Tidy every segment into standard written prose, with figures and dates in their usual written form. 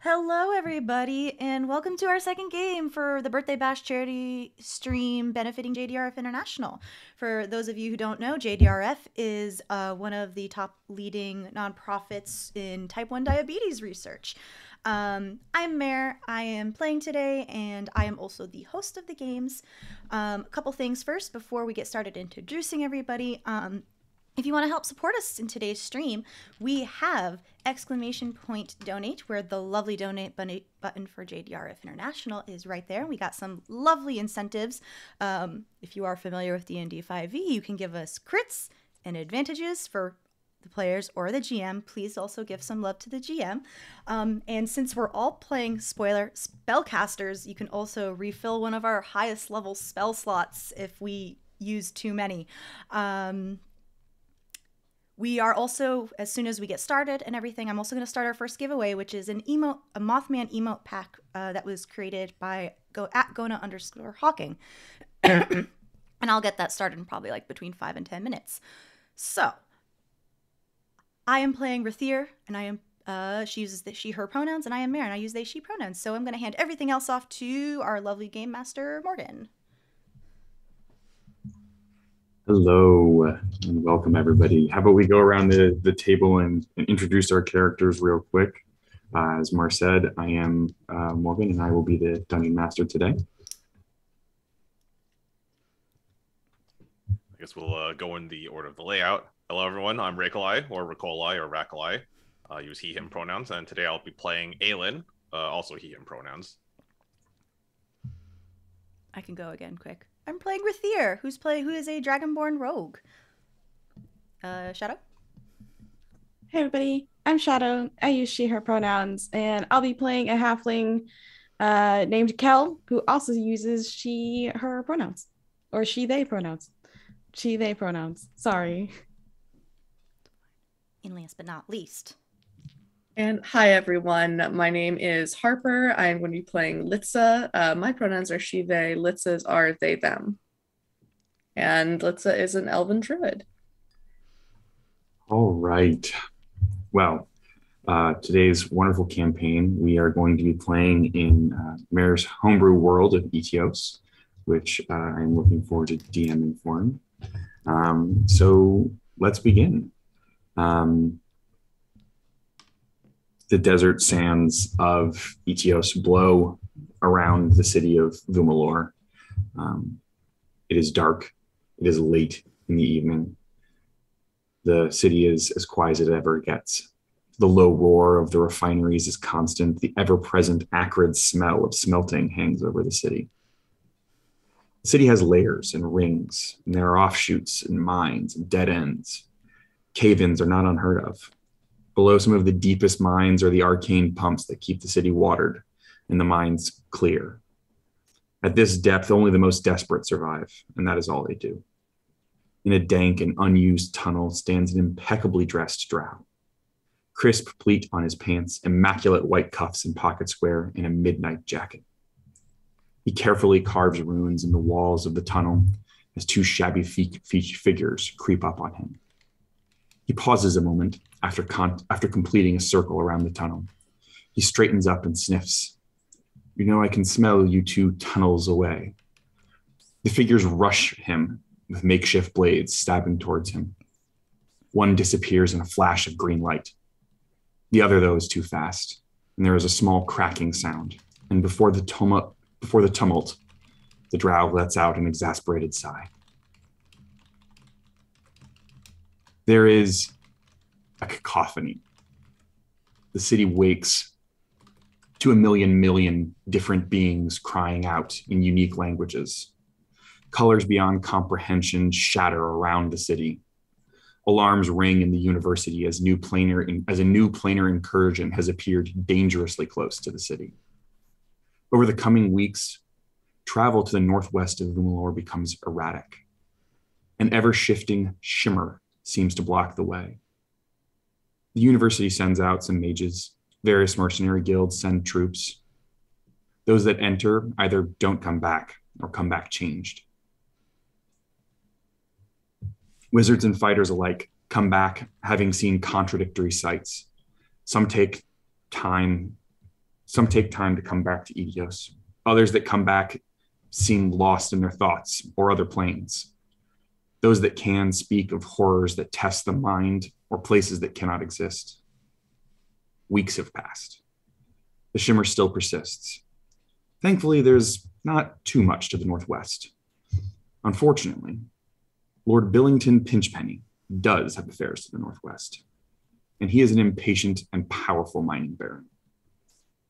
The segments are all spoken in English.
Hello, everybody, and welcome to our second game for the Birthday Bash charity stream benefiting JDRF International. For those of you who don't know, JDRF is one of the top leading nonprofits in type 1 diabetes research. I'm Mare, I am playing today, and I am also the host of the games. A couple things first before we get started introducing everybody. If you want to help support us in today's stream, we have !donate, where the lovely donate button for JDRF International is right there. We got some lovely incentives. If you are familiar with D&D 5e, you can give us crits and advantages for the players or the GM. Please also give some love to the GM. And since we're all playing, spoiler, spellcasters, you can also refill one of our highest level spell slots if we use too many. We are also, as soon as we get started and everything, I'm also going to start our first giveaway, which is a Mothman emote pack that was created by @Gona_Hawking. And I'll get that started in probably like between 5 and 10 minutes. So, I am playing Rathiir, and I am she uses the she, her pronouns, and I am Mare, and I use they, she pronouns. So I'm going to hand everything else off to our lovely game master, Morgan. Hello and welcome everybody. How about we go around the table and introduce our characters real quick. As Mar said, I am Morgan and I will be the Dungeon Master today. I guess we'll go in the order of the layout. Hello everyone, I'm Rakolai or Rakolai. Use he, him pronouns, and today I'll be playing Alen, also he, him pronouns. I can go again quick. I'm playing Rathiir, who is a Dragonborn rogue. Shadow? Hey everybody, I'm Shadow. I use she, her pronouns, and I'll be playing a halfling named Kell, who also uses she, her pronouns. Or she, they pronouns. She, they pronouns. Sorry. And last but not least. And hi everyone, my name is Harper. I'm going to be playing Litse. My pronouns are she, they. Litse's are they, them. And Litse is an elven druid. All right. Well, today's wonderful campaign, we are going to be playing in Mare's homebrew world of Etios, which I'm looking forward to DMing for him. So let's begin. The desert sands of Etios blow around the city of Vumoluhr. It is dark. It is late in the evening. The city is as quiet as it ever gets. The low roar of the refineries is constant. The ever-present acrid smell of smelting hangs over the city. The city has layers and rings, and there are offshoots and mines and dead ends. Cave-ins are not unheard of. Below some of the deepest mines are the arcane pumps that keep the city watered and the mines clear. At this depth, only the most desperate survive, and that is all they do. In a dank and unused tunnel stands an impeccably dressed drow. Crisp pleat on his pants, immaculate white cuffs and pocket square, and a midnight jacket. He carefully carves runes in the walls of the tunnel as two shabby figures creep up on him. He pauses a moment after completing a circle around the tunnel. He straightens up and sniffs. You know, I can smell you two tunnels away. The figures rush him with makeshift blades stabbing towards him. One disappears in a flash of green light. The other, though, is too fast, and there is a small cracking sound. And before the tumult, the drow lets out an exasperated sigh. There is a cacophony. The city wakes to a million different beings crying out in unique languages. Colors beyond comprehension shatter around the city. Alarms ring in the university as a new planar incursion has appeared dangerously close to the city. Over the coming weeks, travel to the northwest of Vumoluhr becomes erratic. An ever-shifting shimmer seems to block the way. The university sends out some mages. Various mercenary guilds send troops. Those that enter either don't come back or come back changed. Wizards and fighters alike come back having seen contradictory sights. Some take time Some take time to come back to Etios. Others that come back seem lost in their thoughts or other planes. Those that can speak of horrors that test the mind or places that cannot exist. Weeks have passed. The shimmer still persists. Thankfully, there's not too much to the northwest. Unfortunately, Lord Billington Pinchpenny does have affairs to the northwest, and he is an impatient and powerful mining baron.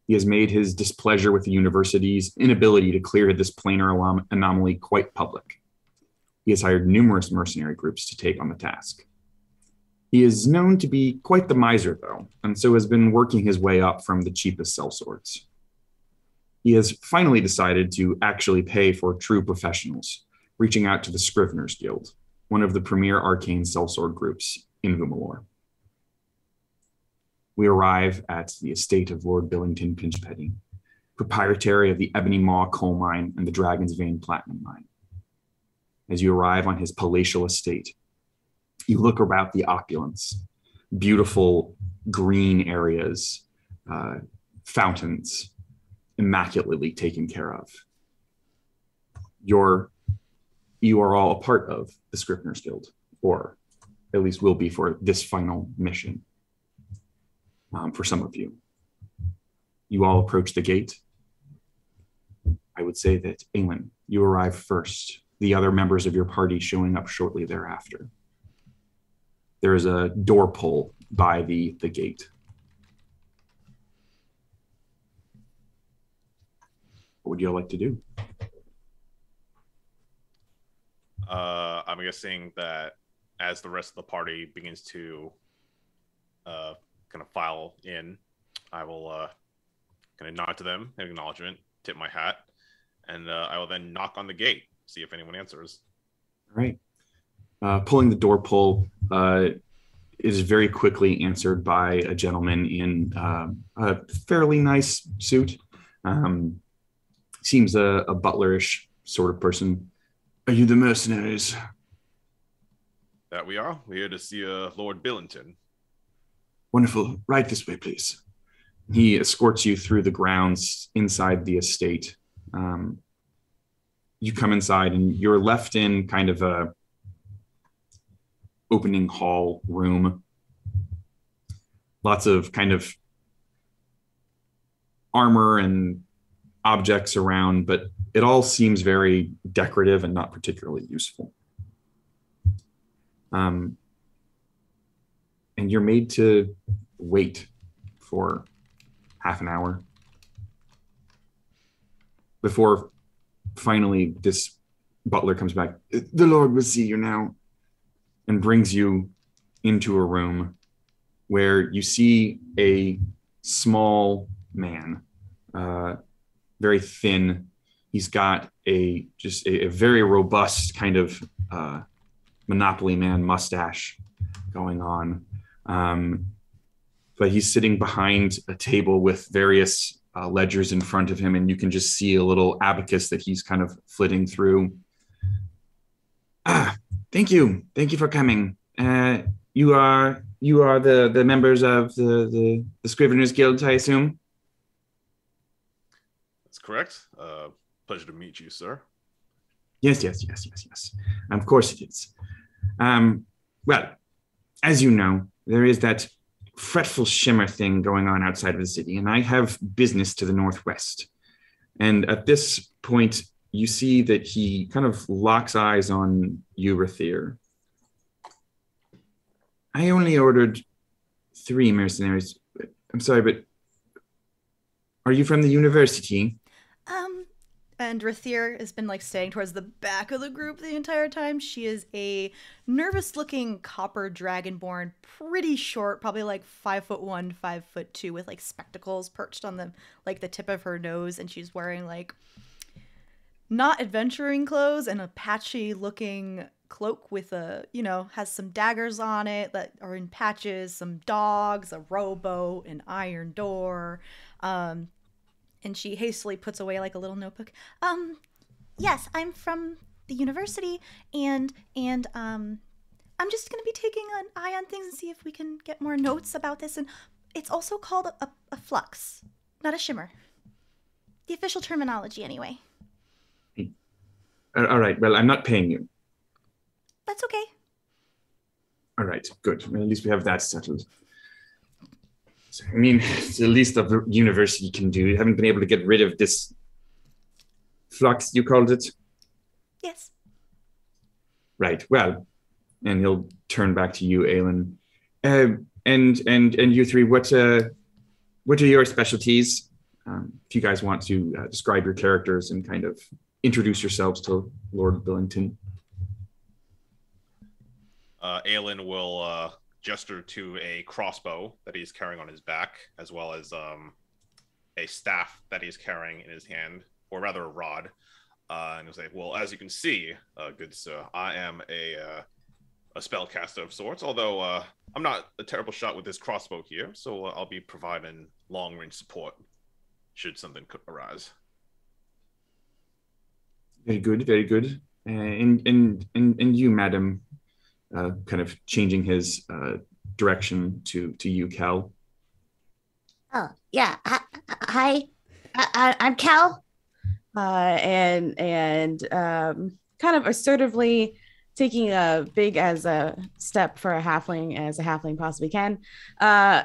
He has made his displeasure with the university's inability to clear this planar anomaly quite public. He has hired numerous mercenary groups to take on the task. He is known to be quite the miser, though, and so has been working his way up from the cheapest sellswords. He has finally decided to actually pay for true professionals, reaching out to the Scrivener's Guild, one of the premier arcane sellsword groups in Vumoluhr. We arrive at the estate of Lord Billington Pinchpenny, proprietary of the Ebony Maw coal mine and the Dragon's Vein platinum mine. As you arrive on his palatial estate, you look about the opulence, beautiful green areas, fountains, immaculately taken care of. You are all a part of the Scrivener's Guild, or at least will be for this final mission. For some of you, you all approach the gate. I would say that Alen, you arrive first, the other members of your party showing up shortly thereafter. There is a door pull by the gate. What would you all like to do? I'm guessing that as the rest of the party begins to kind of file in, I will kind of nod to them in acknowledgement, tip my hat, and I will then knock on the gate, see if anyone answers. All right. Pulling the door pull is very quickly answered by a gentleman in a fairly nice suit. Seems a butlerish sort of person. Are you the mercenaries? That we are. We're here to see Lord Billington. Wonderful. Right this way, please. He escorts you through the grounds inside the estate. You come inside and you're left in kind of a opening hall room. Lots of kind of armor and objects around, but it all seems very decorative and not particularly useful. And you're made to wait for half an hour before finally this butler comes back. The Lord will see you now, and brings you into a room where you see a small man, very thin. He's got a very robust kind of Monopoly man mustache going on. But he's sitting behind a table with various ledgers in front of him, and you can just see a little abacus that he's kind of flitting through. Thank you for coming. You are the members of the Scrivener's Guild, I assume? That's correct. Pleasure to meet you, sir. Yes. Of course it is. Well, as you know, there is that fretful shimmer thing going on outside of the city, and I have business to the northwest. And at this point, you see that he kind of locks eyes on you, Rathiir. I only ordered 3 mercenaries. I'm sorry, but are you from the university? And Rathiir has been like staying towards the back of the group the entire time. She is a nervous-looking copper dragonborn, pretty short, probably like 5'1", 5'2", with like spectacles perched on the tip of her nose, and she's wearing like not adventuring clothes and a patchy-looking cloak with has some daggers on it that are in patches, some dogs, a rowboat, an iron door. And she hastily puts away like a little notebook. Yes, I'm from the university, and I'm just gonna be taking an eye on things and see if we can get more notes about this. And it's also called a flux. not a shimmer. The official terminology, anyway. All right, well, I'm not paying you. That's okay. All right, good. Well, at least we have that settled. So, I mean, it's the least the university can do. You haven't been able to get rid of this flux, you called it? Yes. Right, well, and he'll turn back to you, Alen. And you three, what are your specialties? If you guys want to describe your characters and kind of introduce yourselves to Lord Billington. Alen will gesture to a crossbow that he's carrying on his back, as well as a staff that he's carrying in his hand, or rather a rod. And he'll say, well, as you can see, good sir, I am a spellcaster of sorts, although I'm not a terrible shot with this crossbow here, so I'll be providing long-range support should something arise. Very good, very good. And you, madam, kind of changing his direction to you, Kell. Oh, yeah. Hi. I'm Kell. And kind of assertively taking a big as a step for a halfling as a halfling possibly can,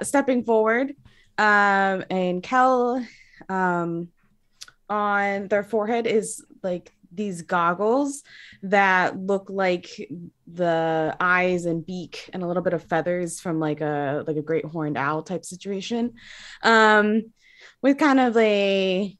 stepping forward, and Kell, on their forehead is like these goggles that look like the eyes and beak and a little bit of feathers from like a great horned owl type situation, with kind of a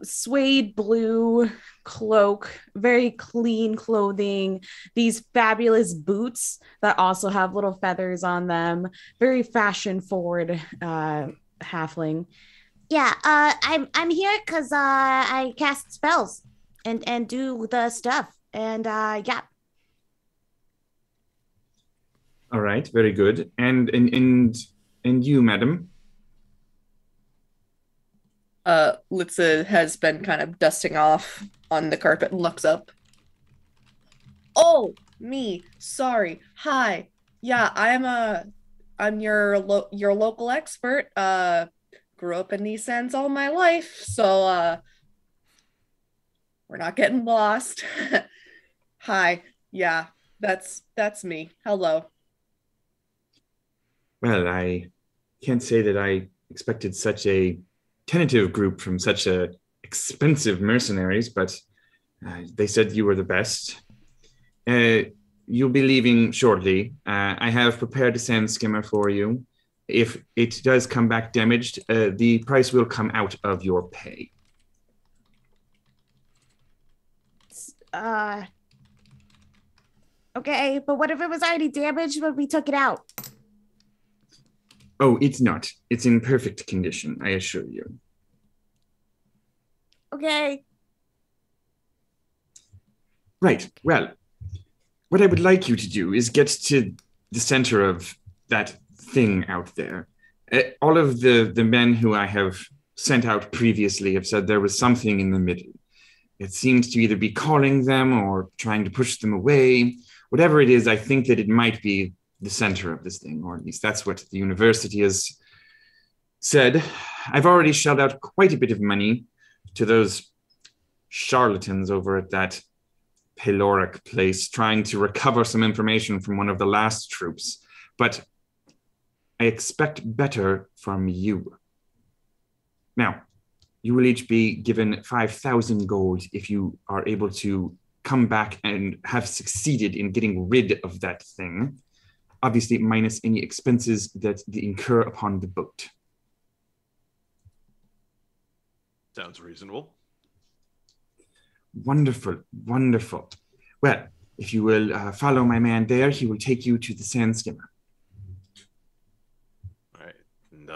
suede blue cloak, very clean clothing, these fabulous boots that also have little feathers on them, very fashion forward halfling. Yeah, I'm here because I cast spells and do the stuff. And yeah. All right, very good. And you, madam? Litse has been kind of dusting off on the carpet and looks up. Oh, me. Sorry. Hi. Yeah, I'm your local expert. Grew up in these sands all my life, so we're not getting lost. Hi. Yeah, that's me. Hello. Well, I can't say that I expected such a tentative group from such expensive mercenaries, but they said you were the best. You'll be leaving shortly. I have prepared a sand skimmer for you. If it does come back damaged, the price will come out of your pay. Okay, but what if it was already damaged when we took it out? Oh, it's not. It's in perfect condition, I assure you. Okay. Right. Well, what I would like you to do is get to the center of that thing out there. All of the men who I have sent out previously have said there was something in the middle. It seems to either be calling them or trying to push them away. Whatever it is, I think that it might be the center of this thing, or at least that's what the university has said. I've already shelled out quite a bit of money to those charlatans over at that Peloric place, trying to recover some information from one of the last troops. But I expect better from you. Now, you will each be given 5,000 gold if you are able to come back and have succeeded in getting rid of that thing. Obviously, minus any expenses that they incur upon the boat. Sounds reasonable. Wonderful, wonderful. Well, if you will follow my man there, he will take you to the sand skimmer. All right. And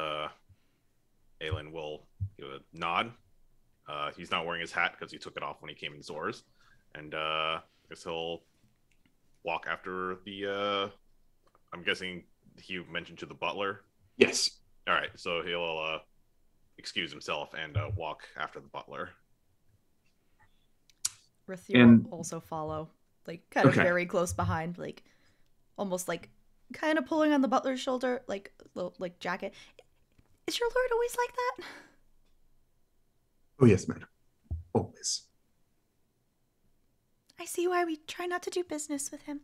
Alen will give a nod. He's not wearing his hat because he took it off when he came in Zors. And I guess he'll walk after the... I'm guessing he mentioned to the butler? Yes. All right. So he'll excuse himself and walk after the butler. Rathiir will also follow, like kind of very close behind, like almost like kind of pulling on the butler's shoulder, like jacket. Is your lord always like that? Oh, yes, madam. Always. I see why we try not to do business with him.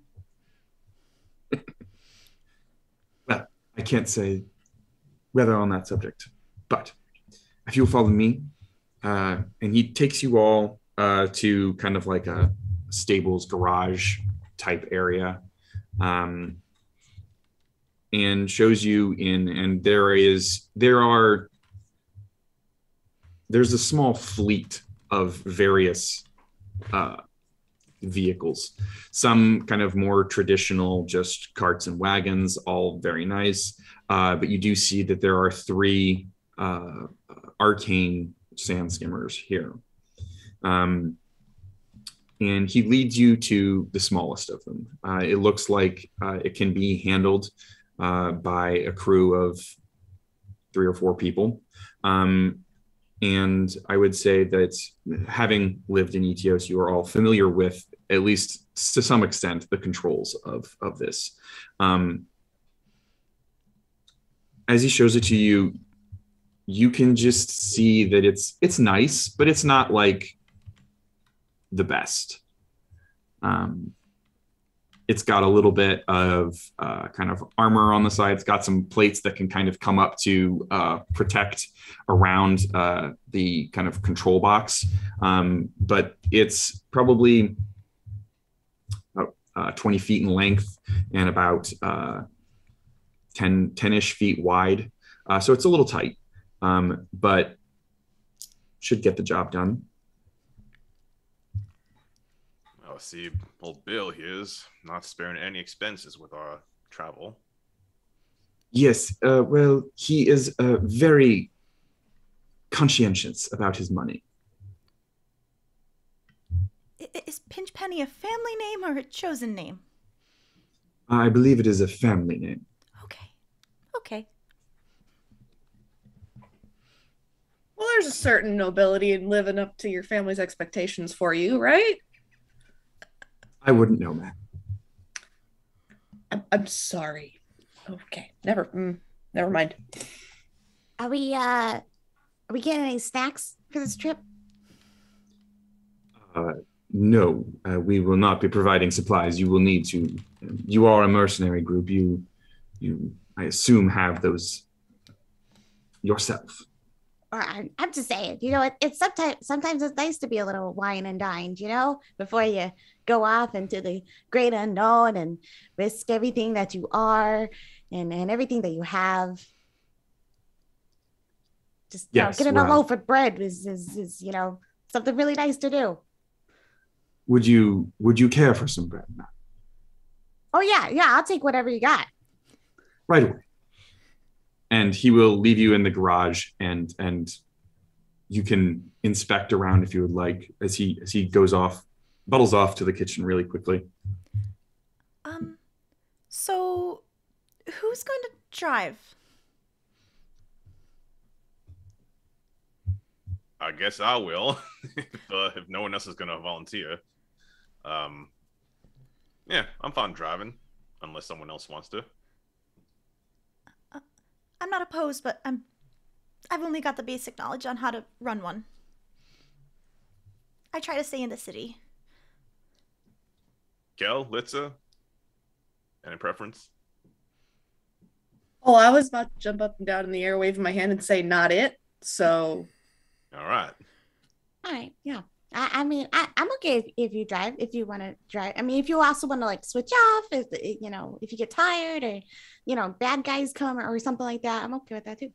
Well, I can't say whether on that subject, but if you'll follow me, and he takes you all to kind of like a stables garage type area, and shows you in, and there's a small fleet of various vehicles, some kind of more traditional, just carts and wagons, all very nice. But you do see that there are 3 arcane sand skimmers here. And he leads you to the smallest of them. It looks like it can be handled by a crew of 3 or 4 people. And I would say that having lived in Etios, you are all familiar with, at least to some extent, the controls of this. As he shows it to you, you can just see that it's nice, but it's not like the best. It's got a little bit of kind of armor on the side. It's got some plates that can kind of come up to protect around the kind of control box. But it's probably about 20 feet in length and about 10-ish feet wide. So it's a little tight, but should get the job done. Oh, see, old Bill here is not sparing any expenses with our travel. Yes, well, he is very conscientious about his money. Is Pinchpenny a family name or a chosen name? I believe it is a family name. Okay. Well, there's a certain nobility in living up to your family's expectations for you, right? I wouldn't know, man. I'm sorry. Okay, never mind. Are we getting any snacks for this trip? No, we will not be providing supplies. You will need to. You are a mercenary group. You, I assume, have those yourself. Or I'm just saying, it's sometimes it's nice to be a little wine and dined, before you go off into the great unknown and risk everything that you are and everything that you have. Just yes, getting a loaf of bread is something really nice to do. Would you care for some bread, ma'am? Oh yeah, I'll take whatever you got. Right away. And he will leave you in the garage, and you can inspect around if you would like, as he goes off, buttles off to the kitchen really quickly. So who's going to drive? I guess I will, if no one else is going to volunteer. Yeah, I'm fine driving, unless someone else wants to. I'm not opposed, but I've only got the basic knowledge on how to run one. I try to stay in the city. Kell, Litse, any preference? Oh, I was about to jump up and down in the air, waving my hand and say, not it. So. All right. All right, yeah. I'm okay if you drive, if you want to drive. I mean, if you also want to switch off, if you get tired or, bad guys come or something like that, I'm okay with that too.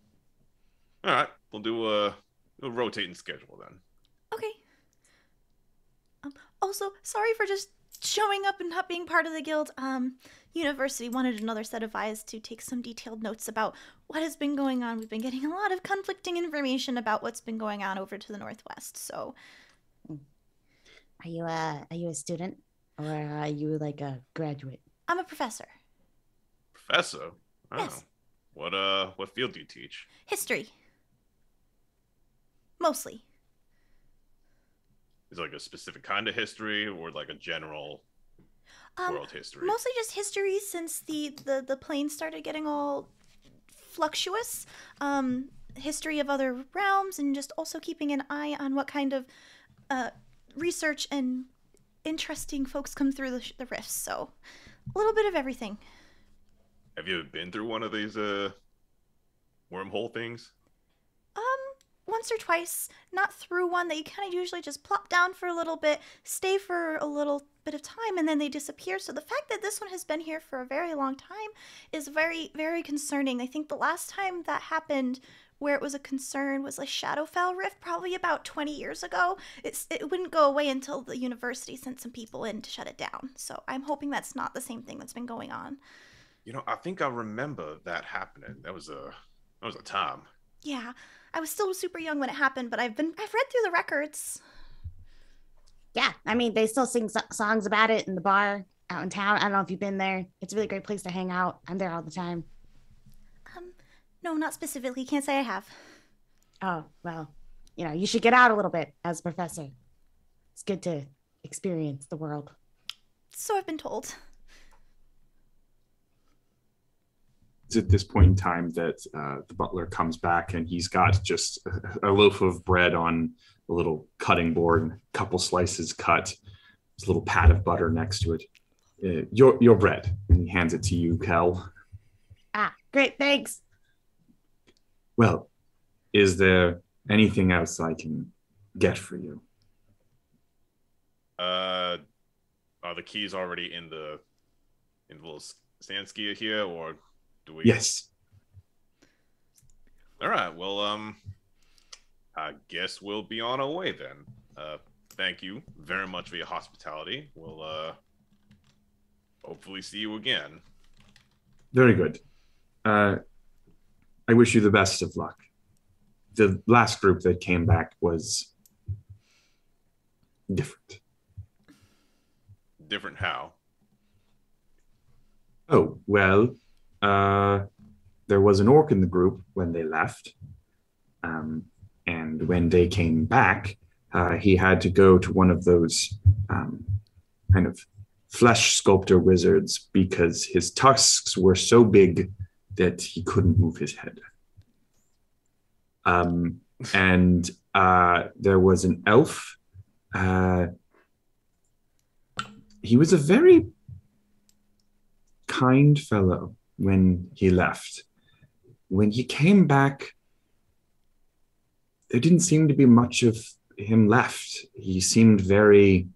All right, we'll do a rotating schedule then. Okay. Also, sorry for just showing up and not being part of the guild. University wanted another set of eyes to take some detailed notes about what has been going on. We've been getting a lot of conflicting information about what's been going on over to the northwest, so... Are you a student, or are you a graduate? I'm a professor. Professor? Oh. Yes. What field do you teach? History. Mostly. Is it a specific kind of history, or a general world history? Mostly just history, since the planes started getting all fluctuous history of other realms, and just also keeping an eye on what kind of research and interesting folks come through the rifts. So a little bit of everything. Have you been through one of these wormhole things? Once or twice, not through one. They kind of usually just plop down for a little bit, stay for a little bit of time, and then they disappear. So the fact that this one has been here for a very long time is very, very concerning. I think the last time that happened where it was a concern was like Shadowfell Rift, probably about 20 years ago. It wouldn't go away until the university sent some people in to shut it down. So I'm hoping that's not the same thing that's been going on. You know, I think I remember that happening. That was a time. Yeah, I was still super young when it happened, but I've read through the records. Yeah, I mean, they still sing songs about it in the bar out in town. I don't know if you've been there. It's a really great place to hang out. I'm there all the time. No, not specifically. Can't say I have. Oh, well, you should get out a little bit as a professor. It's good to experience the world. So I've been told. It's at this point in time that the butler comes back, and he's got just a loaf of bread on a little cutting board and a couple slices cut. There's a little pat of butter next to it. Your bread. And he hands it to you, Kell. Ah, great, thanks. Well, is there anything else I can get for you? Are the keys already in the little sand skier here, or do we? Yes. All right. Well, I guess we'll be on our way then. Thank you very much for your hospitality. We'll hopefully see you again. Very good. I wish you the best of luck. The last group that came back was different. Different how? Oh, well, there was an orc in the group when they left. And when they came back, he had to go to one of those kind of flesh sculptor wizards because his tusks were so big that he couldn't move his head. And there was an elf. He was a very kind fellow when he left. When he came back, there didn't seem to be much of him left. He seemed very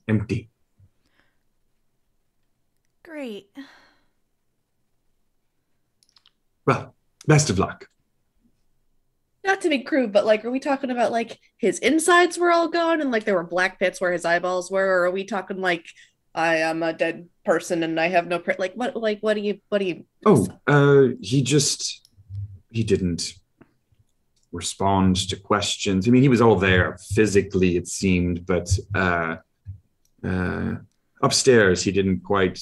empty. Great. Well, best of luck. Not to be crude, but are we talking about his insides were all gone and there were black pits where his eyeballs were, or are we talking I am a dead person and I have no what do you? Oh, he didn't respond to questions. I mean, he was all there physically, it seemed, but upstairs he didn't quite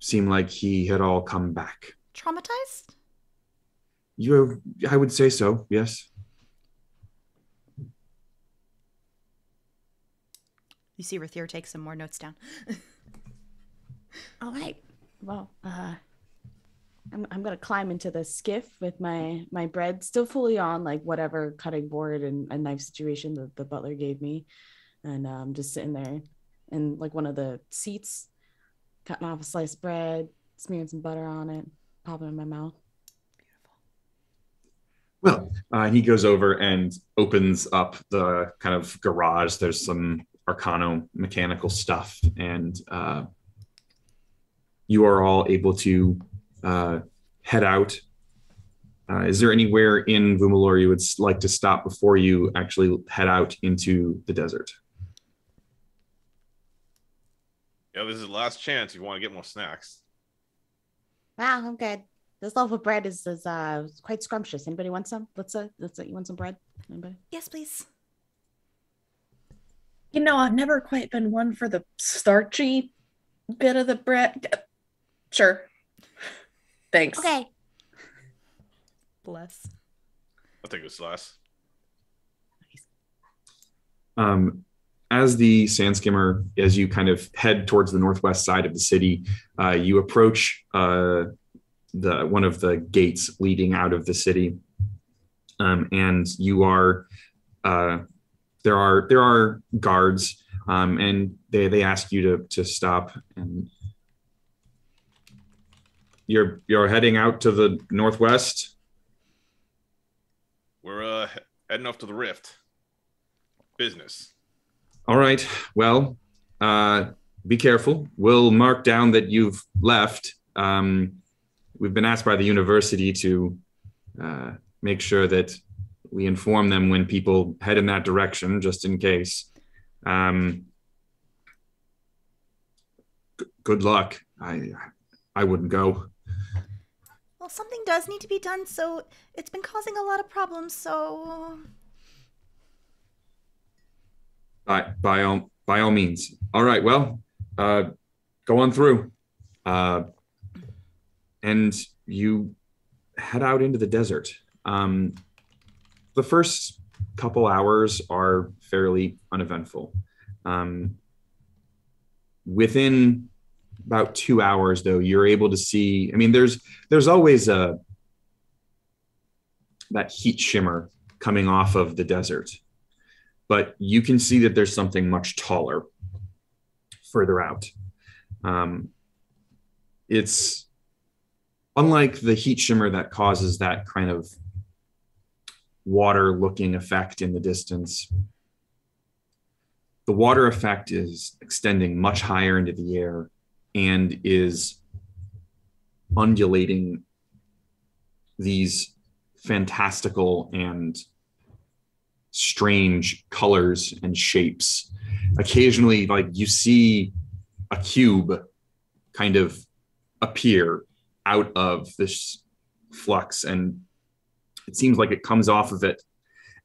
seem like he had all come back. Traumatized? I would say so, yes. You see Rathiir take some more notes down. All right. Well, I'm gonna climb into the skiff with my bread still fully on, whatever cutting board and a knife situation that the butler gave me, and I'm just sitting there in one of the seats, cutting off a slice of bread, smearing some butter on it, popping it in my mouth. Well, he goes over and opens up the kind of garage. There's some Arcano mechanical stuff, and you are all able to head out. Is there anywhere in Vumoluhr you would like to stop before you actually head out into the desert? Yeah, this is the last chance if you want to get more snacks. Wow, I'm good. This loaf of bread is quite scrumptious. Anybody want some? Litse, you want some bread? Anybody? Yes, please. I've never quite been one for the starchy bit of the bread. Sure. Thanks. Okay. Bless. I'll take a slice. as the sand skimmer, as you kind of head towards the northwest side of the city, you approach one of the gates leading out of the city, and you are there are guards, and they ask you to stop, and you're heading out to the northwest. We're heading off to the rift. Business. All right. Well, be careful. We'll mark down that you've left. We've been asked by the university to make sure that we inform them when people head in that direction, just in case. Good luck. I wouldn't go. Well, something does need to be done, so it's been causing a lot of problems, so... By all means. All right, well, go on through. And you head out into the desert. The first couple hours are fairly uneventful. Within about 2 hours, though, you're able to see, I mean, there's always that heat shimmer coming off of the desert. But you can see that there's something much taller further out. It's unlike the heat shimmer that causes that kind of water-looking effect in the distance. The water effect is extending much higher into the air and is undulating these fantastical and strange colors and shapes. Occasionally, like, you see a cube kind of appear out of this flux, and it seems like it comes off of it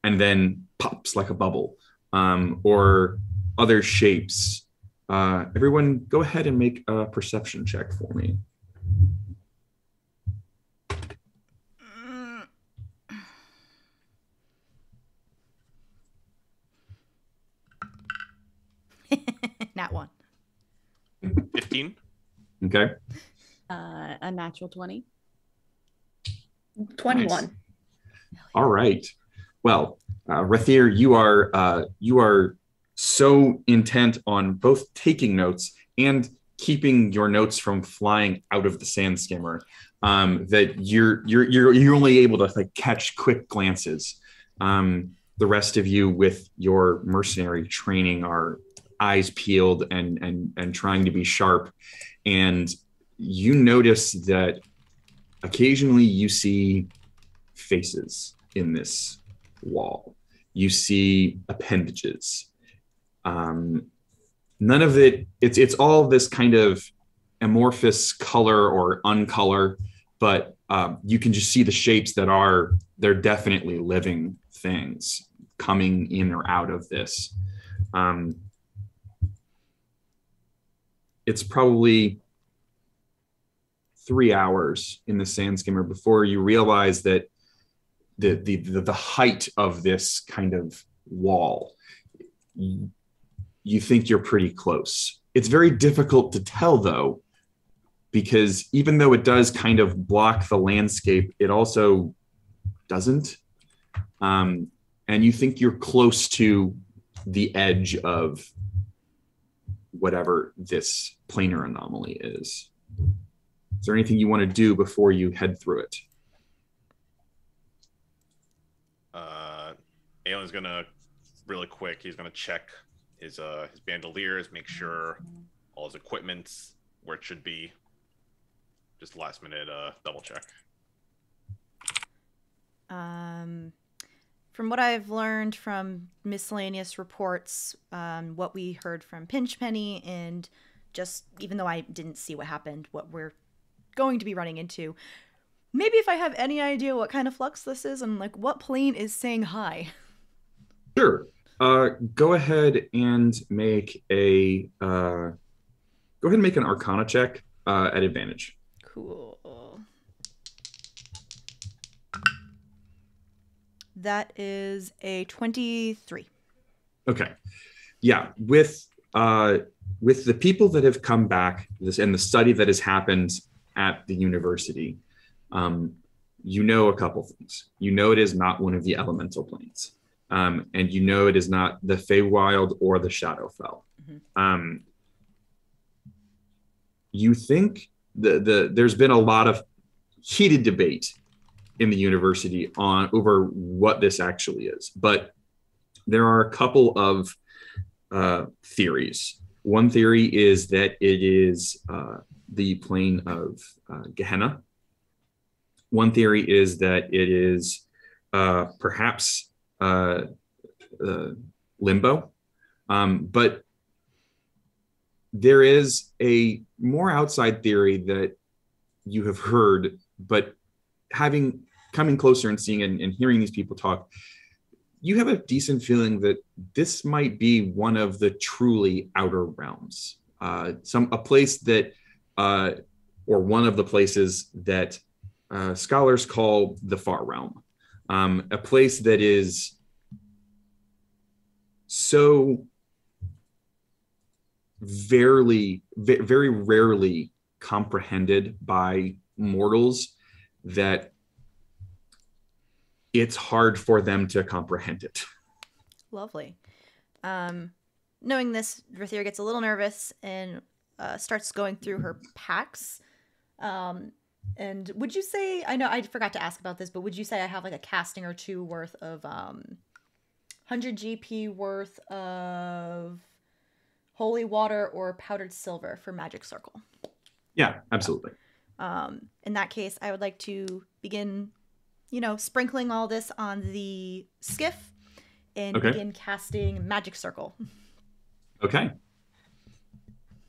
and then pops like a bubble, or other shapes. Everyone go ahead and make a perception check for me. Nat 1. 15. Okay. A natural 20. 21. Nice. All right. Well, Rathiir, you are so intent on both taking notes and keeping your notes from flying out of the sand skimmer, that you're only able to like catch quick glances. The rest of you with your mercenary training are eyes peeled and trying to be sharp, and you notice that occasionally you see faces in this wall. You see appendages. None of it's all this kind of amorphous color or uncolor, but you can just see the shapes they're definitely living things coming in or out of this. It's probably 3 hours in the sand skimmer before you realize that the height of this kind of wall, you think you're pretty close. It's very difficult to tell, though, because even though it does kind of block the landscape, it also doesn't. And you think you're close to the edge of whatever this planar anomaly is. Is there anything you want to do before you head through it? Alen's gonna really quick. He's gonna check his bandoliers, make sure all his equipment's where it should be. Just last minute double check. From what I've learned from miscellaneous reports, what we heard from Pinchpenny, and just even though I didn't see what happened, what we're going to be running into, maybe if I have any idea what kind of flux this is and like what plane is saying hi. Sure. Go ahead and make an Arcana check at advantage. Cool. That is a 23. Okay. yeah, with the people that have come back, this and the study that has happened at the university, you know a couple things. You know it is not one of the elemental planes, and you know it is not the Feywild or the Shadowfell. You think there's been a lot of heated debate in the university over what this actually is, but there are a couple of theories. One theory is that it is the plane of Gehenna. One theory is that it is perhaps limbo, but there is a more outside theory that you have heard, but coming closer and seeing and hearing these people talk, you have a decent feeling that this might be one of the truly outer realms, a place that, or one of the places that scholars call the far realm, a place that is so very rarely comprehended by mortals that it's hard for them to comprehend it. Lovely. Knowing this, Rathiir gets a little nervous and starts going through her packs. And would you say, I know I forgot to ask about this, but would you say I have like a casting or two worth of 100 GP worth of holy water or powdered silver for magic circle? Yeah, absolutely. In that case, I would like to begin, sprinkling all this on the skiff and begin casting magic circle. Okay.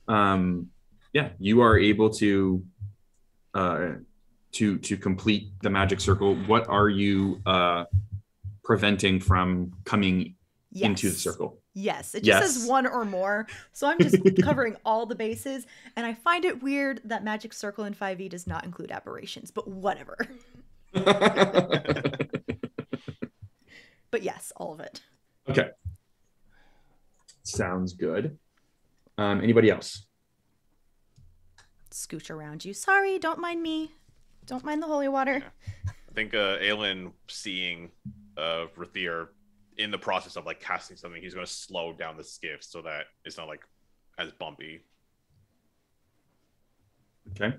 Yeah, you are able to complete the magic circle. What are you preventing from coming into the circle? Yes, it just says one or more, so I'm just covering all the bases, and I find it weird that magic circle in 5e does not include aberrations, but whatever. But yes, all of it. Okay. Sounds good. Anybody else? Scooch around you. Sorry, don't mind me. Don't mind the holy water. Yeah. I think Alen seeing Rathiir in the process of like casting something, he's going to slow down the skiff so that it's not like as bumpy. Okay.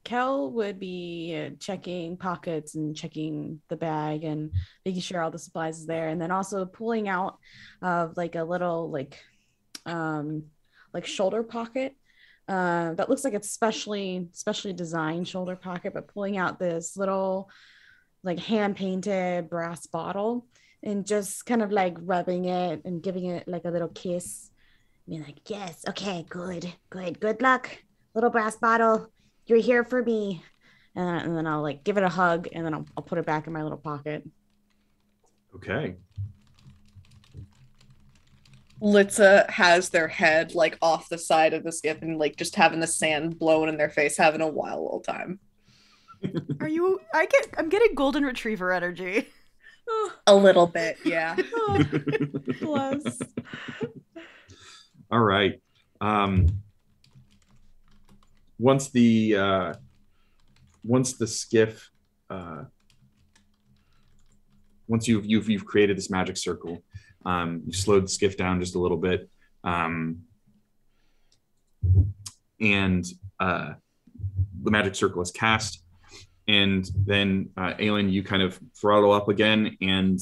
Kell would be checking pockets and checking the bag and making sure all the supplies is there, and then also pulling out of like a little like shoulder pocket that looks like it's specially designed shoulder pocket, but pulling out this little like hand painted brass bottle and just kind of like rubbing it and giving it like a little kiss. Be like, yes, okay, good luck, little brass bottle. You're here for me. And then I'll like give it a hug, and then I'll put it back in my little pocket. Okay. Litse has their head like off the side of the skiff and like just having the sand blown in their face, having a wild old time. I'm getting golden retriever energy. A little bit, yeah. Oh, bless. All right. Once the skiff, once you've created this magic circle, you slowed the skiff down just a little bit, and the magic circle is cast, and then Alen, you kind of throttle up again, and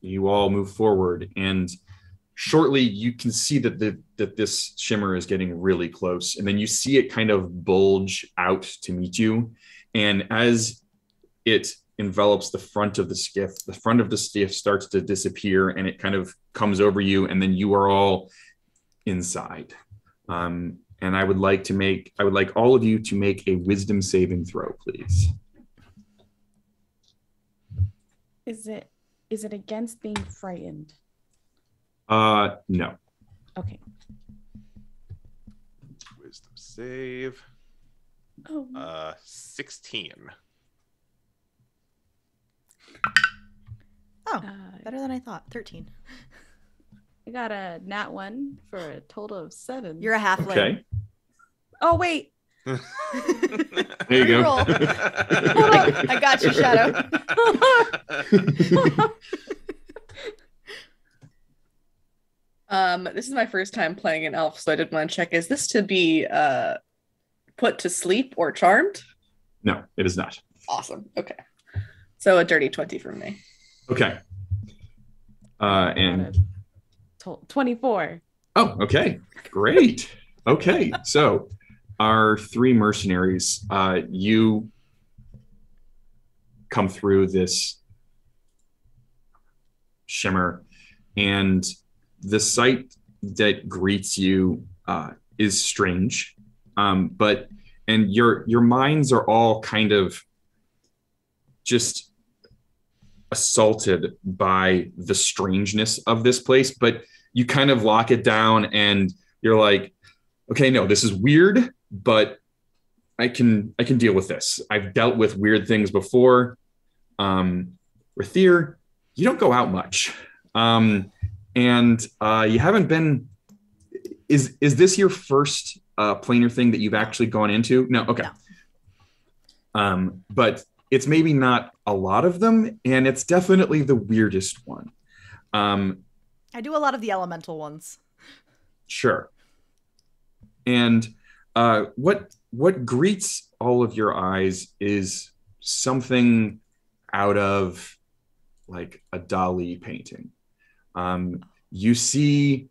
you all move forward, and shortly you can see that this shimmer is getting really close, and then you see it kind of bulge out to meet you, and as it envelops the front of the skiff starts to disappear, and it kind of comes over you, and then you are all inside. And I would like all of you to make a wisdom saving throw, please. Is it against being frightened? No. Okay. Wisdom save. Oh. 16. Oh, better than I thought. 13. I got a nat 1 for a total of 7. You're a halfling. Okay. Oh, wait. There you go. Roll. I got you, Shadow. This is my first time playing an elf, so I did want to check. Is this to be put to sleep or charmed? No, it is not. Awesome. Okay. So a dirty 20 from me. Okay. And 24. oh, okay. Great. Okay. So our 3 mercenaries, you come through this shimmer, and the sight that greets you is strange. But your minds are all kind of just assaulted by the strangeness of this place, but you kind of lock it down and you're like, okay, no, this is weird, but I can deal with this. I've dealt with weird things before. Rathiir, you don't go out much. And you haven't been, is this your first planar thing that you've actually gone into? No, okay. No. But it's maybe not a lot of them, and it's definitely the weirdest one. I do a lot of the elemental ones. Sure. And what greets all of your eyes is something out of like a Dali painting. You see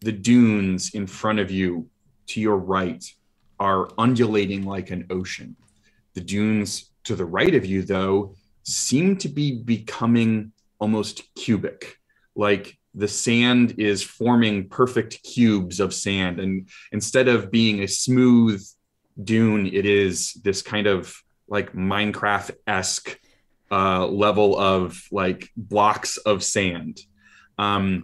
the dunes in front of you to your right are undulating like an ocean. The dunes to the right of you, though, seem to be becoming almost cubic, like the sand is forming perfect cubes of sand. And instead of being a smooth dune, it is this kind of like Minecraft-esque level of like blocks of sand. Off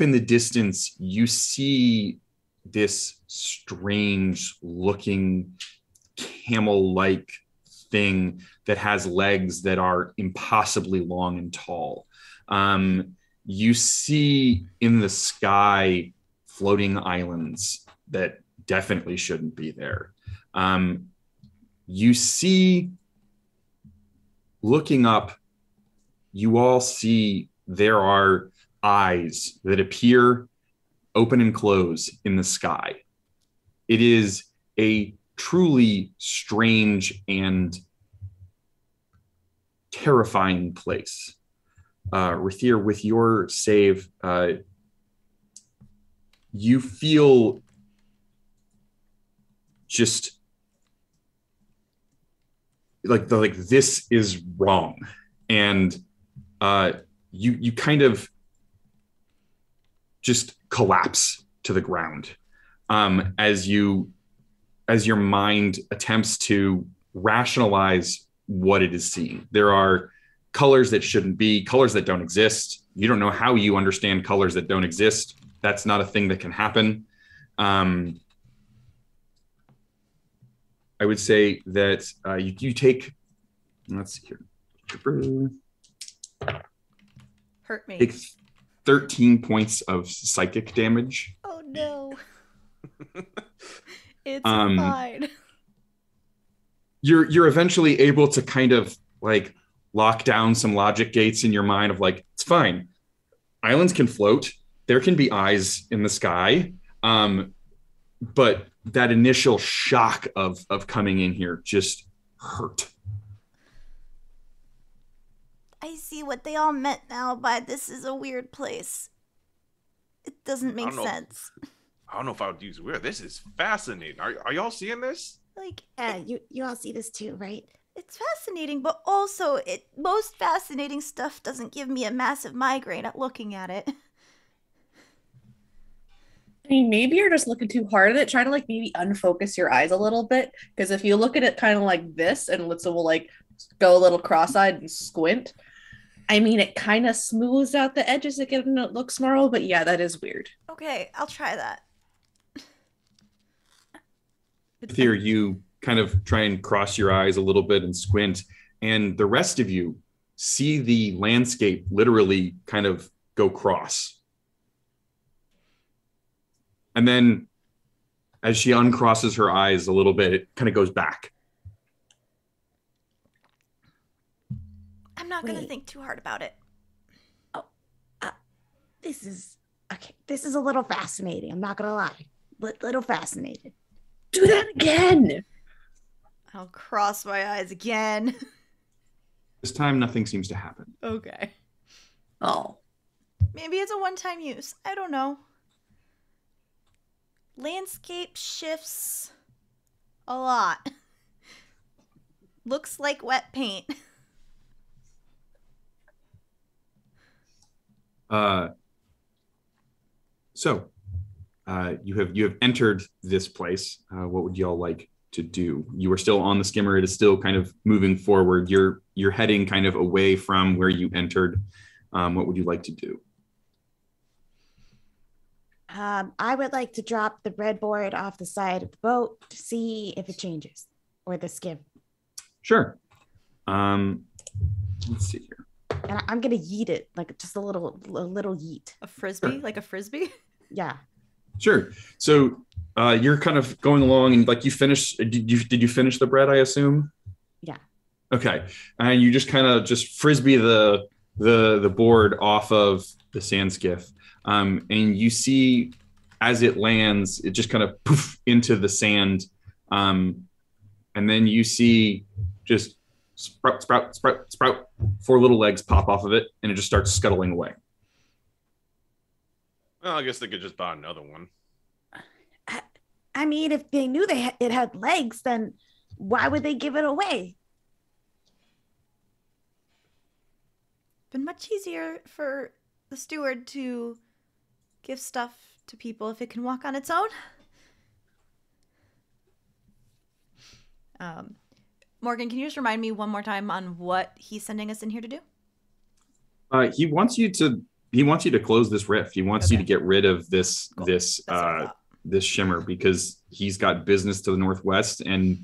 in the distance, you see this strange looking camel-like thing that has legs that are impossibly long and tall. You see in the sky floating islands that definitely shouldn't be there. You see, looking up, you all see there are eyes that appear open and close in the sky. It is a truly strange and terrifying place. Rathiir, with your save, you feel just like this is wrong, and you kind of just collapse to the ground as your mind attempts to rationalize what it is seeing. There are colors that shouldn't be, colors that don't exist. You don't know how you understand colors that don't exist. That's not a thing that can happen. I would say that you take, let's see here. Hurt me. Take 13 points of psychic damage. Oh no. It's fine. You're eventually able to kind of like lock down some logic gates in your mind of like, it's fine. Islands can float. There can be eyes in the sky. But that initial shock of coming in here just hurt. I see what they all meant now by this is a weird place. It doesn't make sense. I don't know if I would use weird. This is fascinating. Are y'all seeing this? Like, you all see this too, right? it's fascinating, but also most fascinating stuff doesn't give me a massive migraine at looking at it. I mean, maybe you're just looking too hard at it. Try to like maybe unfocus your eyes a little bit. Because if you look at it kind of like this, and Litse will like go a little cross-eyed and squint. I mean, it kind of smooths out the edges again and it looks more, but yeah, that is weird. Okay, I'll try that. Here, you kind of try and cross your eyes a little bit and squint, and the rest of you see the landscape literally kind of go cross. And then as she uncrosses her eyes a little bit, it kind of goes back. I'm not going to think too hard about it. Oh, this is okay. This is a little fascinating. I'm not going to lie. Little fascinated. Do that again. I'll cross my eyes again. This time, nothing seems to happen. Okay. Oh. Maybe it's a one-time use. I don't know. Landscape shifts a lot. Looks like wet paint. So you have entered this place. What would y'all like to do? You are still on the skimmer. It is still kind of moving forward. You're heading kind of away from where you entered. What would you like to do? I would like to drop the breadboard off the side of the boat to see if it changes, or the skim. Sure. Let's see here. And I'm gonna yeet it, like just a little yeet. A frisbee? Sure. Like a frisbee? Yeah. Sure. So you're kind of going along, and like you finished. Did you finish the bread? I assume. Yeah. Okay. And you just kind of frisbee the board off of the sand skiff, and you see as it lands, it just kind of poof into the sand, and then you see just sprout, 4 little legs pop off of it, and it just starts scuttling away. Well, I guess they could just buy another one. I mean, if they knew it had legs, then why would they give it away? Been much easier for the steward to give stuff to people if it can walk on its own. Morgan, can you just remind me one more time on what he's sending us in here to do? He wants you to close this rift. He wants you to get rid of this Cool. this shimmer, because he's got business to the northwest and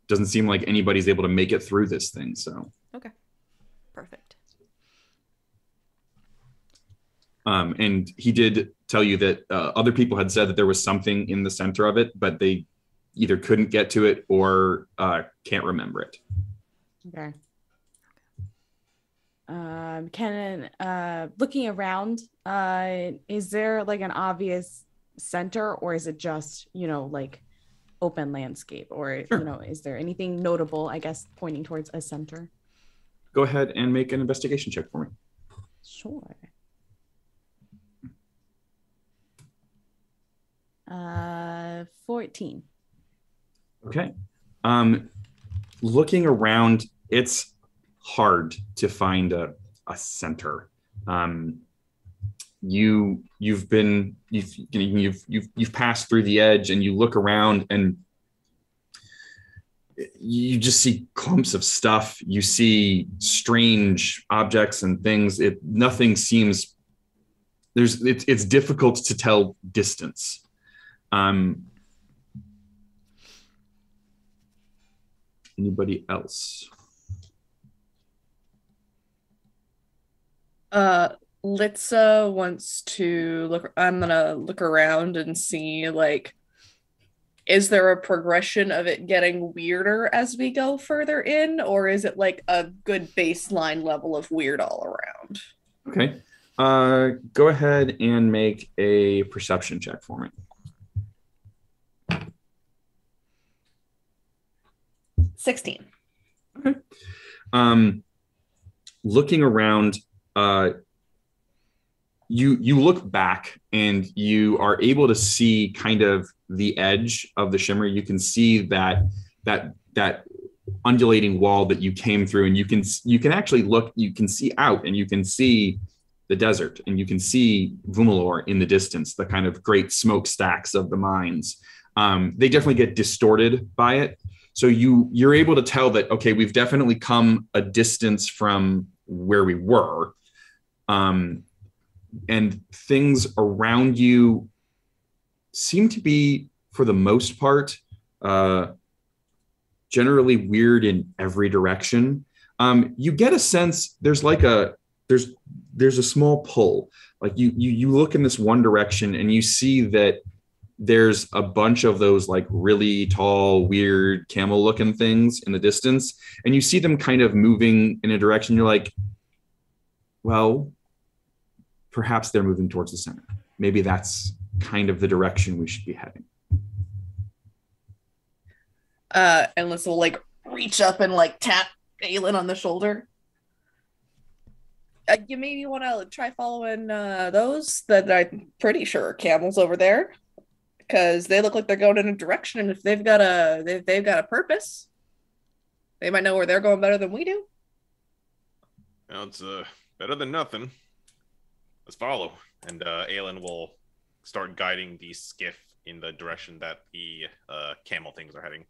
doesn't seem like anybody's able to make it through this thing. So Okay. Perfect. And he did tell you that other people had said that there was something in the center of it, but they either couldn't get to it or can't remember it. Okay. Looking around, is there like an obvious center, or is it just, like open landscape, or, Sure. Is there anything notable, I guess, pointing towards a center? Go ahead and make an investigation check for me. Sure. 14. Okay. Looking around, it's hard to find a center. You've passed through the edge, and you look around, and you just see clumps of stuff. You see strange objects and things. Nothing seems. It's difficult to tell distance. Anybody else? Litse wants to look. I'm gonna look around and see, like, is there a progression of it getting weirder as we go further in, or is it like a good baseline level of weird all around? Okay. Go ahead and make a perception check for me. 16. Okay. Looking around, you look back, and you are able to see kind of the edge of the shimmer. You can see that undulating wall that you came through, and you can actually look. You can see out, and you can see the desert, and you can see Vumoluhr in the distance, the kind of great smokestacks of the mines. They definitely get distorted by it. So you're able to tell that, okay, we've definitely come a distance from where we were. And things around you seem to be, for the most part, generally weird in every direction. You get a sense there's a small pull. Like you look in this one direction and you see that there's a bunch of those like really tall, weird camel looking things in the distance. And you see them kind of moving in a direction. You're like, well, perhaps they're moving towards the center. Maybe that's kind of the direction we should be heading. And Litse will like reach up and like tap Alen on the shoulder. You maybe want to try following those that I'm pretty sure are camels over there, because they look like they're going in a direction, and if they've got a purpose, they might know where they're going better than we do. Well, it's better than nothing. Let's follow, and Alen will start guiding the skiff in the direction that the camel things are heading.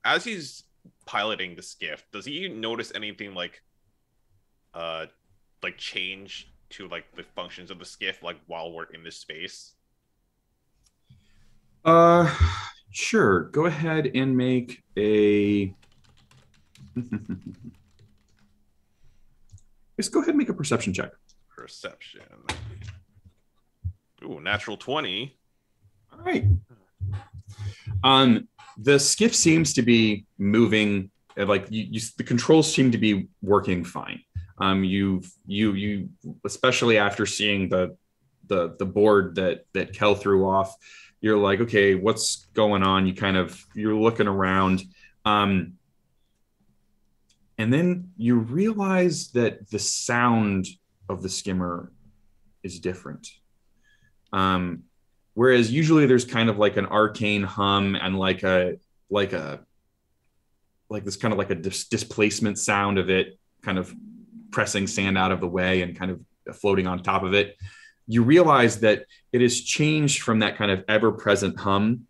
As he's piloting the skiff, does he notice anything like change to like the functions of the skiff like while we're in this space? Sure. Go ahead and make a just go ahead and make a perception check. Perception. Ooh, natural 20. All right. The skiff seems to be moving, like the controls seem to be working fine. You especially after seeing the board that Kell threw off, you're like, okay, what's going on? You're looking around, and then you realize that the sound of the skimmer is different. Whereas usually there's kind of like an arcane hum and like this kind of like a displacement sound of it kind of pressing sand out of the way and kind of floating on top of it. You realize that it has changed from that kind of ever-present hum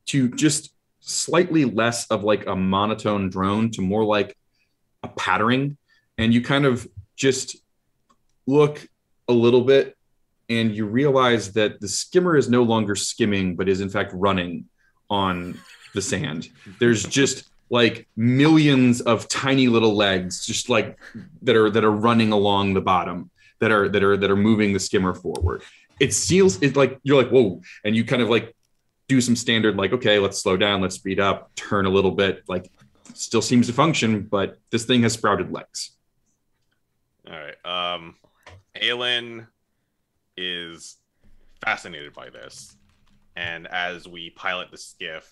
to just slightly less of like a monotone drone to more like a pattering. And you kind of just look a little bit and you realize that the skimmer is no longer skimming, but is in fact running on the sand. There's just like millions of tiny little legs, just like that are running along the bottom, that are moving the skimmer forward. It's like you're like, whoa, and you kind of like do some standard like, okay, let's slow down, let's speed up, turn a little bit. Like, still seems to function, but this thing has sprouted legs. All right. Alen is fascinated by this, and as we pilot the skiff,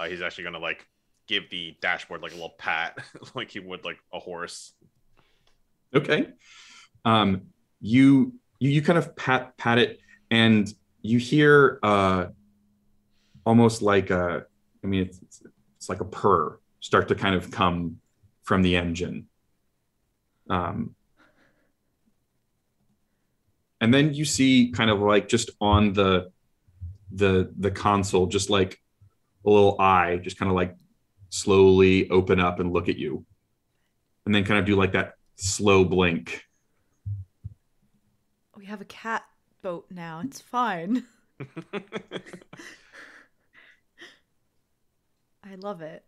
he's actually gonna like give the dashboard like a little pat, like he would like a horse. Okay. You kind of pat it, and you hear almost like it's like a purr start to kind of come from the engine. And then you see kind of like just on the console, just like a little eye, just kind of like slowly open up and look at you. And then kind of do like that slow blink. We have a cat boat now. It's fine. I love it.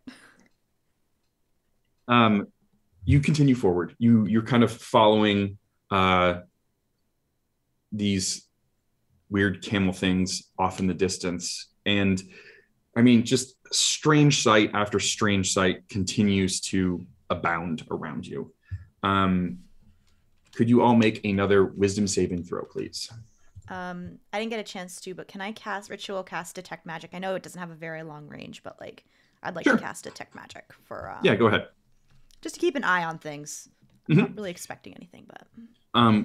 You continue forward. You're kind of following these weird camel things off in the distance. And I mean, just strange sight after strange sight continues to abound around you. Could you all make another wisdom saving throw, please? I didn't get a chance to, but can I ritual cast detect magic? I know it doesn't have a very long range, but like I'd like Sure. to cast detect magic for Yeah, go ahead. just to keep an eye on things. I'm not really expecting anything, but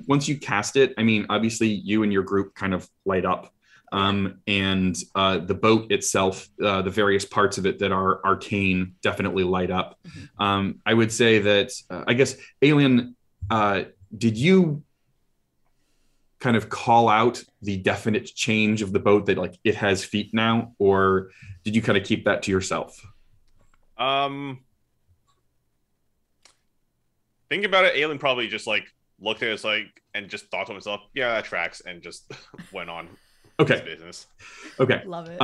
once you cast it, I mean, obviously you and your group kind of light up. And the boat itself, the various parts of it that are arcane definitely light up. Mm-hmm. I would say that, I guess, Alen, did you kind of call out the definite change of the boat that like it has feet now, or did you kind of keep that to yourself? Think about it. Alen probably just like looked at us like and just thought to himself, "Yeah, that tracks," and just went on Okay. his business. Okay. love it.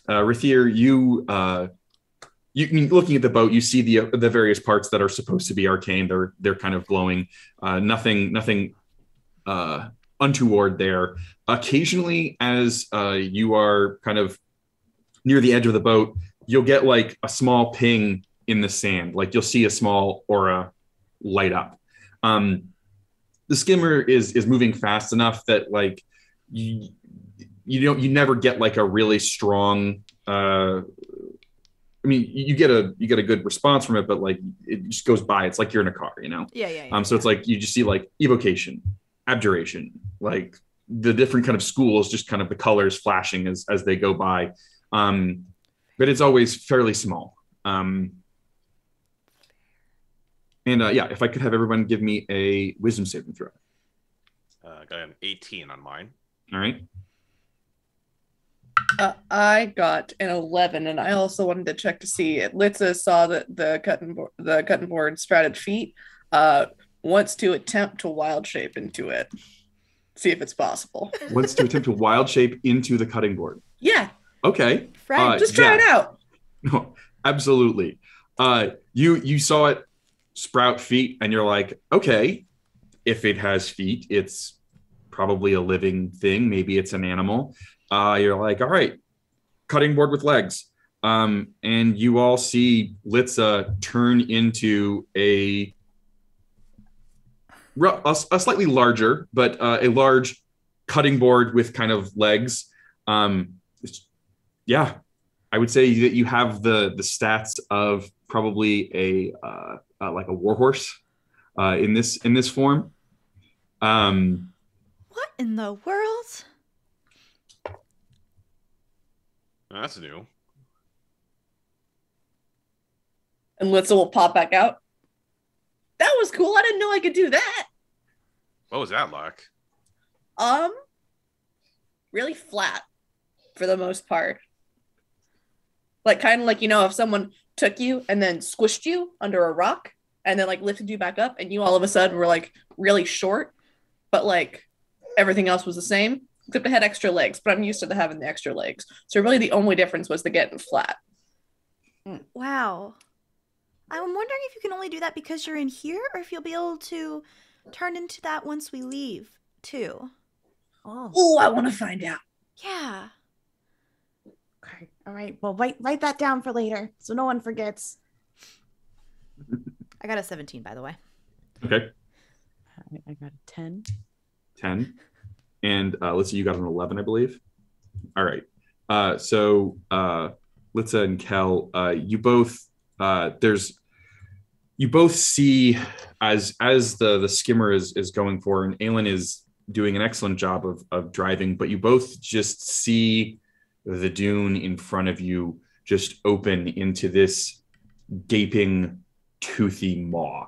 Rathiir, looking at the boat, you see the various parts that are supposed to be arcane. They're kind of glowing. Nothing untoward there. Occasionally, as you are kind of near the edge of the boat, you'll get like a small ping in the sand. Like you'll see a small aura light up. The skimmer is moving fast enough that like you never get like a really strong. I mean, you get a good response from it, but like it just goes by. It's like you're in a car, you know. Yeah. So it's like you just see like evocation, abjuration, like the different kind of schools, just kind of the colors flashing as they go by. But it's always fairly small. And if I could have everyone give me a wisdom saving throw. Got an 18 on mine. All right. I got an 11, and I also wanted to check to see if Litse saw the cutting board sprouted feet. Wants to attempt to wild shape into it. See if it's possible. Wants to attempt to wild shape into the cutting board. Yeah. Okay. Just try it out. No, absolutely. You saw it sprout feet, and you're like, okay, if it has feet, it's probably a living thing. Maybe it's an animal. You're like, all right, cutting board with legs. And you all see Litse turn into a slightly larger, but a large cutting board with kind of legs. Yeah, I would say that you have the stats of probably like a warhorse in this form. What in the world? That's new. And Litse will pop back out. That was cool. I didn't know I could do that. What was that like? Really flat for the most part. Like kind of like, if someone took you and then squished you under a rock and then like lifted you back up and you all of a sudden were like really short, but like everything else was the same. Except I had extra legs, but I'm used to having the extra legs. So really the only difference was the getting flat. Wow. I'm wondering if you can only do that because you're in here, or if you'll be able to turn into that once we leave, too. Oh, I want to find out. Yeah. Okay. All right. Well, write that down for later so no one forgets. I got a 17, by the way. Okay. I got a 10. 10. And let's see, you got an 11, I believe. All right. So Litse and Kell, you both see as the skimmer is going for, and Alen is doing an excellent job of driving, but you both just see the dune in front of you just open into this gaping, toothy maw.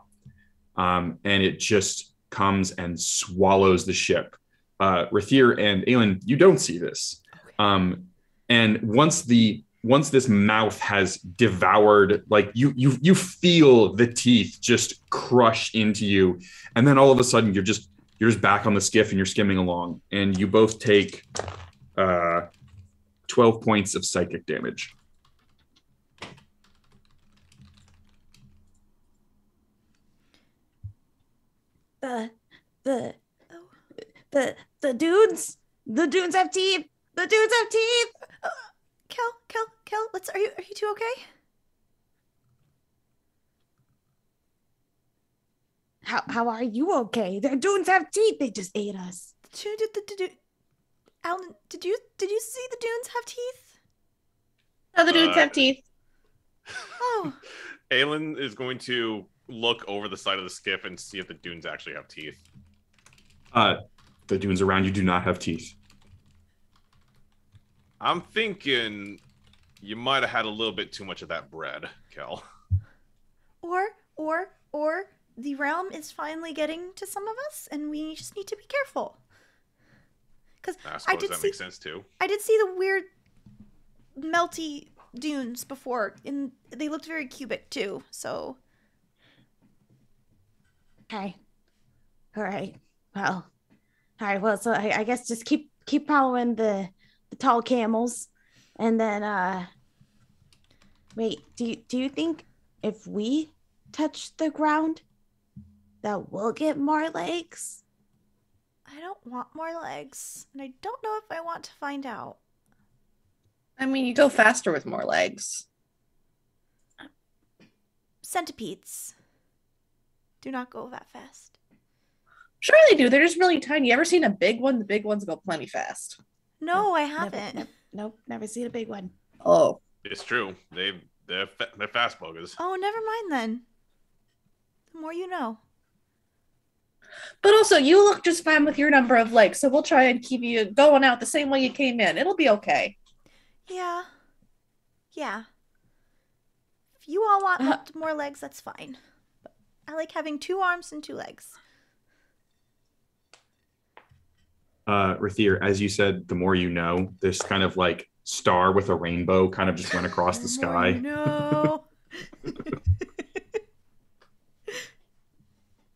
And it just comes and swallows the ship. Rathiir and Alen, you don't see this. And once this mouth has devoured, like you feel the teeth just crush into you, and then all of a sudden you're just back on the skiff and you're skimming along, and you both take 12 points of psychic damage. The dudes have teeth. The dudes have teeth. Kell, are you two okay? How are you okay? The dudes have teeth. They just ate us. Alen, did you see the dunes have teeth? Oh, the dudes have teeth. Oh. Alen is going to look over the side of the skiff and see if the dunes actually have teeth. The dunes around you do not have teeth. I'm thinking you might have had a little bit too much of that bread, Kell. Or the realm is finally getting to some of us, and we just need to be careful. Because I suppose that makes sense too. I did see the weird melty dunes before, and they looked very cubic too. So. Okay. All right. Well. All right. Well, so I guess just keep following the tall camels, and then Wait, do you think if we touch the ground that we'll get more legs? I don't want more legs, and I don't know if I want to find out. I mean, you go faster with more legs. Centipedes do not go that fast. Sure they do. They're just really tiny. You ever seen a big one? The big ones go plenty fast. No, I haven't. Nope, never seen a big one. Oh. It's true. They're fast buggers. Oh, never mind then. The more you know. But also, you look just fine with your number of legs, so we'll try and keep you going out the same way you came in. It'll be okay. Yeah. Yeah. If you all want more legs, that's fine. But I like having 2 arms and 2 legs. Rathiir, as you said, the more you know, this kind of like star with a rainbow kind of just went across the sky. No.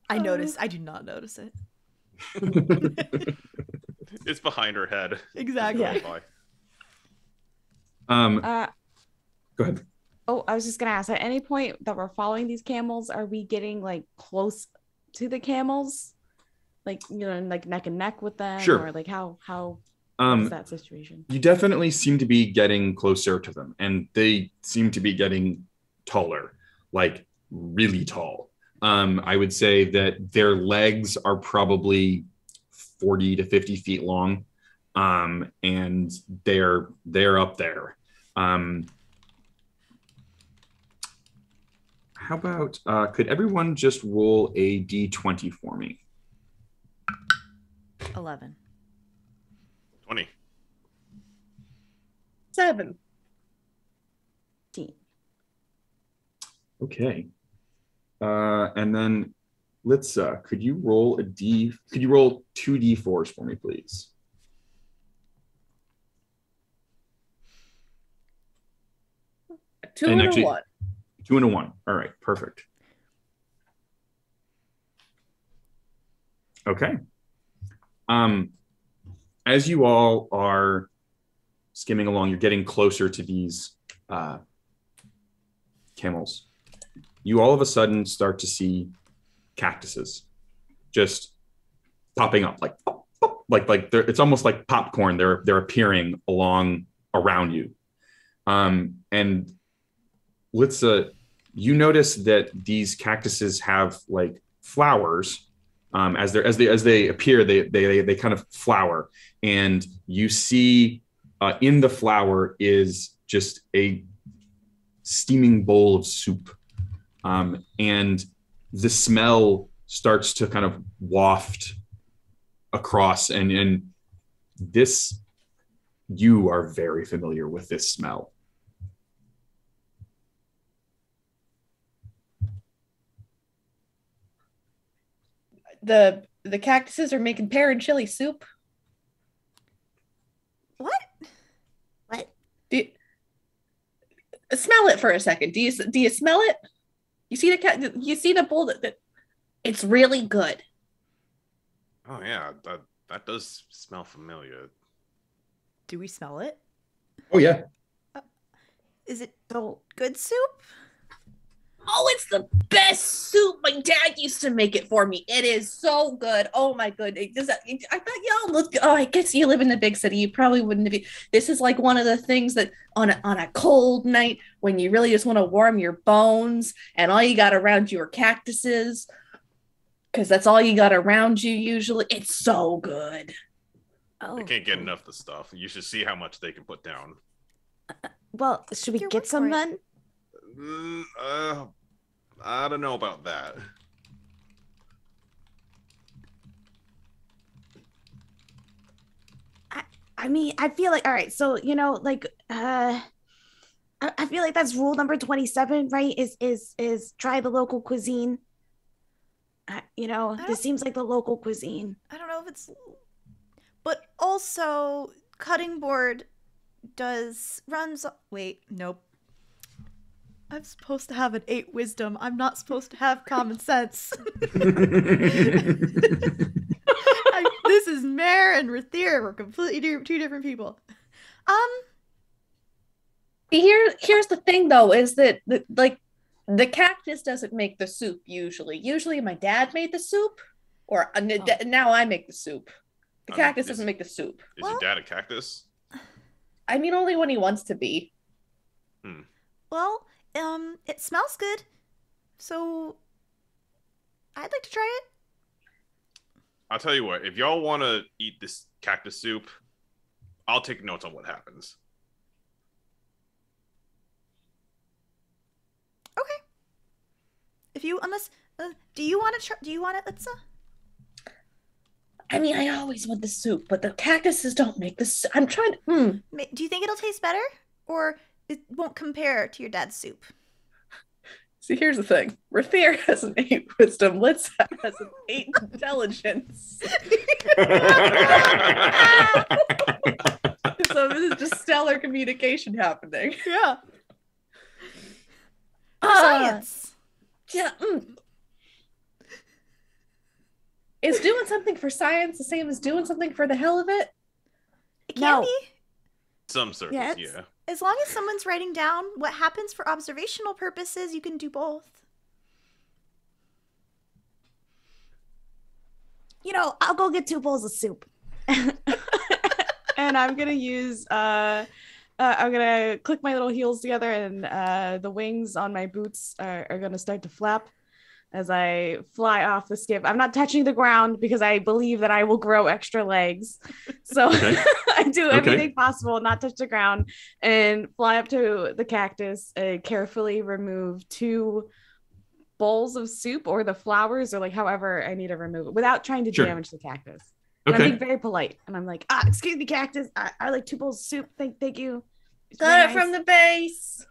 I noticed. I do not notice it. It's behind her head. Exactly. Going by. Go ahead. Oh, I was just gonna ask, at any point that we're following these camels, are we getting like close to the camels? Like, like neck and neck with them? Sure. Or like how is that situation? You definitely seem to be getting closer to them, and they seem to be getting taller, like really tall. I would say that their legs are probably 40 to 50 feet long, and they're up there. How about could everyone just roll a d20 for me? 11. 20. 7. Okay. And then Litse, could you roll 2 d4s for me, please? Two and actually, a 1. 2 and a 1. All right, perfect. Okay. As you all are skimming along, you're getting closer to these camels. You all of a sudden start to see cactuses just popping up, like it's almost like popcorn. They're appearing around you. And Litse, you notice that these cactuses have like flowers. As they appear, they kind of flower, and you see in the flower is just a steaming bowl of soup, and the smell starts to kind of waft across, and this, you are very familiar with this smell. The cactuses are making pear and chili soup. What? Smell it for a second. Do you smell it? You see the bowl that it's really good. Oh yeah, that does smell familiar. Do we smell it? Oh yeah. Is it good soup? Oh, it's the best soup. My dad used to make it for me. It is so good. Oh my god. I thought y'all look. Oh, I guess you live in the big city. You probably wouldn't have. This is like one of the things that on a cold night when you really just want to warm your bones and all you got around you are cactuses, because that's all you got around you usually. It's so good. They can't get enough of the stuff. You should see how much they can put down. Well, should we get some then? I don't know about that. I mean, I feel like, all right, so I feel like that's rule number 27, right? Is try the local cuisine. This seems like the local cuisine. I don't know if it's, but also cutting board runs. Wait, nope. I'm supposed to have an 8 wisdom. I'm not supposed to have common sense. This is Mare and Rathiir. We're completely 2 different people. Here's the thing though, is that the cactus doesn't make the soup usually. Usually my dad made the soup, or now I make the soup. The cactus doesn't make the soup. Is your dad a cactus? I mean, only when he wants to be. Well, it smells good, so I'd like to try it. I'll tell you what, if y'all want to eat this cactus soup, I'll take notes on what happens. Okay. Do you want it, Litse? I mean, I always want the soup, but the cactuses don't make the soup. I'm trying to... Do you think it'll taste better? Or it won't compare to your dad's soup? See, here's the thing. Rathiir has an 8 wisdom. Litse has an 8 intelligence. So this is just stellar communication happening. Yeah. Science. Yeah. Is doing something for science the same as doing something for the hell of it? It can be. Some circles, yeah. As long as someone's writing down what happens for observational purposes, you can do both. I'll go get 2 bowls of soup. And I'm gonna use I'm gonna click my little heels together, and the wings on my boots are gonna start to flap as I fly off the skiff. I'm not touching the ground because I believe that I will grow extra legs. So I do everything possible, not touch the ground, and fly up to the cactus and carefully remove 2 bowls of soup, or the flowers, or however I need to remove it without trying to damage the cactus. And I'm being very polite, and I'm like, excuse me, cactus. I like 2 bowls of soup. Thank you. Got it from the base.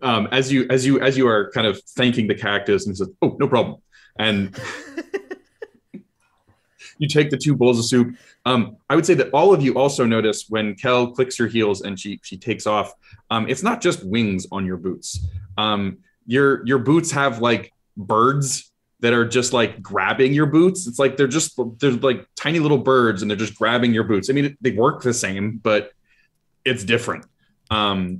As you are kind of thanking the cactus, and says, "Oh, no problem," and you take the 2 bowls of soup. I would say that all of you also notice when Kell clicks her heels and she takes off. It's not just wings on your boots. Your boots have birds that are just grabbing your boots. It's they're tiny little birds, and they're just grabbing your boots. I mean, they work the same, but it's different. The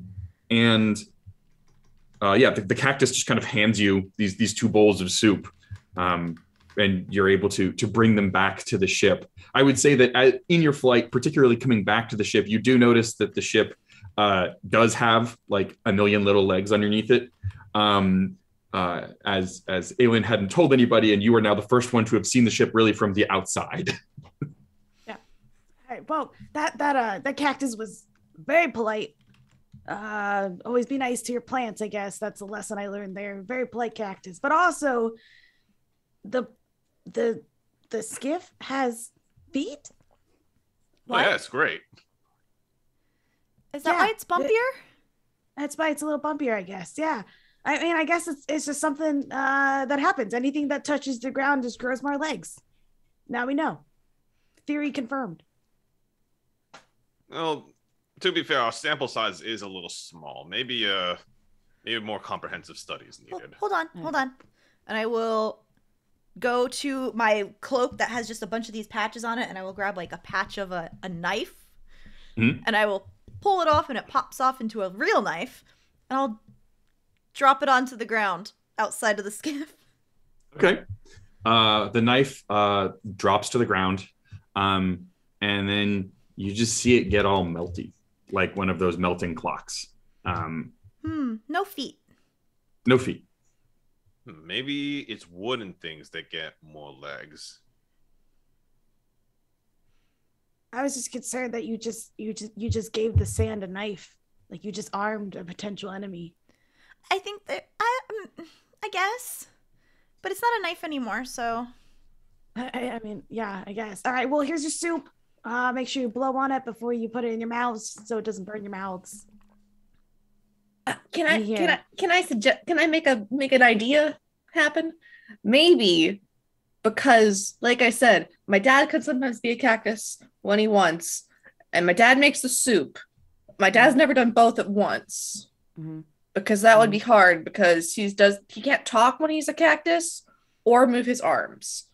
cactus just kind of hands you these 2 bowls of soup, and you're able to bring them back to the ship. I would say that in your flight, particularly coming back to the ship, you do notice that the ship does have a million little legs underneath it. As Alen hadn't told anybody, and you are now the first one to have seen the ship really from the outside. Yeah. All right. Well, that cactus was very polite. Always be nice to your plants, I guess. That's a lesson I learned there. Very polite cactus. But also the skiff has feet. What? Oh, yeah, it's great. Is that why it's bumpier? That's why it's a little bumpier, I guess. Yeah. I mean, I guess it's just something that happens. Anything that touches the ground just grows more legs. Now we know. Theory confirmed. Well, to be fair, our sample size is a little small. Maybe more comprehensive studies needed. Hold on. And I will go to my cloak that has just a bunch of these patches on it, and I will grab a patch of a knife, and I will pull it off, and it pops off into a real knife, and I'll drop it onto the ground outside of the skiff. Okay. The knife drops to the ground, and then you just see it get all melty, like one of those melting clocks. No feet. No feet. Maybe it's wooden things that get more legs. I was just concerned that you just gave the sand a knife, you just armed a potential enemy. I think that I guess, but it's not a knife anymore. So, I mean, yeah, I guess. All right. Well, here's your soup. Make sure you blow on it before you put it in your mouths so it doesn't burn your mouths. Can I suggest? Can I make an idea happen? Maybe because, like I said, my dad could sometimes be a cactus when he wants, and my dad makes the soup. My dad's never done both at once because that would be hard because he can't talk when he's a cactus or move his arms.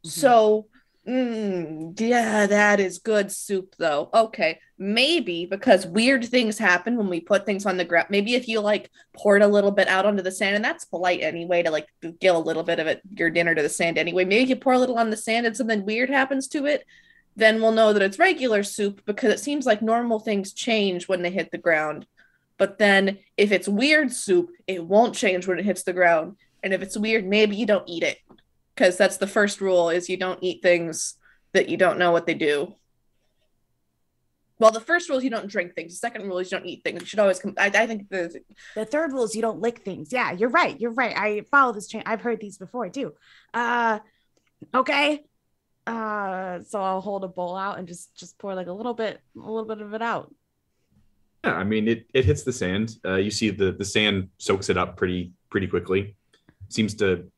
So Yeah, that is good soup, though. Okay, maybe because weird things happen when we put things on the ground. Maybe if you like poured a little bit out onto the sand, and that's polite anyway to like give a little bit of it your dinner to the sand anyway. Maybe if you pour a little on the sand and something weird happens to it, then we'll know that it's regular soup because it seems like normal things change when they hit the ground. But then if it's weird soup, it won't change when it hits the ground. And if it's weird, maybe you don't eat it. Because that's the first rule is you don't eat things that you don't know what they do. Well, the first rule is you don't drink things. The second rule is you don't eat things. You should always I think The third rule is you don't lick things. Yeah, you're right. You're right. I follow this chain. I've heard these before too. Okay. So I'll hold a bowl out and just pour like a little bit of it out. Yeah, I mean it hits the sand. You see the sand soaks it up pretty quickly. Seems to,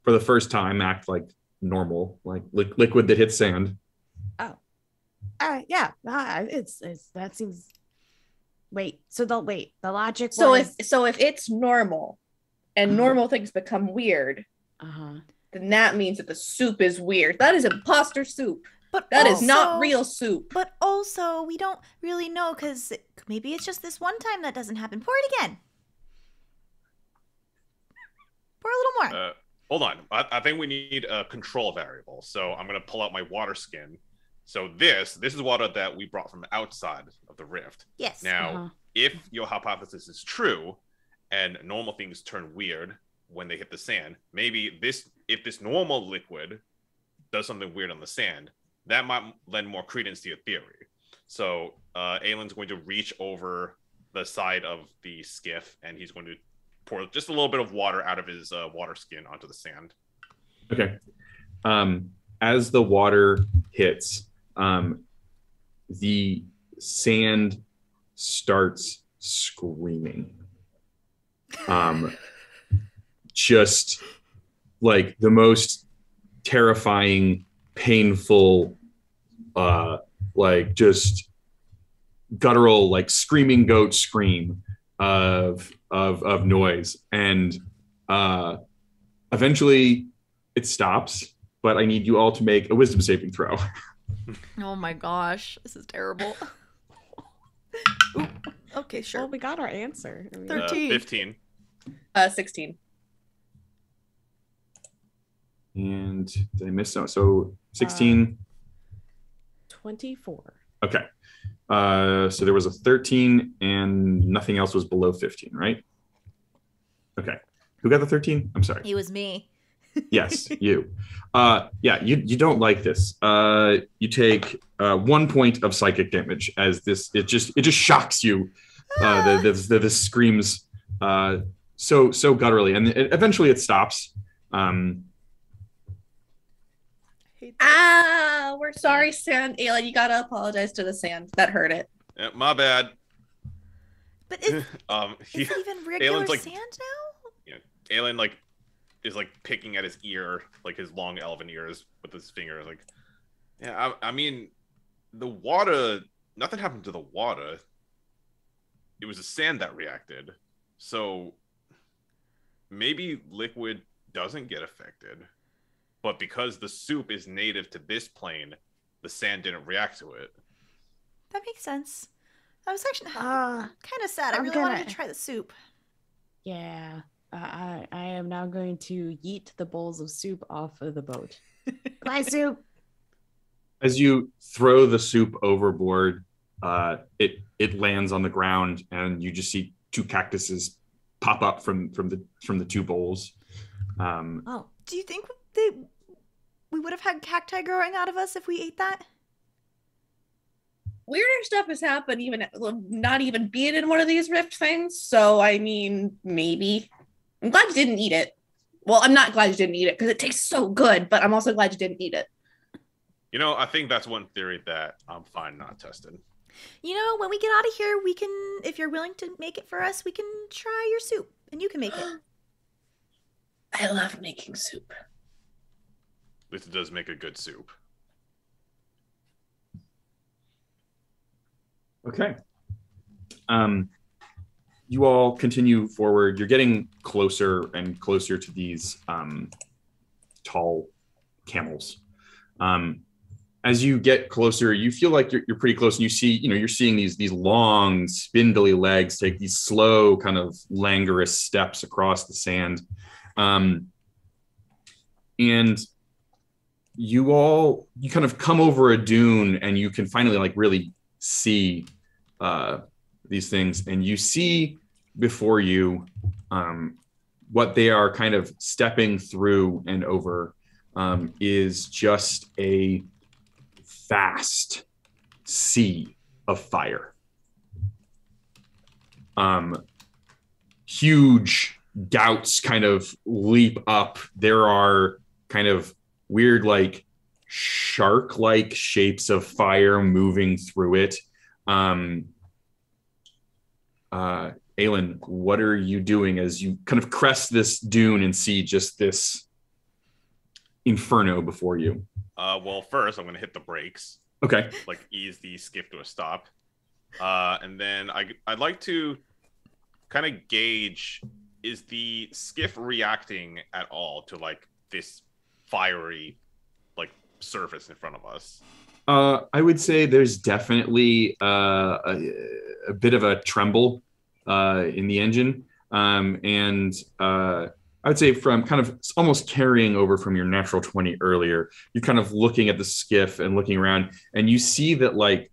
for the first time, act like normal, like liquid that hits sand. Oh, yeah. It's that seems. Wait. So the logic. so was... if it's normal, and normal things become weird, then that means that the soup is weird. That is imposter soup. But that also, is not real soup. But also, we don't really know because maybe it's just this one time that doesn't happen. Pour it again. Pour a little more. Hold on. I think we need a control variable. So I'm going to pull out my water skin. So this is water that we brought from outside of the rift. Yes. Now, if your hypothesis is true and normal things turn weird when they hit the sand, maybe if this normal liquid does something weird on the sand, that might lend more credence to your theory. So Alen's going to reach over the side of the skiff and he's going to pour just a little bit of water out of his water skin onto the sand. Okay. As the water hits, the sand starts screaming. Just like the most terrifying, painful, like just guttural, like screaming goat scream of noise, and eventually it stops. But I need you all to make a wisdom saving throw. Oh my gosh, this is terrible. Ooh, okay, sure. Well, we got our answer. 13. 15. 16. And did I miss out? So 16. 24. Okay. So there was a 13 and nothing else was below 15, right? Okay. Who got the 13? I'm sorry. It was me. Yes, you. Yeah, you don't like this. You take 1 point of psychic damage as this. It just shocks you. The screams so gutturally, and eventually it stops. We're sorry, Sand. Alen, you gotta apologize to the sand. That hurt it. Yeah, my bad. But is it even regular Alen's sand now? Yeah, Alen is picking at his ear, like his long elven ears with his fingers. Like, yeah, I mean, the water. Nothing happened to the water. It was the sand that reacted. So maybe liquid doesn't get affected, but because the soup is native to this plane, the sand didn't react to it. That makes sense. I was actually kind of sad. I really wanted to try the soup. Yeah. I am now going to yeet the bowls of soup off of the boat. Bye, soup. As you throw the soup overboard, it lands on the ground, and you just see 2 cactuses pop up from the 2 bowls. Do you think we would have had cacti growing out of us if we ate that? Weirder stuff has happened, even not even being in one of these rift things. So I mean, maybe. I'm glad you didn't eat it. Well, I'm not glad you didn't eat it because it tastes so good, but I'm also glad you didn't eat it. You know, I think that's one theory that I'm fine not testing. You know, when we get out of here, we can, if you're willing to make it for us, we can try your soup and you can make it. I love making soup. This does make a good soup. Okay. You all continue forward. You're getting closer and closer to these tall camels. As you get closer, you feel like you're pretty close, and you see, you're seeing these long, spindly legs take these slow, kind of languorous steps across the sand, and you kind of come over a dune, and you can finally like really see these things, and you see before you what they are kind of stepping through and over is just a vast sea of fire. Huge gouts kind of leap up. There are kind of weird, like shark-like shapes of fire moving through it. Alen, what are you doing as you kind of crest this dune and see just this inferno before you? Well, first I'm going to hit the brakes. Okay. Like ease the skiff to a stop. And then I'd like to kind of gauge, is the skiff reacting at all to like this fiery like surface in front of us? I would say there's definitely a bit of a tremble in the engine. And I would say from kind of almost carrying over from your natural 20 earlier, you're kind of looking at the skiff and looking around, and you see that like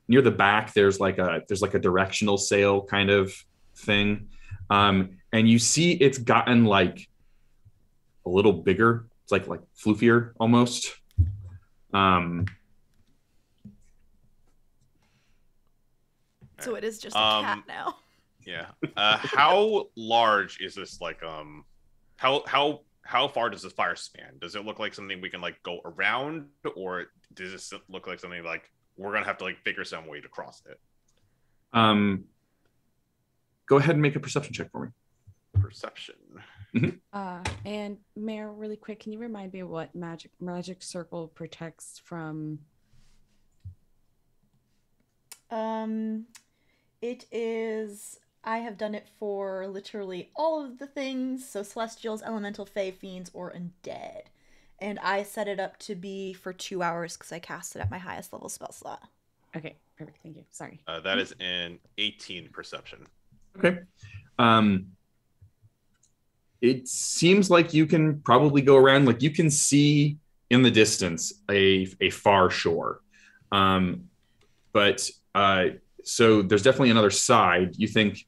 near the back, there's like a directional sail kind of thing. And you see it's gotten like a little bigger. It's like floofier almost. So it is just a cat now. Yeah. How large is this? Like, how far does this fire span? Does it look like something we can like go around, or does this look like something like we're gonna have to like figure some way to cross it? Go ahead and make a perception check for me. Perception. And Mayor, really quick, can you remind me what magic circle protects from? It is. I have done it for literally all of the things, so Celestials, Elemental, Fae, Fiends, or Undead. And I set it up to be for 2 hours because I cast it at my highest level spell slot. Okay, perfect. Thank you. Sorry. That is an 18 perception. Okay. It seems like you can probably go around. Like you can see in the distance a far shore. But so there's definitely another side. You think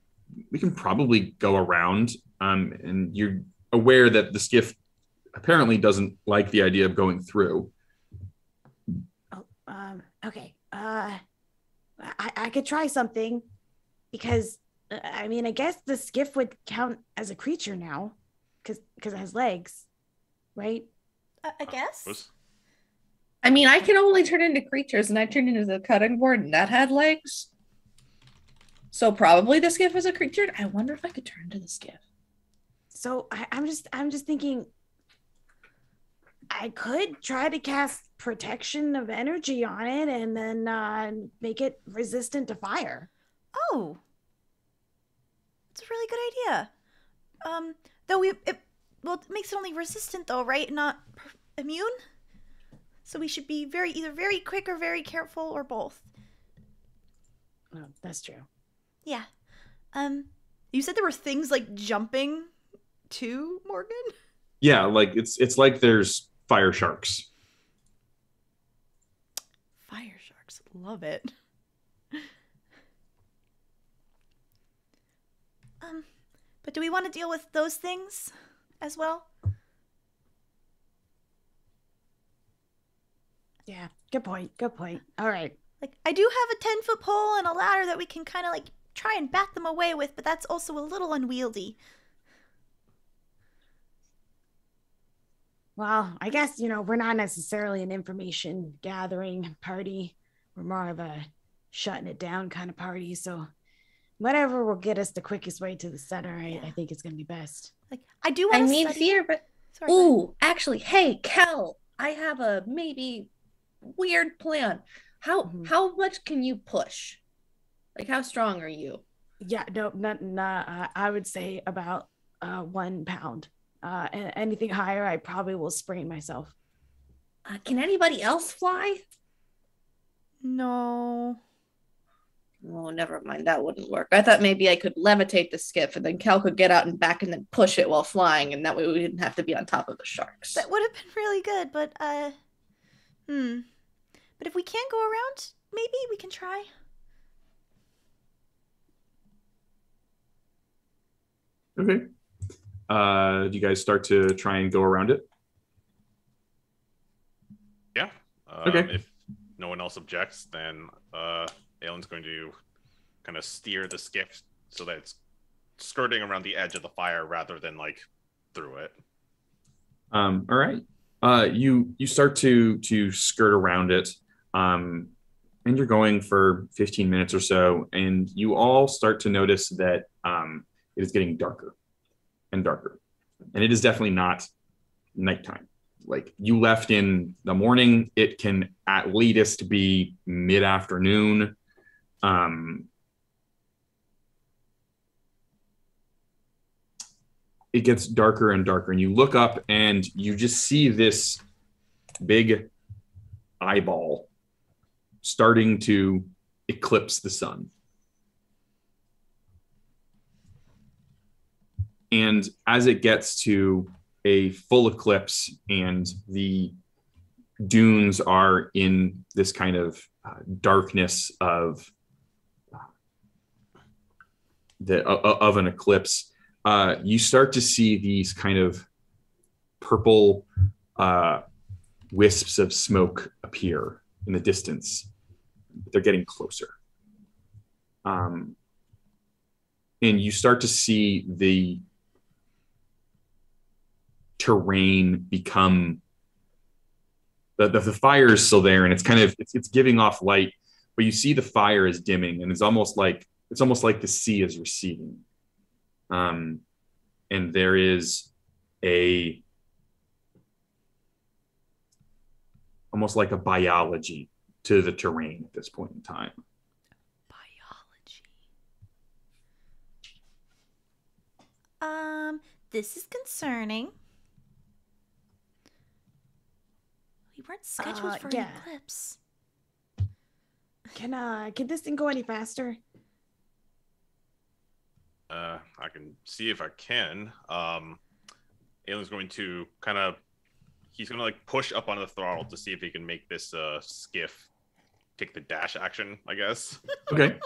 we can probably go around, and you're aware that the skiff apparently doesn't like the idea of going through. Oh, okay. I could try something, because I mean, I guess the skiff would count as a creature now, because it has legs, right? I guess. I mean, I can only turn into creatures, and I turned into the cutting board, and that had legs. So probably the skiff is a creature. I wonder if I could turn into the skiff. So I'm just thinking, I could try to cast protection of energy on it, and then make it resistant to fire. Oh, it's a really good idea. Though it makes it only resistant though, right? Not immune. So we should be either very quick or very careful, or both. Oh, that's true. Yeah. You said there were things like jumping too, Morgan? Yeah, like it's like there's fire sharks. Fire sharks. Love it. But do we want to deal with those things as well? Yeah, good point. Good point. All right. Like, I do have a 10-foot pole and a ladder that we can kind of like try and bat them away with, but that's also a little unwieldy. Well, I guess, we're not necessarily an information gathering party. We're more of a shutting it down kind of party. So whatever will get us the quickest way to the center, I think is going to be best. Like, I do want to study. Fear, but... Sorry, ooh, actually, hey, Kell, I have a maybe weird plan. How much can you push? Like, how strong are you? Yeah, no, I would say about 1 pound. And anything higher, I probably will sprain myself. Can anybody else fly? No. Oh, never mind. That wouldn't work. I thought maybe I could levitate the skiff and then Kell could get out and back and then push it while flying, and that way we didn't have to be on top of the sharks. That would have been really good, but But if we can't go around, maybe we can try. Okay. Do you guys start to try and go around it? Yeah. Okay. If no one else objects, then Alen's going to kind of steer the skiff so that it's skirting around the edge of the fire rather than like through it. All right. You start to skirt around it, and you're going for 15 minutes or so, and you all start to notice that it is getting darker and darker, and it is definitely not nighttime. Like, you left in the morning, it can at latest be mid-afternoon. It gets darker and darker, and you look up and you just see this big eyeball starting to eclipse the sun. And as it gets to a full eclipse and the dunes are in this kind of darkness of an eclipse, you start to see these kind of purple wisps of smoke appear in the distance. They're getting closer. And you start to see the terrain become, the fire is still there, and it's kind of it's giving off light, but you see the fire is dimming, and it's almost like the sea is receding. And there is almost like a biology to the terrain at this point in time. Biology. This is concerning. We weren't scheduled for an eclipse. Can this thing go any faster? I can see if I can. Alen's going to he's going to like push up on the throttle to see if he can make this skiff take the dash action, I guess. Okay.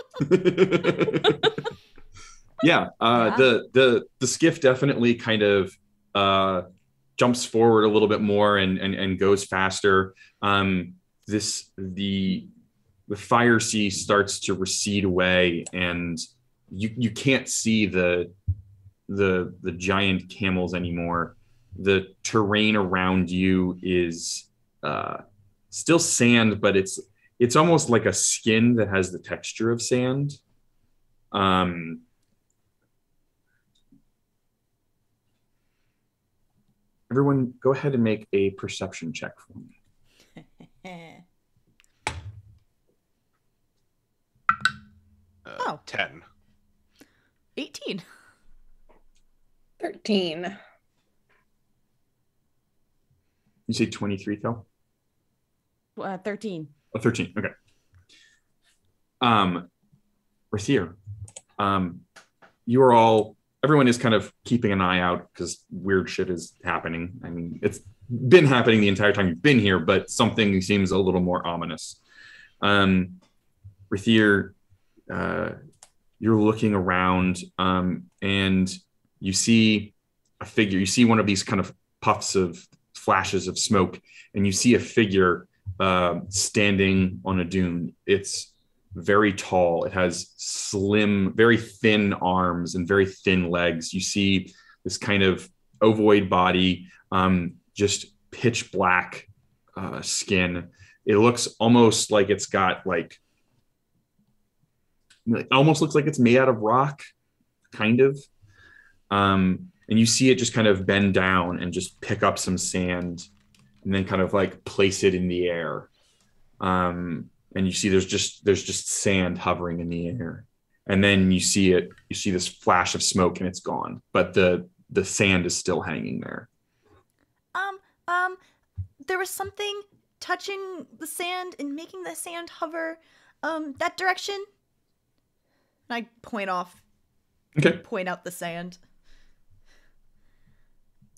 Yeah. The skiff definitely kind of jumps forward a little bit more and goes faster. The fire sea starts to recede away, and you can't see the giant camels anymore. The terrain around you is still sand, but it's almost like a skin that has the texture of sand. Everyone, go ahead and make a perception check for me. 10. 18. 13. You say 23, Kell? 13. Oh, 13. Okay. Rathiir, everyone is kind of keeping an eye out because weird shit is happening. I mean, it's been happening the entire time you've been here, but something seems a little more ominous. Rathiir, you're looking around, and you see a figure. You see one of these kind of flashes of smoke, and you see a figure standing on a dune. It's very tall. It has slim, very thin arms and very thin legs. You see this kind of ovoid body, just pitch black skin. It looks almost like it's got it almost looks like it's made out of rock, kind of. And you see it just kind of bend down and just pick up some sand and then kind of like place it in the air. And you see there's just sand hovering in the air. And then you see this flash of smoke and it's gone, but the sand is still hanging there. there was something touching the sand and making the sand hover that direction. And I point out the sand.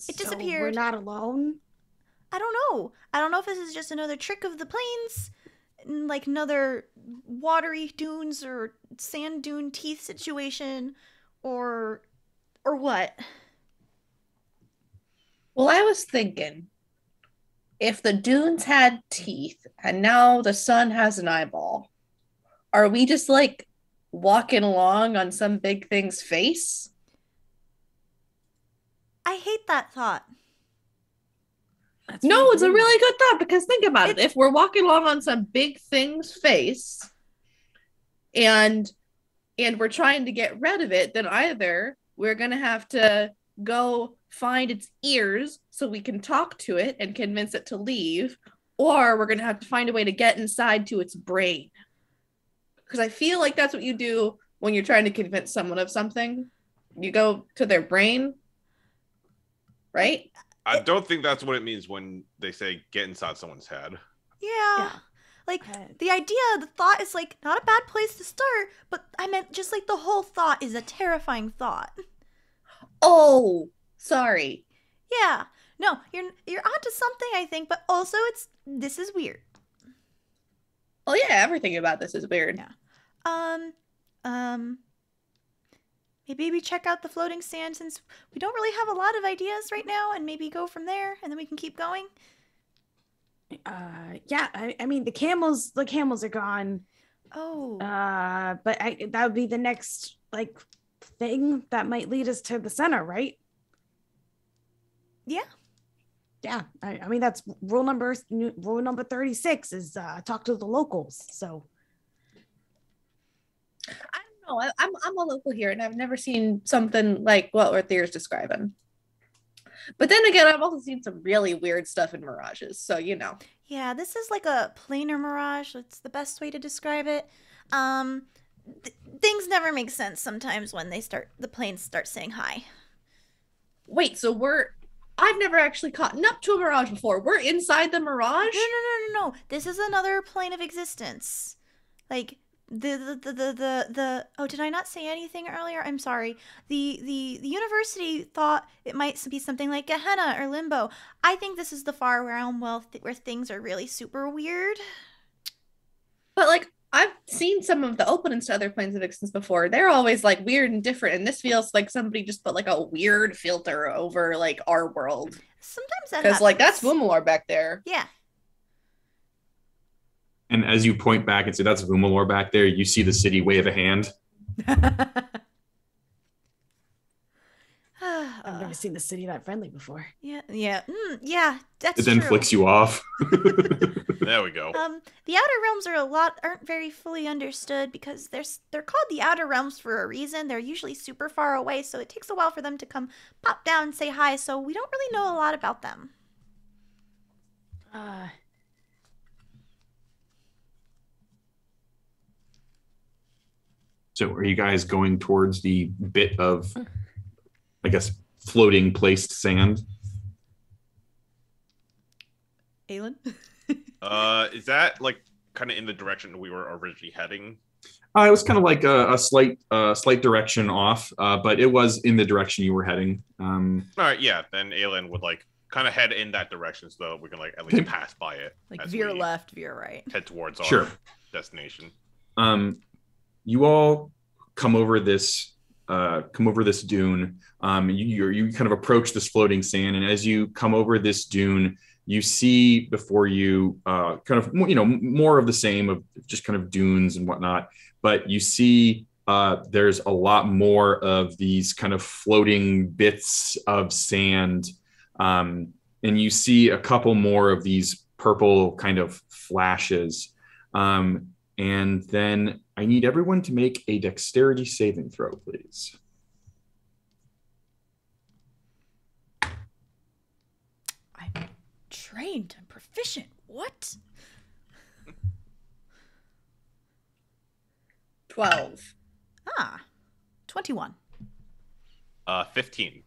It disappeared. So we're not alone. I don't know. I don't know if this is just another trick of the plains, like another watery dunes or sand dune teeth situation, or what. Well, I was thinking, if the dunes had teeth and now the sun has an eyeball, are we just like walking along on some big thing's face? I hate that thought. No, it's a really good thought, because think about it. If we're walking along on some big thing's face and we're trying to get rid of it, then either we're going to have to go find its ears so we can talk to it and convince it to leave, or we're going to have to find a way to get inside to its brain. Because I feel like that's what you do when you're trying to convince someone of something. You go to their brain, right? I don't think that's what it means when they say get inside someone's head. Yeah. Like, the idea, the thought is, like, not a bad place to start, but I meant just, like, the whole thought is a terrifying thought. Oh, sorry. Yeah. No, you're onto something, I think, but also this is weird. Oh, yeah, everything about this is weird. Yeah. Maybe we check out the floating sand, since we don't really have a lot of ideas right now, and maybe go from there, and then we can keep going. Yeah, I mean the camels are gone. Oh. But that would be the next like thing that might lead us to the center, right? Yeah. Yeah. I mean that's rule number 36 is talk to the locals. So I don't know. I'm a local here, and I've never seen something like what Rathier's describing. But then again, I've also seen some really weird stuff in mirages, so you know. Yeah, this is like a planar mirage. That's the best way to describe it. Things never make sense sometimes when the planes start saying hi. Wait, so I've never actually caught up to a mirage before. We're inside the mirage? No. This is another plane of existence. Like oh, did I not say anything earlier? I'm sorry. The university thought it might be something like Gehenna or Limbo. I think this is the far realm where things are really super weird. But like, I've seen some of the openings to other planes of existence before. They're always like weird and different, and this feels like somebody just put like a weird filter over like our world. Sometimes that happens. Because like that's Vumoluhr back there. Yeah. And as you point back and say, that's Vumoluhr back there, you see the city wave a hand. I've never seen the city that friendly before. Yeah, that's It then true. flicks you off. There we go. The outer realms aren't very fully understood because they're called the outer realms for a reason. They're usually super far away, so it takes a while for them to come pop down and say hi, so we don't really know a lot about them. So are you guys going towards the bit of, I guess, floating placed sand? Alen? Is that like kind of in the direction we were originally heading? It was kind of like a slight direction off, but it was in the direction you were heading. All right, yeah. Then Alen would like kind of head in that direction so that we can like at least pass by it. Like veer left, veer right. Head towards our destination. You all come over this dune. You kind of approach this floating sand, and as you come over this dune, you see before you kind of more of the same of just kind of dunes and whatnot. But you see there's a lot more of these kind of floating bits of sand, and you see a couple more of these purple kind of flashes. And then I need everyone to make a dexterity saving throw, please. I'm trained and proficient. What? 12. 21. 15.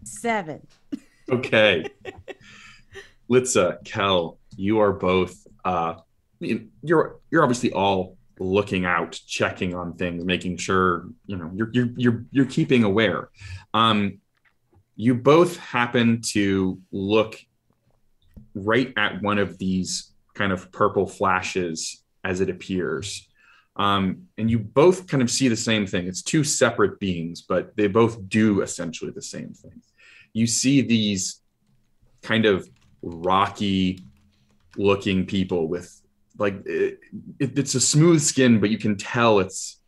7. Okay. Litse, Kell, you are both you're obviously all looking out, checking on things, making sure you're keeping aware. You both happen to look right at one of these kind of purple flashes as it appears. And you both kind of see the same thing. It's two separate beings, but they both do essentially the same thing. You see these kind of rocky looking people with it's a smooth skin, but you can tell it's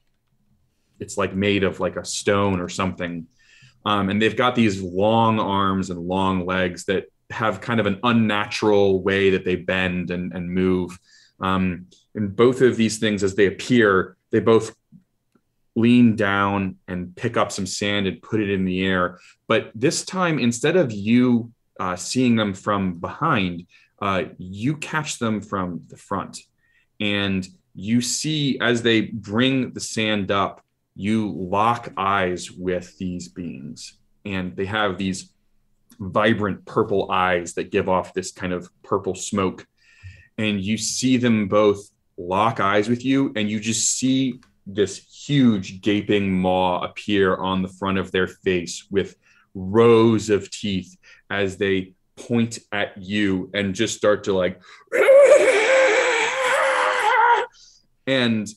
like made of like a stone or something. And they've got these long arms and long legs that have kind of an unnatural way that they bend and move. And both of these things, as they appear, they both lean down and pick up some sand and put it in the air. But this time, instead of you seeing them from behind, you catch them from the front. And you see, as they bring the sand up, you lock eyes with these beings. And they have these vibrant purple eyes that give off this kind of purple smoke. And you see them both lock eyes with you, and you just see this huge gaping maw appear on the front of their face with rows of teeth as they point at you and just start to like and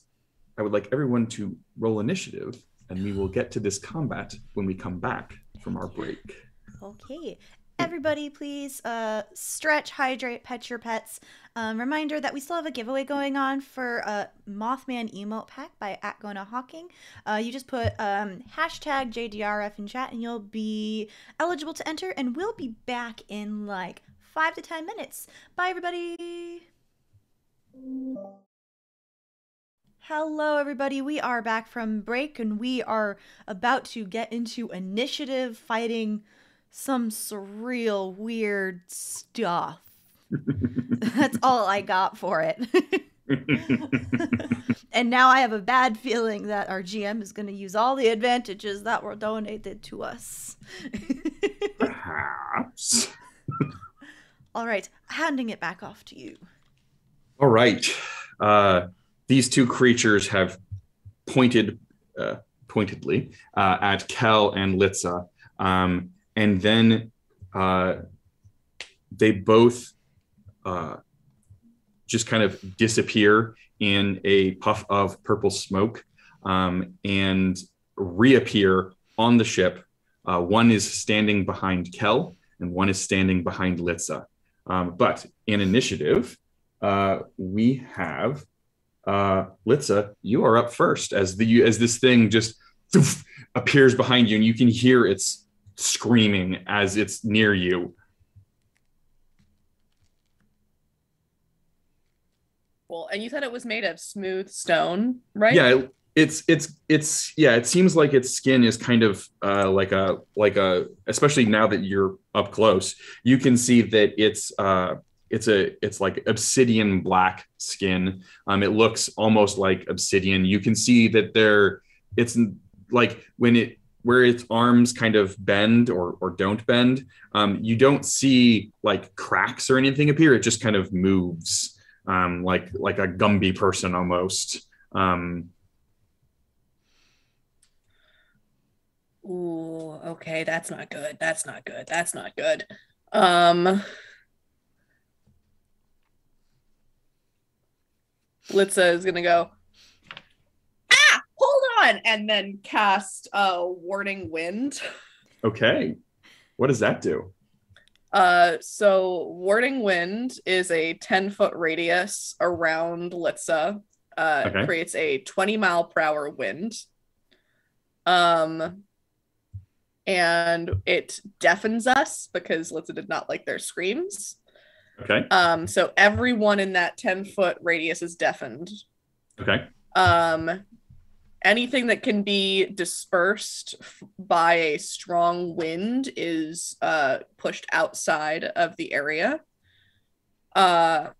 I would like everyone to roll initiative, and we will get to this combat when we come back from our break. Okay. Everybody, please stretch, hydrate, pet your pets. Reminder that we still have a giveaway going on for Mothman Emote Pack by @GonaHawking. You just put hashtag JDRF in chat and you'll be eligible to enter, and we'll be back in like 5 to 10 minutes. Bye, everybody. Hello, everybody. We are back from break, and we are about to get into initiative fighting some surreal, weird stuff. That's all I got for it. And now I have a bad feeling that our GM is going to use all the advantages that were donated to us. Perhaps. All right, handing it back off to you. All right. These two creatures have pointedly at Kell and Litse. And then they both just kind of disappear in a puff of purple smoke and reappear on the ship. One is standing behind Kell and one is standing behind Litse. But in initiative, we have Litse, you are up first as this thing just appears behind you, and you can hear its screaming as it's near you. Well, and you said it was made of smooth stone, right? Yeah, it seems like its skin is kind of like a especially now that you're up close, you can see that it's like obsidian black skin. It looks almost like obsidian. You can see that it's like where its arms kind of bend or don't bend, you don't see like cracks or anything appear. It just kind of moves like a Gumby person almost. Ooh, okay, that's not good. That's not good. That's not good. Litse is gonna go, hold on, and then cast Warding Wind. Okay. What does that do? So Warding Wind is a 10-foot radius around Litse. Okay. Creates a 20-mile-per-hour wind. And it deafens us because Litse did not like their screams. Okay. So everyone in that 10-foot radius is deafened. Okay. Anything that can be dispersed by a strong wind is pushed outside of the area. Sorry,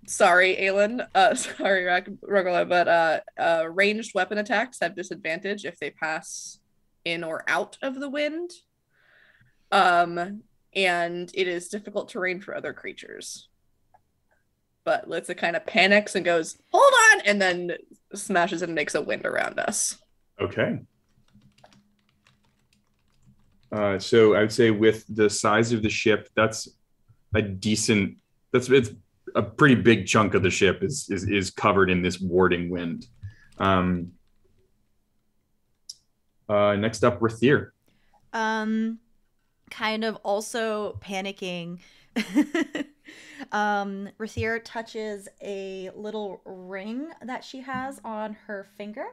Alen. Sorry, Rakolai, but ranged weapon attacks have disadvantage if they pass in or out of the wind. and it is difficult terrain for other creatures. But Litse kind of panics and goes, hold on, and then smashes and makes a wind around us. Okay. So I would say with the size of the ship, that's a decent, it's a pretty big chunk of the ship is covered in this warding wind. Next up, Rathiir. Kind of also panicking. Rathiir touches a little ring that she has on her finger,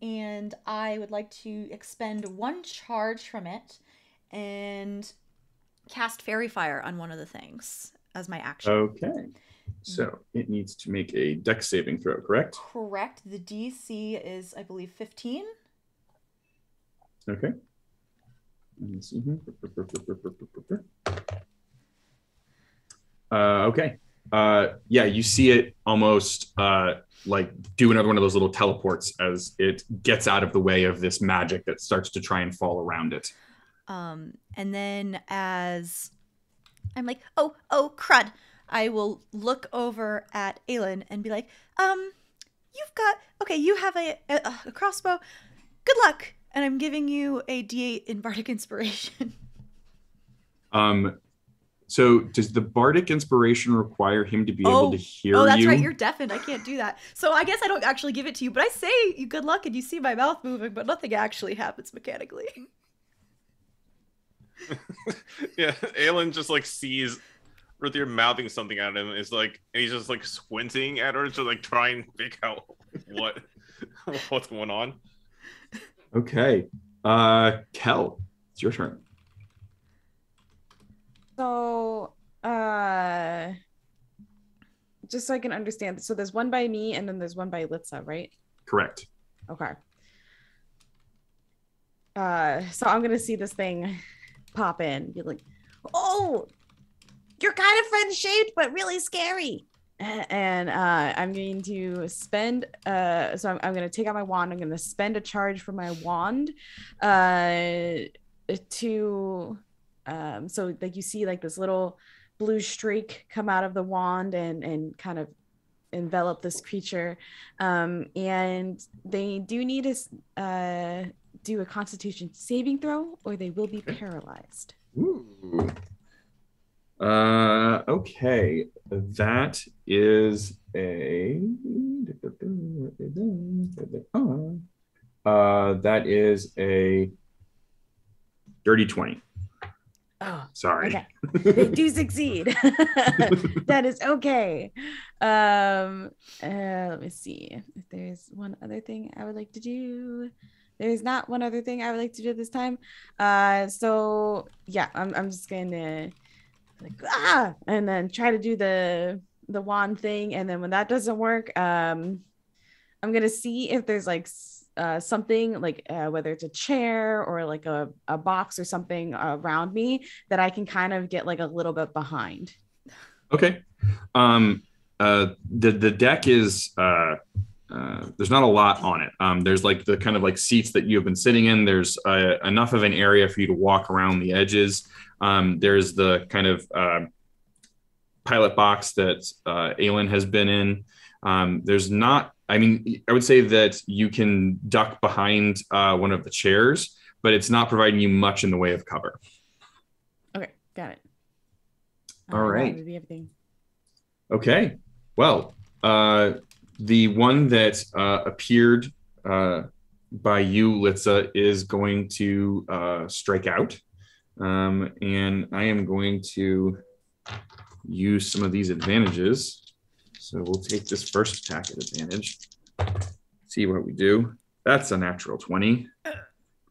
and I would like to expend 1 charge from it and cast Fairy Fire on one of the things as my action. Okay. So it needs to make a dex saving throw, correct? Correct. The DC is, I believe, 15. Okay. Let's see here. Okay. Yeah, you see it almost like do another one of those little teleports as it gets out of the way of this magic that starts to try and fall around it. And then as I'm like, oh, crud, I will look over at Alen and be like, you have a crossbow. Good luck. And I'm giving you a D8 in Bardic Inspiration. So does the Bardic Inspiration require him to be able to hear you? Oh, that's right. You're deafened. I can't do that. So I guess I don't actually give it to you, but I say you good luck and you see my mouth moving, but nothing actually happens mechanically. Yeah, Alen just like sees Rathiir mouthing something at him. It's like, and he's just like squinting at her to like try and figure out what's going on. Okay. Kell, it's your turn. So, just so I can understand, so there's one by me and then there's one by Litse, right? Correct. Okay. So I'm gonna see this thing pop in, be like, Oh, you're kind of friend-shaped, but really scary. and I'm going to spend so I'm going to take out my wand. I'm going to spend a charge for my wand to so like you see like this little blue streak come out of the wand and kind of envelop this creature, and they do need to do a Constitution saving throw or they will be paralyzed. Ooh. Okay, that is a that is a dirty 20. Oh, sorry. Okay. They do succeed. That is okay. Let me see if there's one other thing I would like to do. There's not one other thing I would like to do this time. So yeah, I'm just gonna like and then try to do the wand thing, and then when that doesn't work, I'm gonna see if there's like something like whether it's a chair or like a box or something around me that I can kind of get like a little bit behind. Okay. The deck is there's not a lot on it. There's like the kind of like seats that you have been sitting in. There's enough of an area for you to walk around the edges. There's the kind of pilot box that Alen has been in. There's not, I mean, I would say that you can duck behind one of the chairs, but it's not providing you much in the way of cover. Okay, got it. All right. That'll be everything. Okay. Well, the one that appeared by you, Litse, is going to strike out. And I am going to use some of these advantages. So we'll take this first attack at advantage. See what we do. That's a natural 20.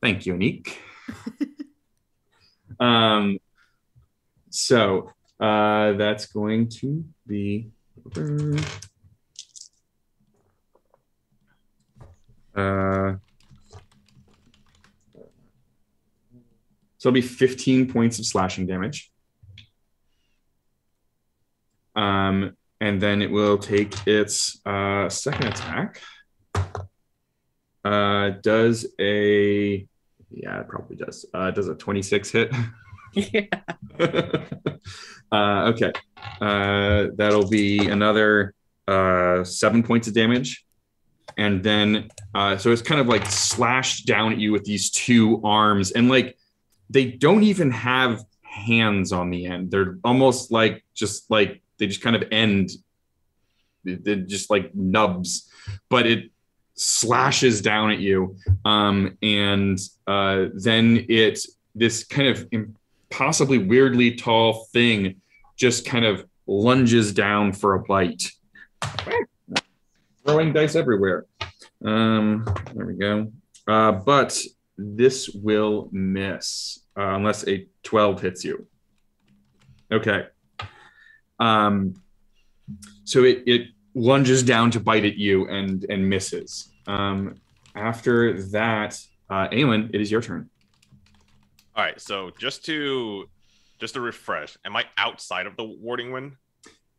Thank you, Nick. So that's going to be so it'll be 15 points of slashing damage. And then it will take its second attack. Does a, yeah, it probably does. Does a 26 hit? Yeah. Okay. That'll be another 7 points of damage. And then, so it's kind of like slashed down at you with these two arms. And like, they don't even have hands on the end. They're almost like, they just kind of end. They're just like nubs. But it slashes down at you. And then this kind of impossibly weirdly tall thing just kind of lunges down for a bite. Throwing dice everywhere. There we go. But this will miss unless a 12 hits you. Okay. So it lunges down to bite at you and misses. After that, Alen, it is your turn. All right, so just to refresh, am I outside of the warding wind?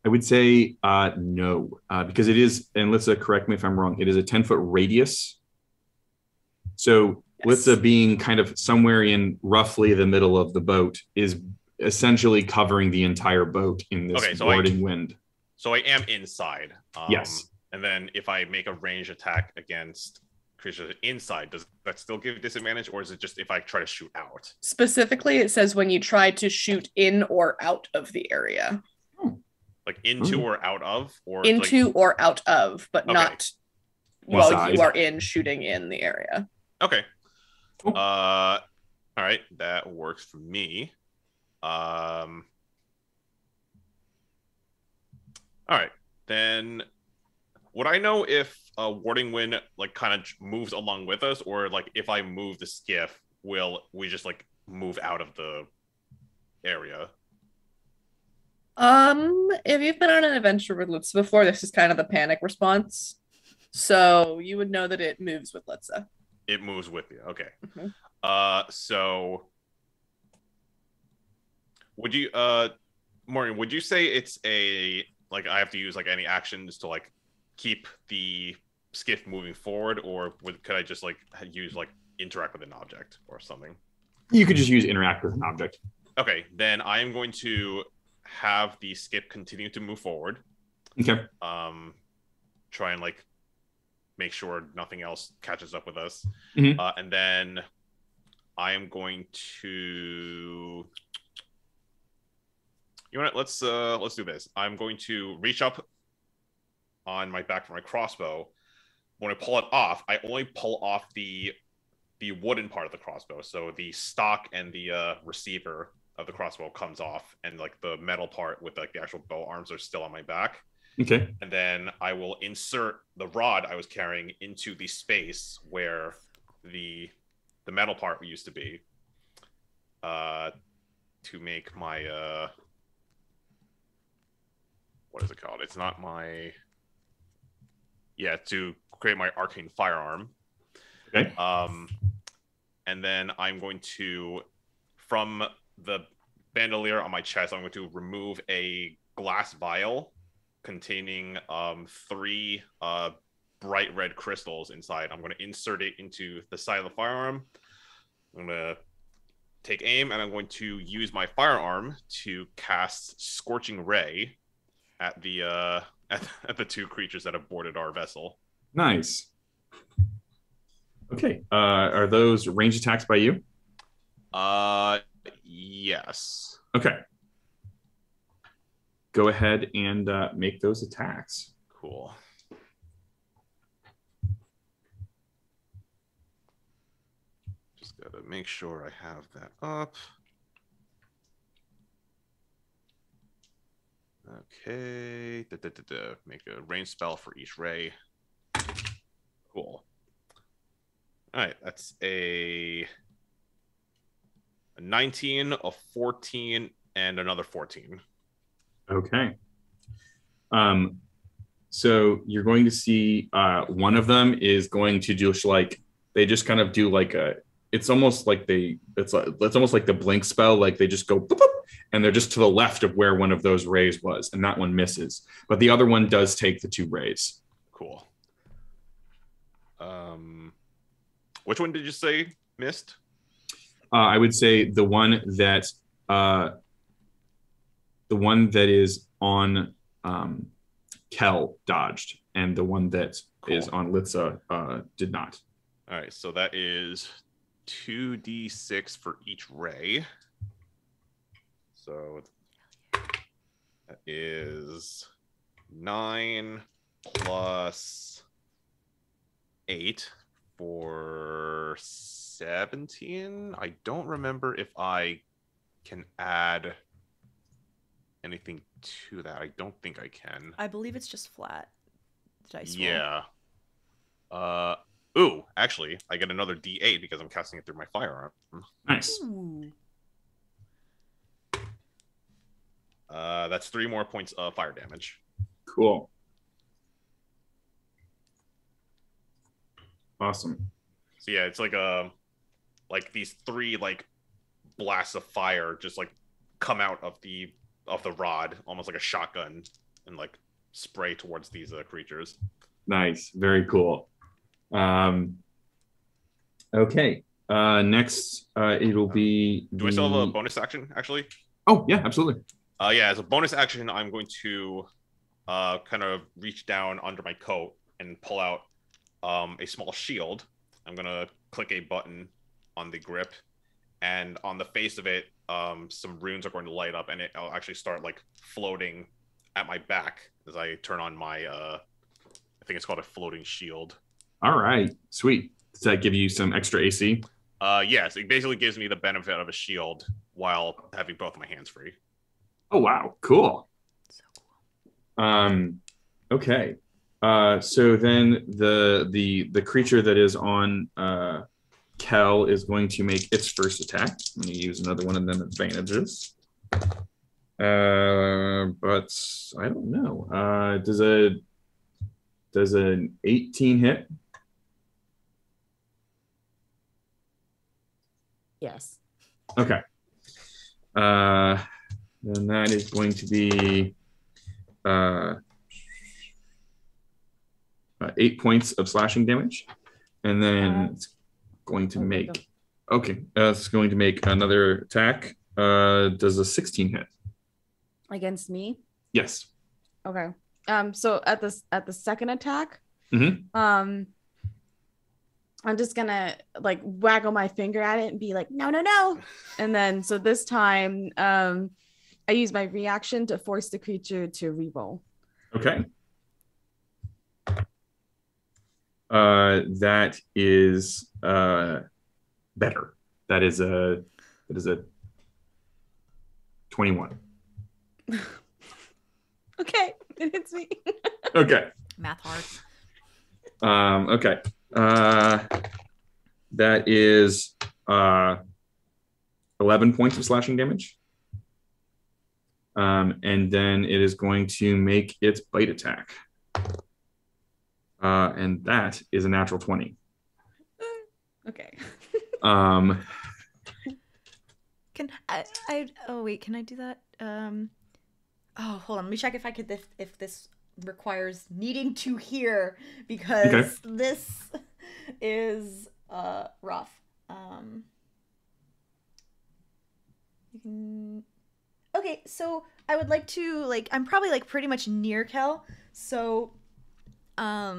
I would say no, because it is, and Litse, correct me if I'm wrong, it is a 10-foot radius. So yes. Litse being kind of somewhere in roughly the middle of the boat is essentially covering the entire boat in this warding wind. So I am inside. Yes. And then if I make a ranged attack against creatures inside, does that still give disadvantage, or is it just if I try to shoot out? Specifically, it says when you try to shoot in or out of the area. Like into or out of? Or into like... or out of, but not while you are in shooting in the area. Okay. All right, that works for me. All right, then would I know if warding wind like kind of moves along with us, or like if I move the skiff, will we just like move out of the area? If you've been on an adventure with Litse before, this is kind of the panic response. So you would know that it moves with Litse. It moves with you. Okay. Mm-hmm. So would you Morgan, would you say it's a like I have to use like any actions to like keep the skiff moving forward, or could I just like use like interact with an object or something? You could just use interact with an object. Okay, then I am going to have the skiff continue to move forward. Okay. Try and like make sure nothing else catches up with us. Mm-hmm. And then I am going to, you know what? Let's do this. I'm going to reach up on my back for my crossbow. When I pull it off, I only pull off the wooden part of the crossbow. So the stock and the receiver of the crossbow comes off, and like the metal part with like the actual bow arms are still on my back. Okay. And then I will insert the rod I was carrying into the space where the metal part used to be, to make my what is it called? It's not my to create my arcane firearm. Okay. And then I'm going to, from the bandolier on my chest, I'm going to remove a glass vial containing 3 bright red crystals inside. I'm going to insert it into the side of the firearm. I'm going to take aim, and I'm going to use my firearm to cast Scorching Ray at the at the 2 creatures that have boarded our vessel. Nice. Okay. Are those range attacks by you? Yes. Okay. Go ahead and make those attacks. Cool. Just gotta make sure I have that up. Okay. Make a range spell for each ray. Cool. All right, that's a 19, a 14, and another 14. Okay. So you're going to see one of them is going to just like, they just kind of do like it's almost like it's almost like the blink spell. Like they just go boop, boop, and they're just to the left of where one of those rays was, and that one misses. But the other one does take the 2 rays. Cool. Which one did you say missed? I would say the one that the one that is on Kell dodged, and the one that is on Litse did not. All right, so that is 2d6 for each ray. So that is 9 plus 8 for 17. I don't remember if I can add anything to that. I don't think I can. I believe it's just flat. The dice roll. Yeah. Ooh, actually, I get another D8 because I'm casting it through my firearm. Nice. Ooh. That's 3 more points of fire damage. Cool. Awesome. So yeah, it's like these 3 like blasts of fire just like come out of the rod, almost like a shotgun, and like spray towards these creatures. Nice. Very cool. Okay. Next, it'll be. Do I still have a bonus action, actually? Oh, yeah, absolutely. Yeah, as a bonus action, I'm going to kind of reach down under my coat and pull out a small shield. I'm going to click a button on the grip, and on the face of it, some runes are going to light up, and it'll actually start like floating at my back as I turn on my, I think it's called a floating shield. All right. Sweet. Does that give you some extra AC? Yes, it basically gives me the benefit of a shield while having both my hands free. Oh, wow. Cool. So cool. Okay. So then the creature that is on Kell is going to make its first attack. I'm going to use another one of them advantages. But I don't know. Does an 18 hit? Yes. Okay. Then that is going to be 8 points of slashing damage, and then it's going to make. Okay, it's going to make another attack. Does a 16 hit? Against me? Yes. Okay. So at the second attack, Mm-hmm. I'm just gonna like waggle my finger at it and be like, no, no, no. And then so this time, I use my reaction to force the creature to reroll. Okay. That is better. That is a 21. Okay, it hits me. Okay. Math hard. Okay. That is 11 points of slashing damage. And then it is going to make its bite attack. And that is a natural 20. Okay. Can oh wait, can I do that? Oh, hold on. Let me check if I could if this requires needing to hear, because this is rough. You can. Okay, so I would like to I'm probably pretty much near Kell, so I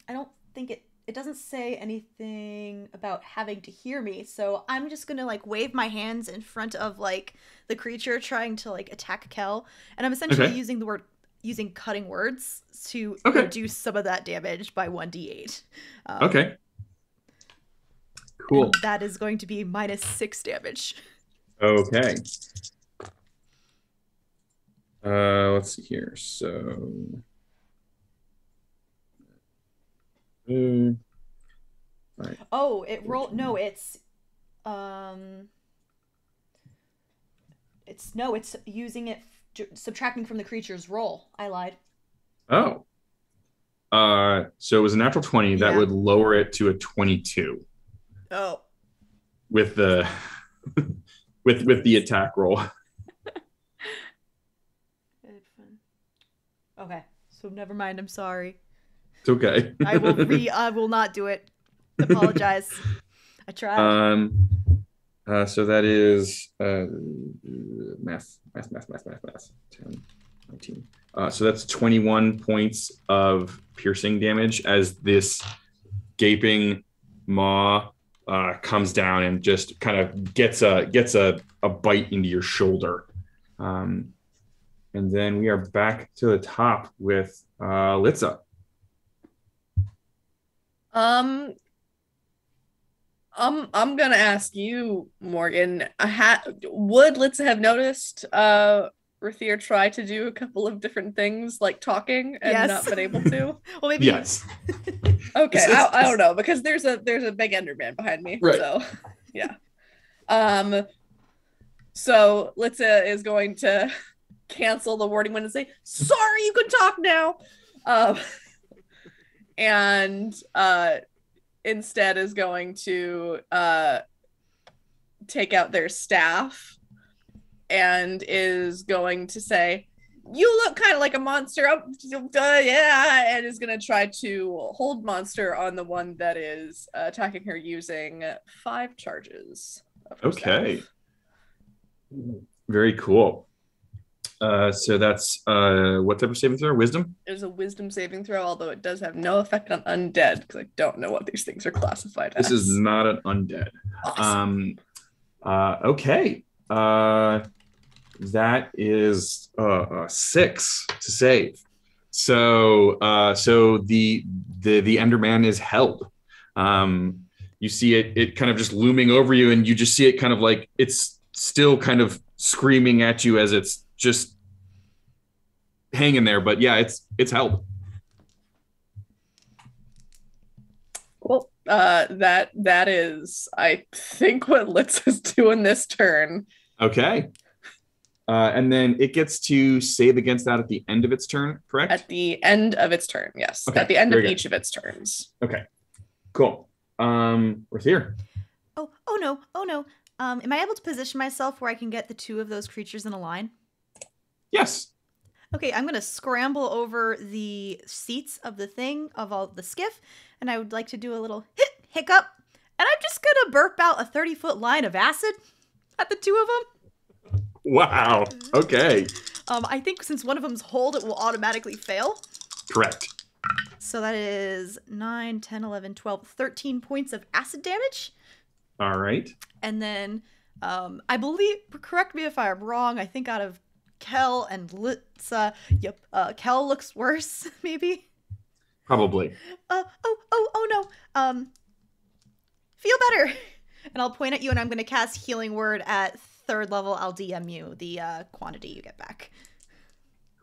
don't think it doesn't say anything about having to hear me, so I'm just gonna wave my hands in front of the creature trying to attack Kell, and I'm essentially using cutting words to reduce some of that damage by 1d8. Okay. Cool. That is going to be -6 damage. Okay. Let's see here. So. Right. Oh, it rolled. No, it's using it, subtracting from the creature's roll. I lied. Oh. So it was a natural 20. That would lower it to a 22. Oh. With the with the attack roll. Okay, so never mind. I'm sorry. It's okay. I will not do it. Apologize. I tried. So that is math. 10, 19. So that's 21 points of piercing damage as this gaping maw comes down and just kind of gets a bite into your shoulder. And then we are back to the top with Litse. I'm gonna ask you, Morgan. Would Litse have noticed Rathiir try to do a couple of different things, like talking, and not been able to? Well, maybe. Yes. Okay, I don't know, because there's a big Enderman behind me. Right. So yeah. So Litse is going to cancel the warding one and say, "Sorry, you can talk now." And instead is going to take out their staff and is going to say, "You look kind of like a monster." Yeah, and is going to try to hold monster on the one that is attacking her using 5 charges. Okay. Very cool. So that's what type of saving throw? Wisdom? It is a wisdom saving throw, although it does have no effect on undead because I don't know what these things are classified as. This is not an undead. Awesome. Okay. That is 6 to save. So the Enderman is held. You see it kind of just looming over you, and you just see it kind of like it's still kind of screaming at you as it's just hanging there. But yeah, it's held. Well, that is, I think, what Litse is doing this turn. Okay. And then it gets to save against that at the end of its turn, correct? At the end of its turn, yes. Okay, at the end of very good. each of its turns. Okay. Cool. Rathiir. Oh no. Am I able to position myself where I can get the 2 of those creatures in a line? Yes. Okay, I'm gonna scramble over the seats of the skiff, and I would like to do a little hiccup, and I'm just gonna burp out a 30-foot line of acid at the 2 of them. Wow. Okay. I think since one of them's hold, it will automatically fail. Correct. So that is 9, 10, 11, 12, 13 points of acid damage. All right. And then I believe, correct me if I'm wrong, I think out of Kell and Litse, Kell looks worse, maybe? Probably. Oh no. Feel better. And I'll point at you and I'm going to cast Healing Word at 3rd level. I'll DM you the quantity you get back.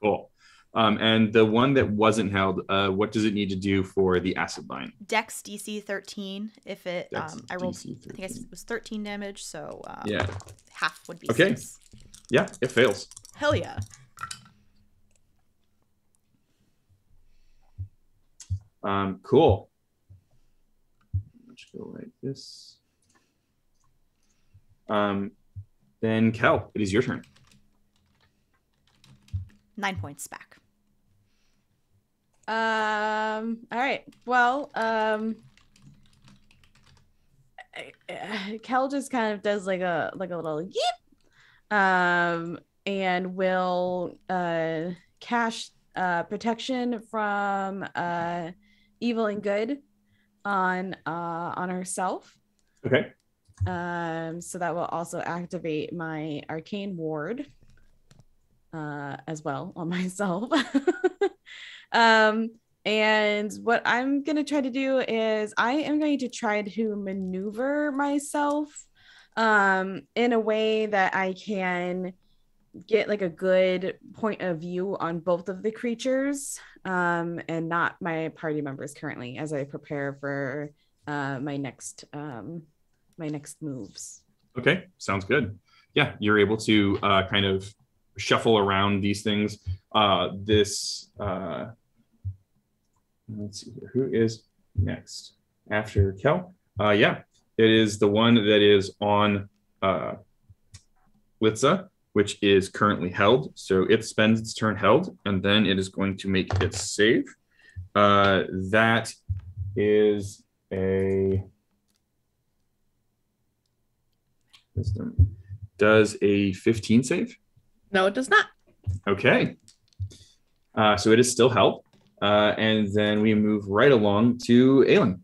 Cool. And the one that wasn't held, what does it need to do for the acid line? Dex DC 13. If it, I rolled, DC 13. I think it was 13 damage, so yeah, half would be okay. 6. Yeah, it fails. Hell yeah. Cool. Let's go like this. Then Kell, it is your turn. 9 points back. All right. Well, Kell just kind of does like a little yeep, and will cast protection from evil and good on herself. Okay. So that will also activate my arcane ward as well on myself. And what I'm going to try to do is I am going to try to maneuver myself in a way that I can get like a good point of view on both of the creatures and not my party members currently as I prepare for my next moves. Okay, sounds good. Yeah, you're able to kind of shuffle around these things. Let's see here. Who is next after Kell? Yeah, it is the one that is on Litse, which is currently held. So it spends its turn held, and then it is going to make its save. That is a Wisdom. Does a 15 save? No, it does not. Okay. So it is still help. And then we move right along to Alen.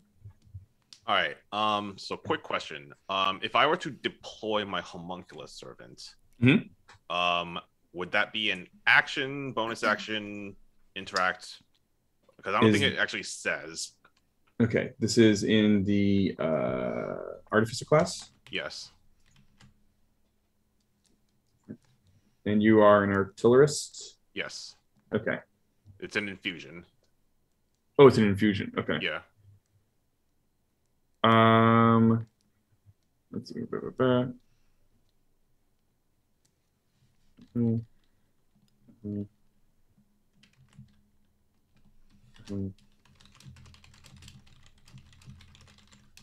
All right. So quick question. If I were to deploy my homunculus servant, would that be an action, bonus action, interact? Because I don't think it actually says. Okay. This is in the artificer class. Yes. And you are an artillerist? Yes. Okay. It's an infusion. Oh, it's an infusion. Okay. Yeah. Let's see.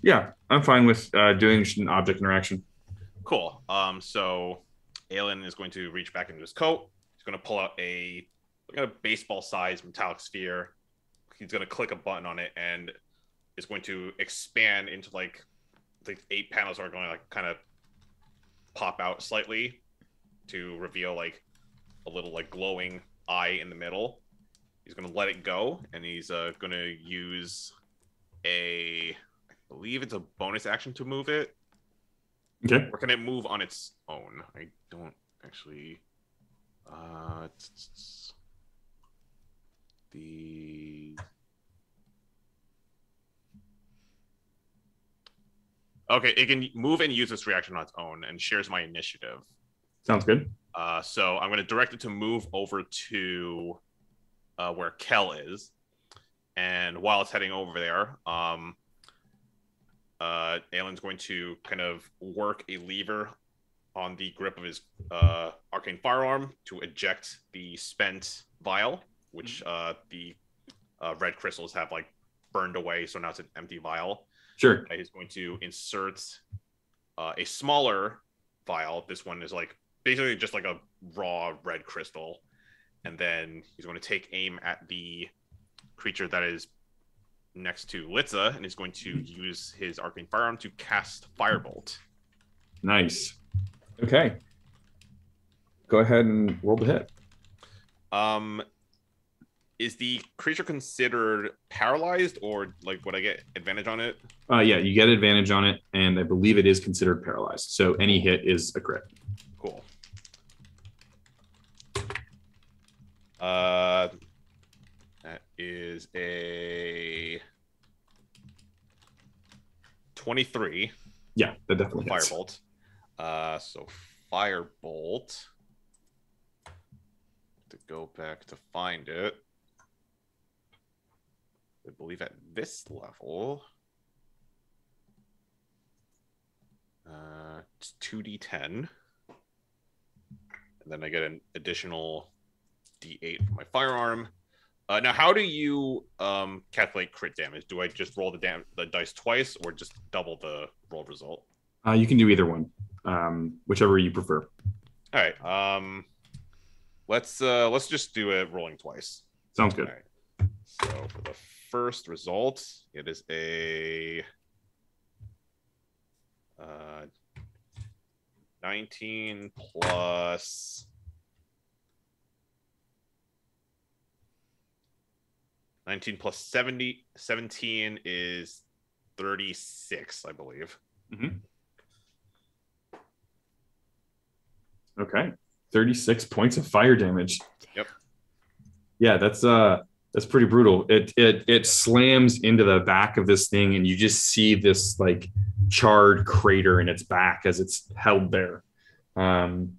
Yeah, I'm fine with doing an object interaction. Cool. So Alen is going to reach back into his coat. He's going to pull out a baseball-sized metallic sphere. He's going to click a button on it, and it's going to expand into like 8 panels are going to like kind of pop out slightly to reveal like a little like glowing eye in the middle. He's going to let it go, and he's going to use I believe it's a bonus action to move it. Okay. Or can it move on its own? I don't actually. Okay, it can move and use this reaction on its own and shares my initiative. Sounds good. So I'm going to direct it to move over to where Kell is. And while it's heading over there, Alen's going to kind of work a lever on the grip of his arcane firearm to eject the spent vial, which the red crystals have like burned away. So now it's an empty vial. Sure. He's going to insert a smaller vial. This one is like basically just like a raw red crystal. And then he's going to take aim at the creature that is next to Litse, and he's going to use his arcane firearm to cast Firebolt. Nice. Okay. Go ahead and roll the hit. Is the creature considered paralyzed, or like would I get advantage on it? Yeah, you get advantage on it, and I believe it is considered paralyzed. So any hit is a crit. Cool. That is a 23. Yeah, that definitely hits. Firebolt. So Firebolt. To go back to find it. I believe at this level, it's 2d10. And then I get an additional d8 for my firearm. Now, how do you calculate crit damage? Do I just roll the dice twice, or just double the roll result? You can do either one, whichever you prefer. All right. Let's just do it rolling twice. Sounds good. All right. So for the first result, it is a 19 plus 17 is 36, I believe. Mm-hmm. Okay. 36 points of fire damage. Yep. Yeah, that's pretty brutal. It slams into the back of this thing, and you just see this like charred crater in its back as it's held there. And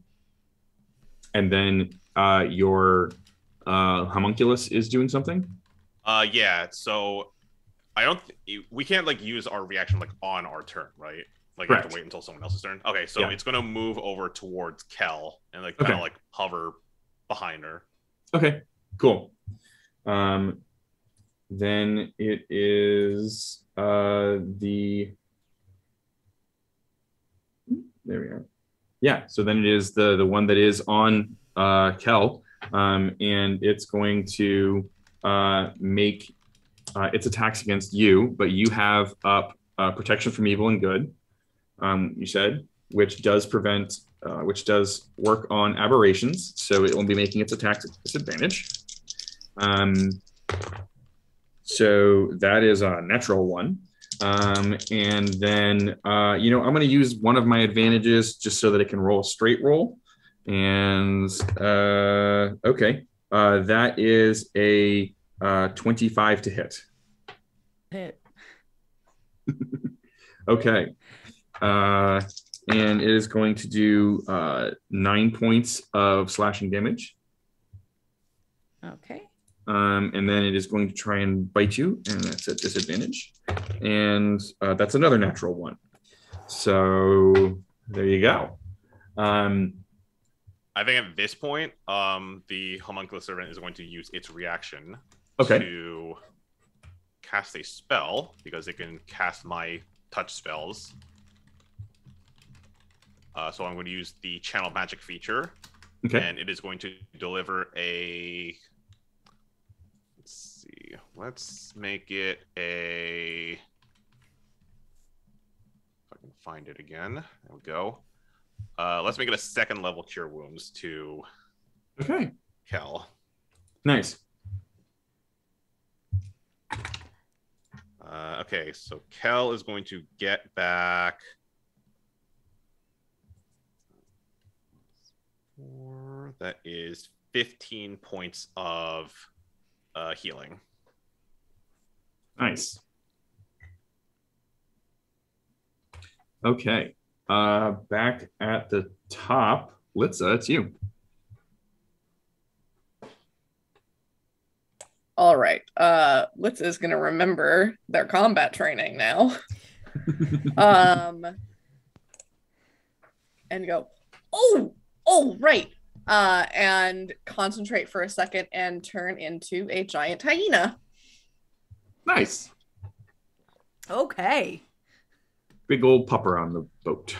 then your homunculus is doing something. Yeah. So we can't like use our reaction like on our turn, right? Like you have to wait until someone else's turn. Okay, so it's gonna move over towards Kell and like kind of like hover behind her. Okay, cool. Then it is there we are. Yeah, so then it is the one that is on Kell, and it's going to make its attacks against you, but you have up protection from evil and good. You said, which does work on aberrations, so it will be making its attacks at disadvantage. So that is a natural 1. And then, I'm going to use one of my advantages just so that it can roll a straight roll. And, okay. That is a 25 to hit. Hit. Okay. And it is going to do 9 points of slashing damage. Okay. And then it is going to try and bite you, and that's at disadvantage. And that's another natural 1. So there you go. I think at this point, the homunculus servant is going to use its reaction to cast a spell, because it can cast my touch spells. So I'm going to use the channel magic feature, and it is going to deliver a... Let's see. Let's make it a... If I can find it again. There we go. Let's make it a 2nd level cure wounds to Kell. Nice. Okay, so Kell is going to get back 4. That is 15 points of healing. Nice. Okay. Back at the top, Litse, it's you. All right. Litse is going to remember their combat training now. And go, oh, right. And concentrate for a second and turn into a giant hyena. Nice. Okay. Big old pupper on the boat.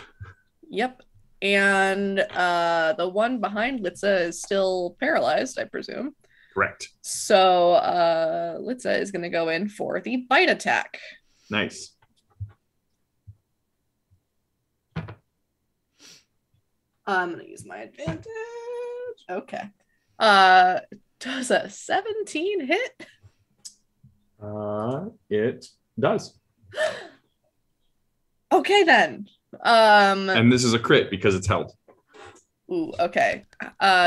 Yep. And the one behind Litse is still paralyzed, I presume. Correct. So Litse is going to go in for the bite attack. Nice. I'm going to use my advantage. Okay. Does a 17 hit? It does. Okay, then. And this is a crit because it's held. Ooh, okay.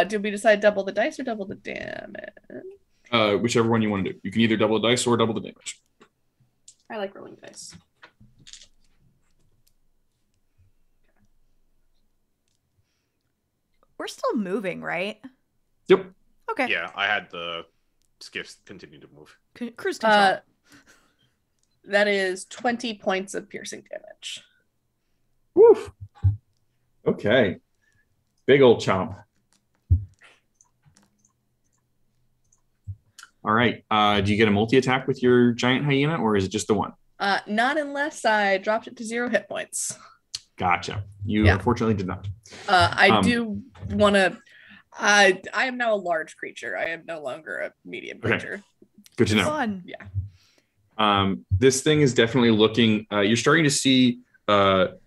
Did we decide double the dice or double the damage? Whichever one you want to do. You can either double the dice or double the damage. I like rolling dice. We're still moving, right? Yep. Okay. Yeah, I had the skiffs continue to move. Cruise control. That is 20 points of piercing damage. Woof. Okay. Big old chomp. All right. Do you get a multi-attack with your giant hyena, or is it just the one? Not unless I dropped it to 0 hit points. Gotcha. You unfortunately did not. I do want to... I am now a large creature. I am no longer a medium creature. Good to know. Fun. Yeah. This thing is definitely looking... you're starting to see... the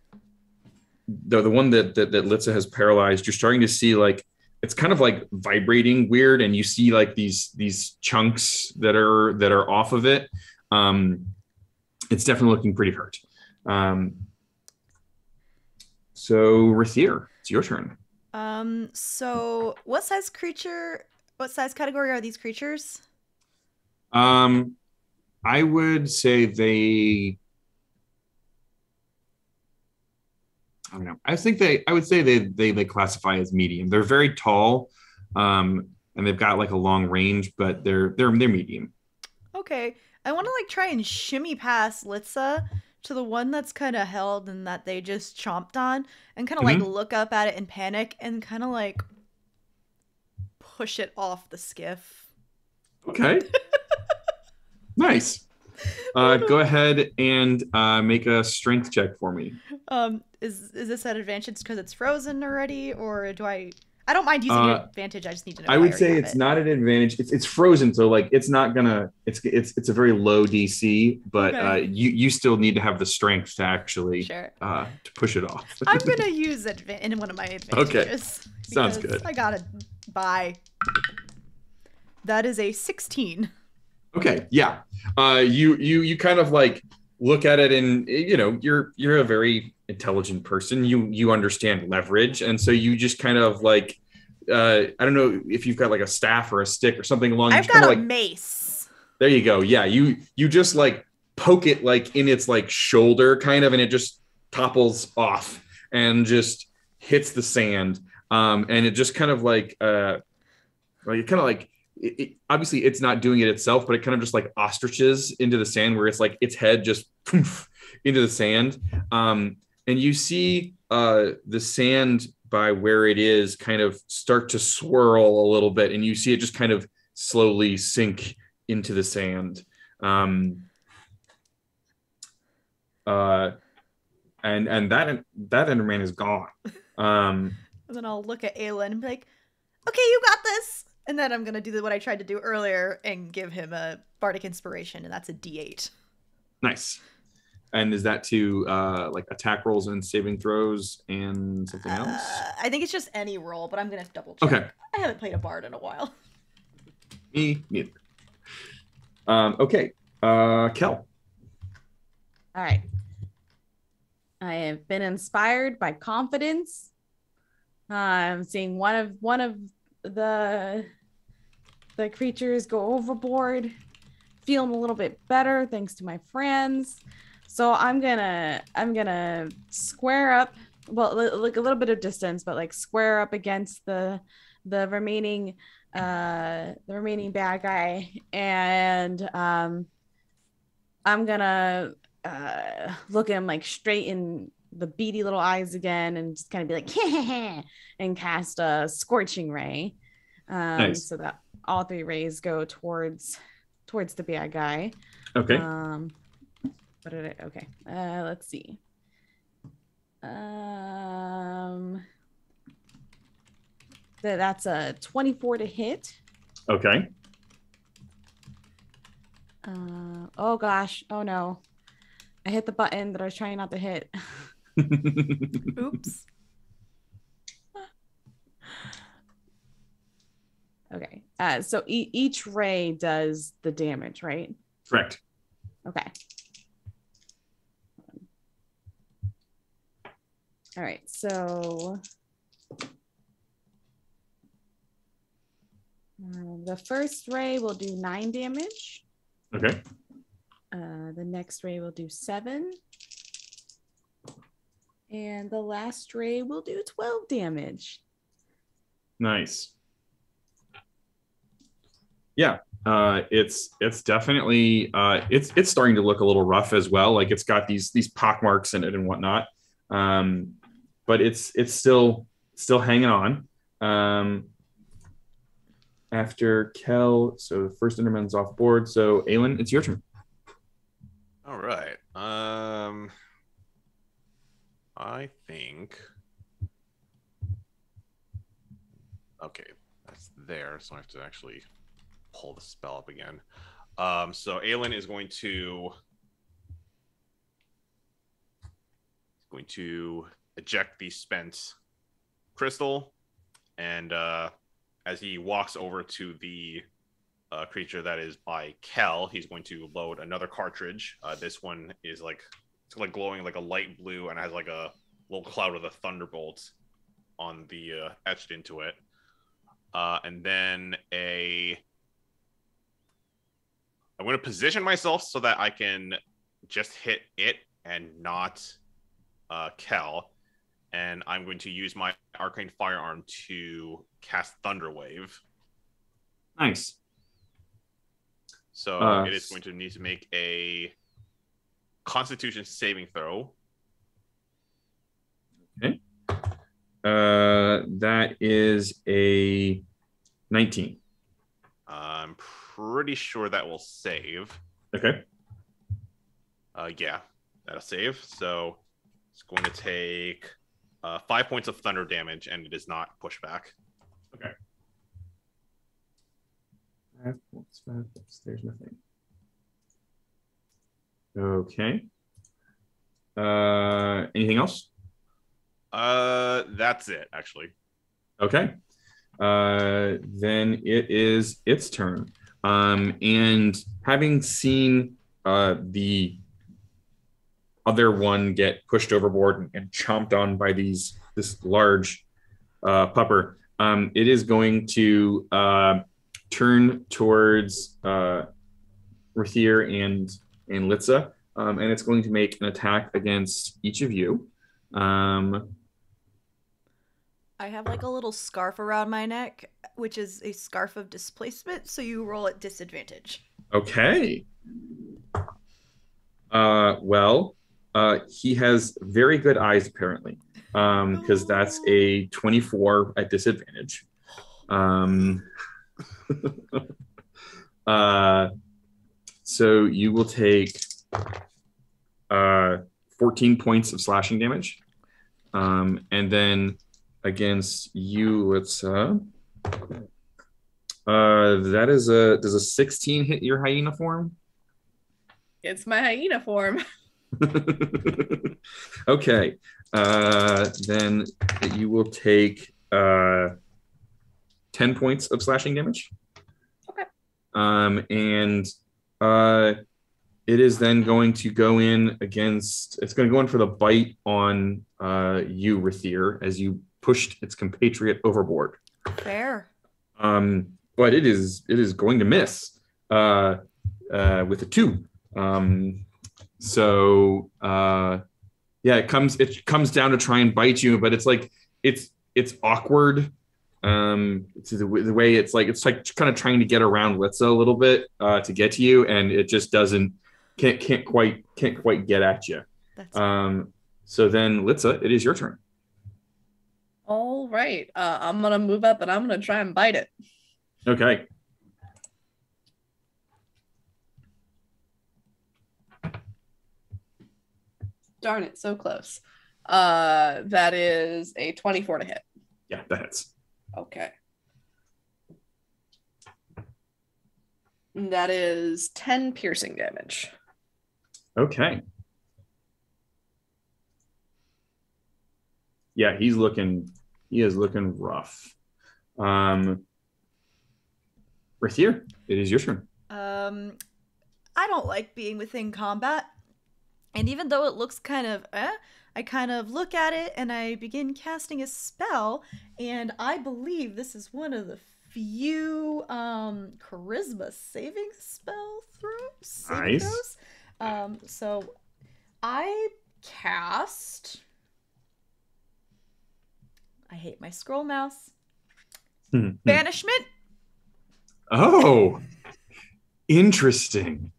one that Litse has paralyzed, you're starting to see like it's kind of like vibrating weird, and you see like these chunks that are off of it. It's definitely looking pretty hurt. So Rathiir, it's your turn. So what size category are these creatures? I would say they... I don't know. I would say they classify as medium. They're very tall, and they've got like a long range, but they're medium. Okay. I want to like try and shimmy past Litse to the one that's kind of held and that they just chomped on, and kind of like look up at it in panic and kind of like push it off the skiff. Okay. Nice. Go ahead and make a strength check for me. Is this at advantage because it's frozen already, or do I I don't mind using your advantage. I just need to know. I would say it's not an advantage. It's frozen, so like it's not gonna. It's a very low DC, but Okay. You still need to have the strength to actually Sure. to push it off. I'm gonna use it in one of my advantages. Okay. Sounds good. I gotta buy. That is a 16. Okay, yeah. You kind of like look at it, and you're a very intelligent person. You understand leverage, and so you just kind of like I don't know if you've got like a staff or a stick or something along. I've got a mace. There you go. Yeah, you just like poke it like in its like shoulder kind of, and it just topples off and just hits the sand. And it just kind of like obviously it's not doing it itself, but it kind of just like ostriches into the sand, where it's like its head just poof into the sand. And you see the sand by where it is kind of start to swirl a little bit, and you see it just kind of slowly sink into the sand. And that Enderman is gone. And then I'll look at Alen and be like, okay, you got this. And then I'm going to do what I tried to do earlier and give him a Bardic Inspiration, and that's a D8. Nice. And is that to like attack rolls and saving throws and something else? I think it's just any roll, but I'm going to double check. Okay. I haven't played a Bard in a while. Me neither. Okay. Kell. All right. I have been inspired by confidence. I'm seeing one of the creatures go overboard, feeling a little bit better thanks to my friends. So I'm gonna square up, well, like a little bit of distance, but like square up against the remaining bad guy, and I'm gonna look at him like straight in the beady little eyes again, and just kind of be like, and cast a scorching ray. Nice. So that all 3 rays go towards the bad guy. Okay. Okay. Let's see. That's a 24 to hit. Okay. Oh gosh. Oh no. I hit the button that I was trying not to hit. Oops. Okay. So each ray does the damage, right? Correct. Okay. All right. So the first ray will do 9 damage. Okay. The next ray will do 7. And the last ray will do 12 damage. Nice. Yeah, it's definitely it's starting to look a little rough as well. Like it's got these pock marks in it and whatnot, but it's still hanging on. After Kell, so the first Enderman's off board. So Alen, it's your turn. All right. I think. Okay, that's there. So I have to actually pull the spell up again. So Alen is going to eject the spent crystal, and as he walks over to the creature that is by Kell, he's going to load another cartridge. This one is it's glowing like a light blue and has like a little cloud with a thunderbolt on the etched into it. And then I'm going to position myself so that I can just hit it and not Kell. And I'm going to use my Arcane Firearm to cast Thunder Wave. Nice. So it is going to need to make a Constitution saving throw. Okay. That is a 19. I'm pretty sure that will save. Okay. Yeah, that'll save. So it's going to take 5 points of thunder damage, and it is not pushback. Okay. 5 points, 5 points. There's nothing. Okay. Anything else? That's it, actually. Okay. Then it is its turn. And having seen the other one get pushed overboard and chomped on by this large pupper, it is going to turn towards Rathiir and Litse, and it's going to make an attack against each of you. I have like a little scarf around my neck, which is a scarf of displacement, so you roll at disadvantage. Okay. Well, he has very good eyes apparently, because that's a 24 at disadvantage. So you will take 14 points of slashing damage, and then against you, let's that is does a 16 hit your hyena form? It's my hyena form. Okay. Then you will take 10 points of slashing damage. Okay. And it is then going to go in against, it's going to go in for the bite on you, Rathiir, as you pushed its compatriot overboard. Fair. But it is going to miss with a 2. So yeah, it comes down to try and bite you, but it's like it's awkward. It's the way it's like kind of trying to get around Litse a little bit to get to you, and it just can't quite get at you. So then Litse, it is your turn. All right. I'm gonna move up and I'm gonna try and bite it. Okay. Darn it, so close. That is a 24 to hit. Yeah, that hits. Okay. That is 10 piercing damage. Okay. Yeah, he is looking rough. Rathiir, it is your turn. I don't like being within combat. And even though it looks kind of I kind of look at it and I begin casting a spell, and I believe this is one of the few charisma saving spell throws. Nice. So I cast, I hate my scroll mouse. Banishment. Oh, interesting.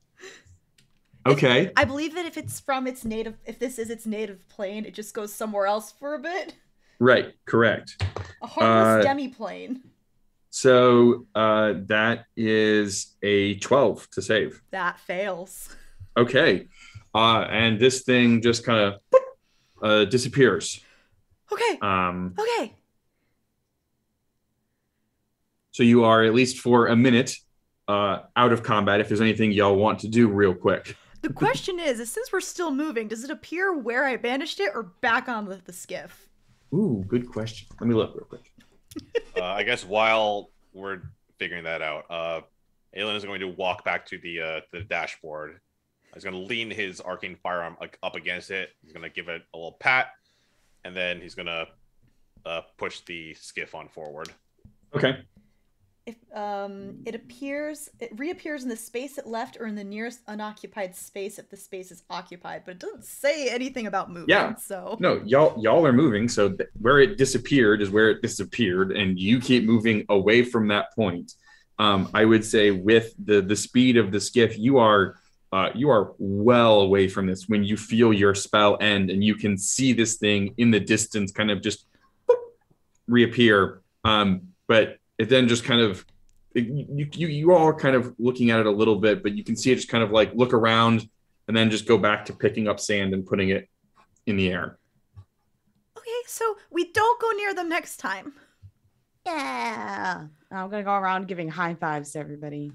Okay. I believe that if it's from its native, if this is its native plane, it just goes somewhere else for a bit. Right. Correct. A harmless demi-plane. So that is a 12 to save. That fails. Okay. And this thing just kind of disappears. Okay. Okay. So you are, at least for a minute, out of combat. If there's anything y'all want to do real quick. The question is since we're still moving, does it appear where I banished it or back on the skiff? Ooh, good question. Let me look real quick. I guess while we're figuring that out, Alen is going to walk back to the dashboard. He's going to lean his arcane firearm up against it. He's going to give it a little pat, and then he's going to push the skiff on forward. Okay. If it reappears in the space it left or in the nearest unoccupied space if the space is occupied, but it doesn't say anything about moving. Yeah. So no, y'all are moving. So where it disappeared is where it disappeared, and you keep moving away from that point. I would say with the speed of the skiff, you are well away from this when you feel your spell end, and you can see this thing in the distance kind of just reappear. But it then just kind of, you all are kind of looking at it a little bit, but you can see it just kind of like look around and then just go back to picking up sand and putting it in the air. Okay, so we don't go near them next time. Yeah. I'm gonna go around giving high fives to everybody.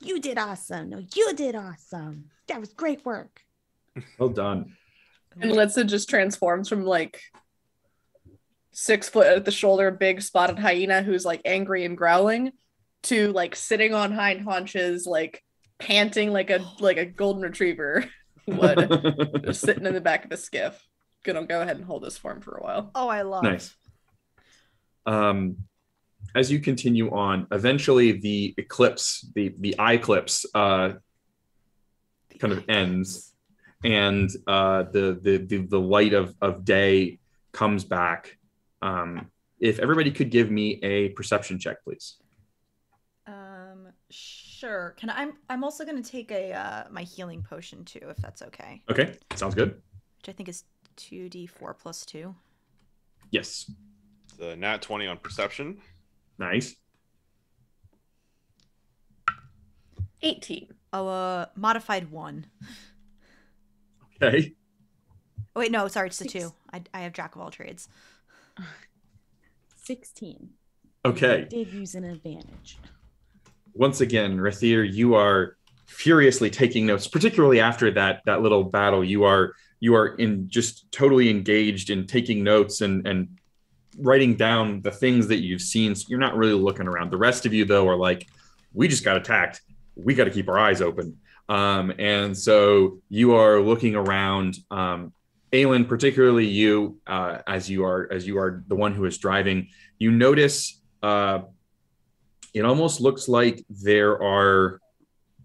You did awesome. No, you did awesome. That was great work. Well done. And Litse just transforms from like 6 foot at the shoulder, big spotted hyena who's like angry and growling, to like sitting on hind haunches, like panting like a golden retriever would, just sitting in the back of the skiff. Gonna go ahead and hold this form for a while. Oh, I love. Nice. As you continue on, eventually the eclipse, the eye eclipse, kind of ends, and the light of day comes back. If everybody could give me a perception check, please. Sure. I'm also gonna take my healing potion too, if that's okay. Okay, sounds good. Which I think is 2d4 plus 2. Yes. The nat 20 on perception. Nice. 18. Oh, modified 1. Okay. Oh wait, no, sorry, it's the 2. I have Jack of all trades. 16. Okay. I did use an advantage. Once again, Rathiir, you are furiously taking notes, particularly after that little battle. You are in just totally engaged in taking notes and writing down the things that you've seen. So you're not really looking around. The rest of you, though, are like, we just got attacked. We got to keep our eyes open. And so you are looking around. Alen, particularly you, as you are the one who is driving, you notice it almost looks like there are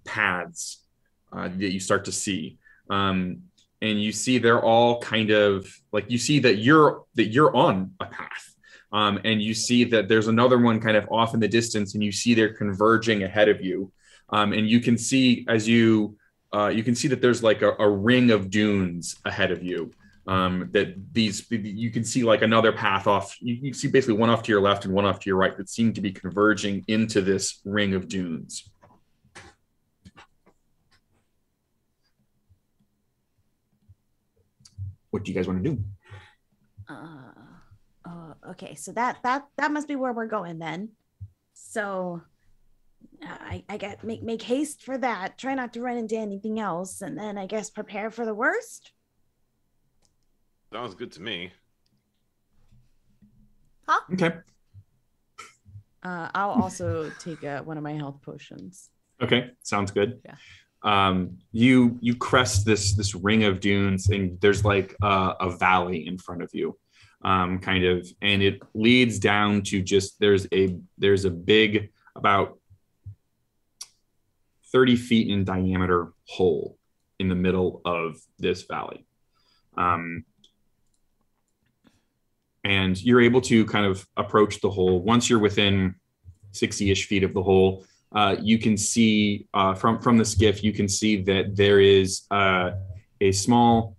paths that you start to see. And you see they're all kind of like, you see that you're on a path. And you see that there's another one kind of off in the distance, and you see they're converging ahead of you. And you can see you can see that there's like a ring of dunes ahead of you. You can see like another path off. You see basically one off to your left and one off to your right that seem to be converging into this ring of dunes. What do you guys want to do? Okay, so that must be where we're going then. So I guess make haste for that. Try not to run into anything else, and then I guess prepare for the worst. Sounds good to me. Huh? Okay. I'll also take one of my health potions. Okay, sounds good. Yeah. You crest this ring of dunes, and there's like a valley in front of you, kind of, and it leads down to just there's a big, about 30 feet in diameter hole in the middle of this valley. And you're able to kind of approach the hole. Once you're within 60-ish feet of the hole, you can see from the skiff, you can see that there is a small.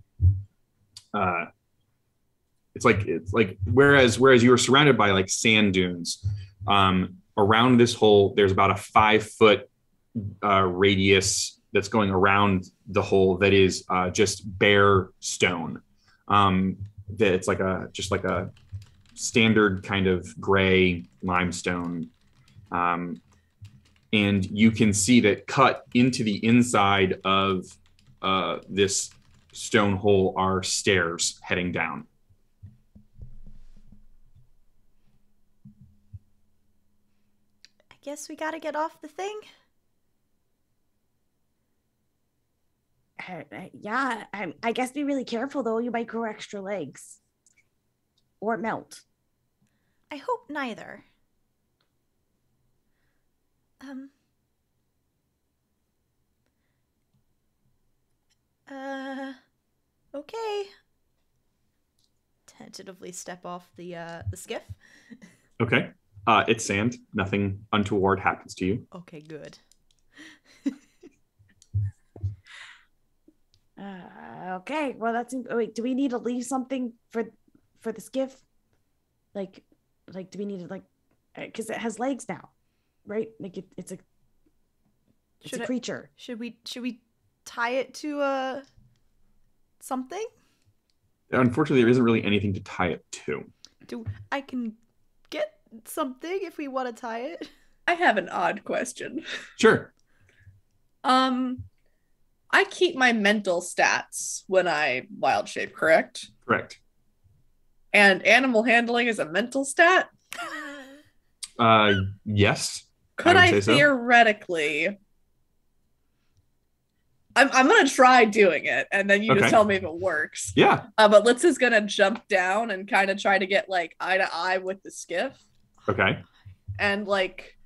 It's like whereas you were surrounded by like sand dunes, around this hole, there's about a 5-foot radius that's going around the hole that is just bare stone. That it's like a standard kind of gray limestone. And you can see that cut into the inside of this stone hole are stairs heading down. I guess we gotta get off the thing. Yeah, I guess be really careful though. You might grow extra legs or melt. I hope neither. Okay. Tentatively step off the skiff. Okay. It's sand. Nothing untoward happens to you. Okay, good. Okay. Well, wait. Do we need to leave something for the skiff? Like, do we need to because it has legs now, right? Like it's a creature. Should we tie it to something? Unfortunately, there isn't really anything to tie it to. I can get something if we want to tie it. I have an odd question. Sure. I keep my mental stats when I wild shape, correct? Correct. And animal handling is a mental stat? Yes. Could would I say so. theoretically... I'm gonna try doing it, and then you Okay. just tell me if it works. Yeah. But Litse is gonna jump down and kind of try to get like eye to eye with the skiff, Okay. and like,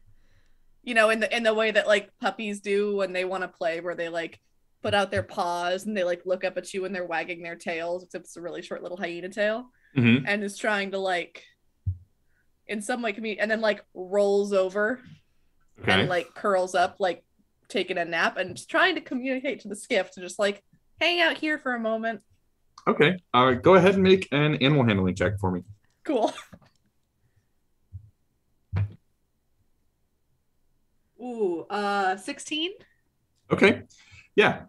you know, in the way that like puppies do when they want to play, where they like put out their paws and they like look up at you when they're wagging their tails, except it's a really short little hyena tail, Mm-hmm. and is trying to like, in some way, and then like rolls over Okay. and like curls up like taking a nap and just trying to communicate to the skiff to just like hang out here for a moment. Okay. Go ahead and make an animal handling check for me. Cool. Ooh, 16. Okay. Yeah.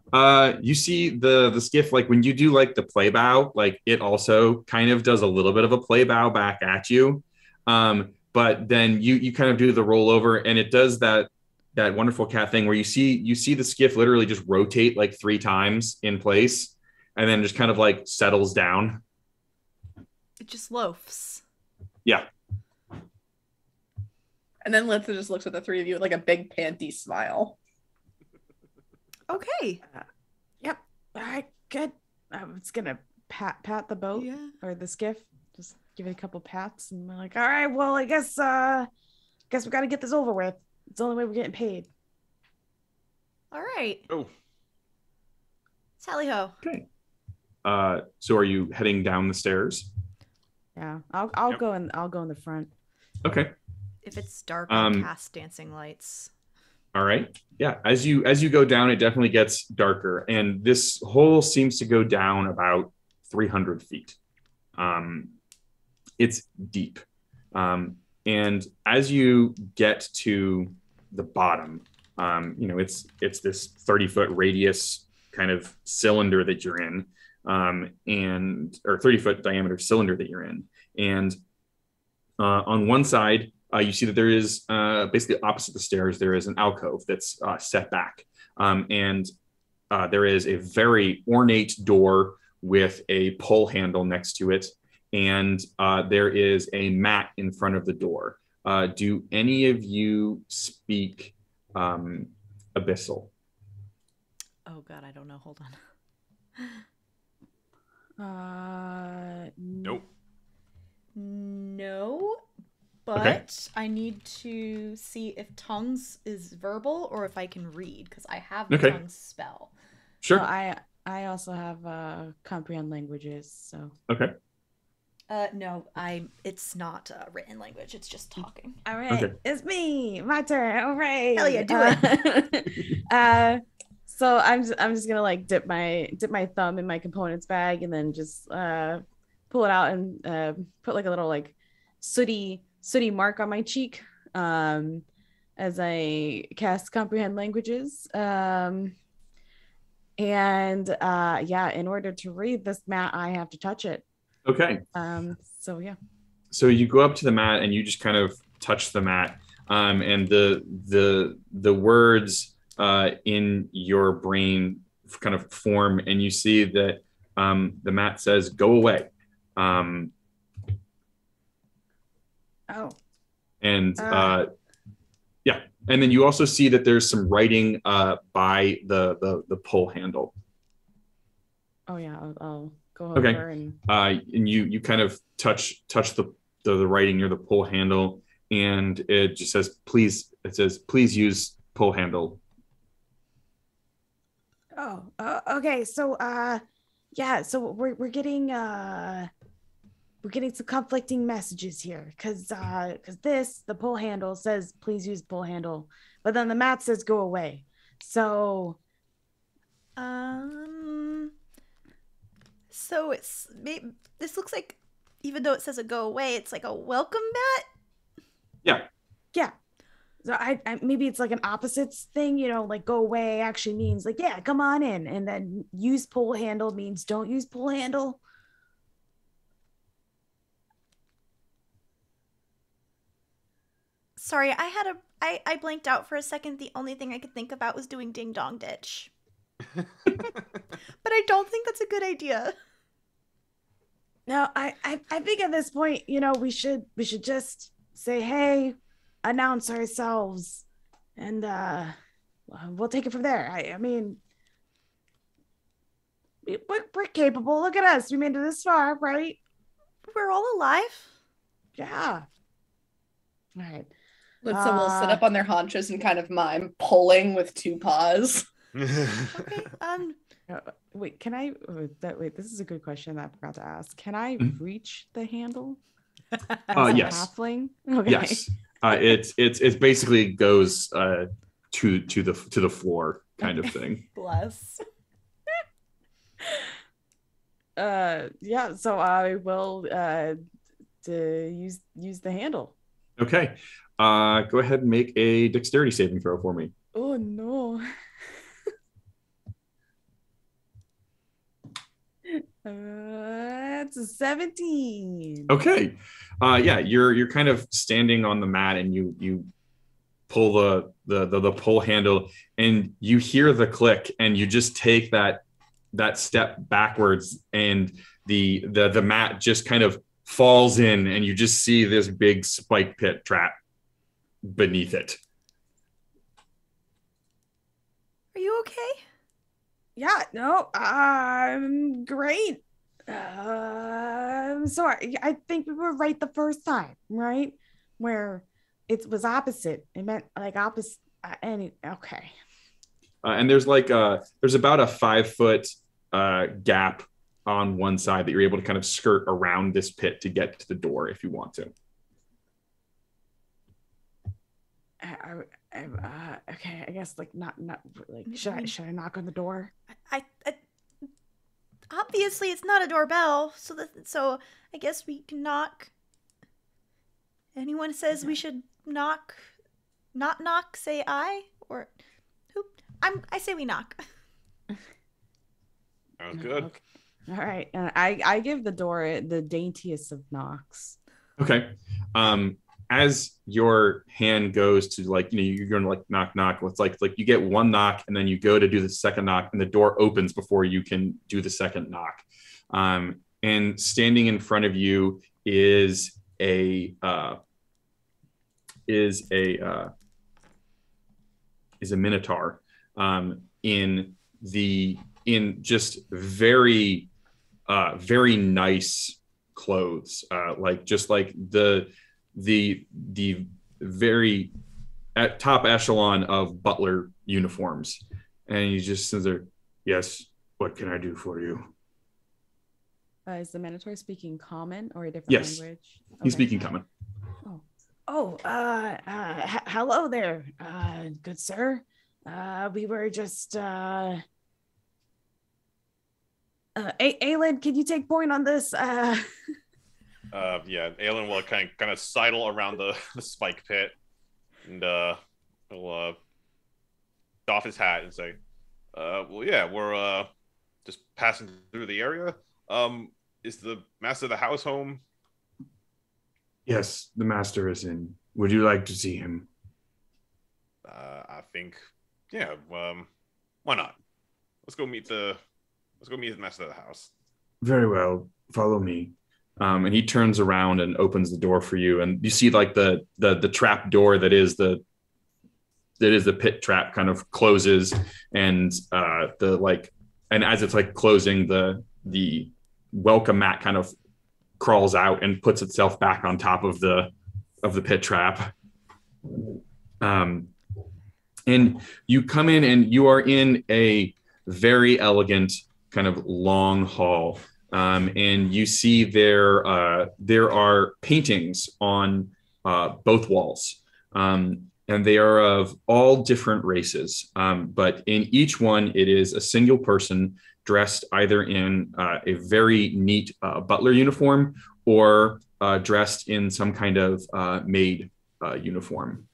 You see the skiff, like when you do like the play bow, like it also kind of does a little bit of a play bow back at you. But then you kind of do the rollover, and it does that wonderful cat thing where you see the skiff literally just rotate like 3 times in place and then just kind of like settles down. It just loafs. Yeah. And then Litse just looks at the three of you with like a big panty smile. Okay. Yep. All right. Good. I'm just gonna pat the boat or the skiff. Just give it a couple pats, and we're like, all right. Well, I guess we got to get this over with. It's the only way we're getting paid. All right. Oh. Tally ho. Okay. So are you heading down the stairs? Yeah. I'll go in the front. Okay. If it's dark, I'll cast dancing lights. All right. Yeah. As you go down, it definitely gets darker, and this hole seems to go down about 300 feet. It's deep. And as you get to the bottom, it's this 30-foot radius kind of cylinder that you're in, or 30-foot diameter cylinder that you're in. And on one side, you see that there is basically opposite the stairs, there is an alcove that's set back. And there is a very ornate door with a pull handle next to it. And there is a mat in front of the door. Do any of you speak Abyssal? Oh God, I don't know. Hold on. Nope. No, but Okay. I need to see if tongues is verbal or if I can read, because I have the Okay. tongues spell. Sure. Well, I also have comprehend languages, so. Okay. No, it's not written language. It's just talking. All right, Okay. It's me. My turn. All right. Hell yeah, do it. So I'm just gonna like dip my thumb in my components bag and then just pull it out and put like a little like sooty mark on my cheek as I cast comprehend languages. In order to read this mat, I have to touch it. Okay. So yeah. So you go up to the mat and you just kind of touch the mat, and the words in your brain kind of form, and you see that the mat says "Go away," Oh. and and then you also see that there's some writing by the pull handle. Oh yeah. I'll go Okay. over and. And you kind of touch the writing near the pull handle, and it just says please use pull handle. Oh, okay. So, so we're getting some conflicting messages here because the pull handle says please use pull handle, but then the mat says go away. So, So this looks like, even though it says a go away, it's like a welcome mat. Yeah. yeah. So I maybe it's like an opposites thing, like go away actually means like, yeah, come on in. And then use pull handle means don't use pull handle. Sorry, I blanked out for a second. The only thing I could think about was doing Ding Dong Ditch. But I don't think that's a good idea. No, I think at this point, we should just say, hey, announce ourselves, and we'll take it from there. I mean, we're capable. Look at us. We made it this far, right? We're all alive. Yeah. All right. Litse will sit up on their haunches and kind of mime pulling with 2 paws. Okay. Wait, can I? Wait, this is a good question that I forgot to ask. Can I reach the handle? Yes. Halfling? Okay. Yes. It's basically goes to the floor kind of thing. Bless. Yeah. So I will to use the handle. Okay. Go ahead and make a dexterity saving throw for me. Oh no. It's a 17. Okay. Yeah, you're kind of standing on the mat and you pull the pull handle and you hear the click and you just take that step backwards and the mat just kind of falls in and you just see this big spike pit trap beneath it. Are you okay? Yeah, no, I'm great. Sorry, I think we were right the first time, right? Where it was opposite. It meant like opposite. Okay. And there's there's about a 5-foot gap on one side that you're able to kind of skirt around this pit to get to the door if you want to. Okay, I guess not like should I knock on the door? I obviously it's not a doorbell, so I guess we can knock. Anyone says we should knock, not knock, say I or who? I say we knock. Sounds good. Okay. All right, I give the door the daintiest of knocks. Okay. As your hand goes to you're going to knock knock, it's like you get one knock and then you go to do the second knock and the door opens before you can do the second knock. And standing in front of you is a minotaur in just very very nice clothes, the very at top echelon of butler uniforms, and he just says there, yes, what can I do for you? Is the Minotaur speaking common or a different language? He's speaking common. Hello there, good sir. We were just Alen, can you take point on this? Yeah, Alen will kind of sidle around the spike pit, and he'll doff his hat and say, "Well, yeah, we're just passing through the area. Is the master of the house home?" Yes, the master is in. Would you like to see him? I think, yeah. Why not? Let's go meet the master of the house. Very well. Follow me. And he turns around and opens the door for you, and you see the trap door that is the pit trap kind of closes, and and as it's closing, the welcome mat kind of crawls out and puts itself back on top of the pit trap. And you come in and you are in a very elegant kind of long hall. And you see there are paintings on both walls, and they are of all different races. But in each one, it is a single person dressed either in a very neat butler uniform or dressed in some kind of maid uniform.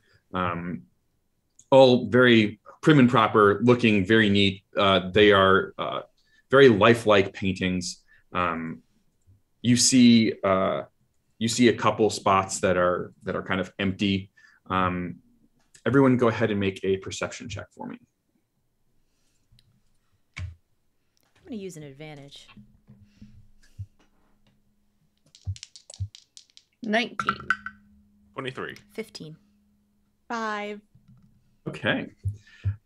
All very prim and proper, looking very neat. They are very lifelike paintings. You see a couple spots that are kind of empty, Everyone go ahead and make a perception check for me. I'm going to use an advantage. 19. 23. 15. 5. Okay.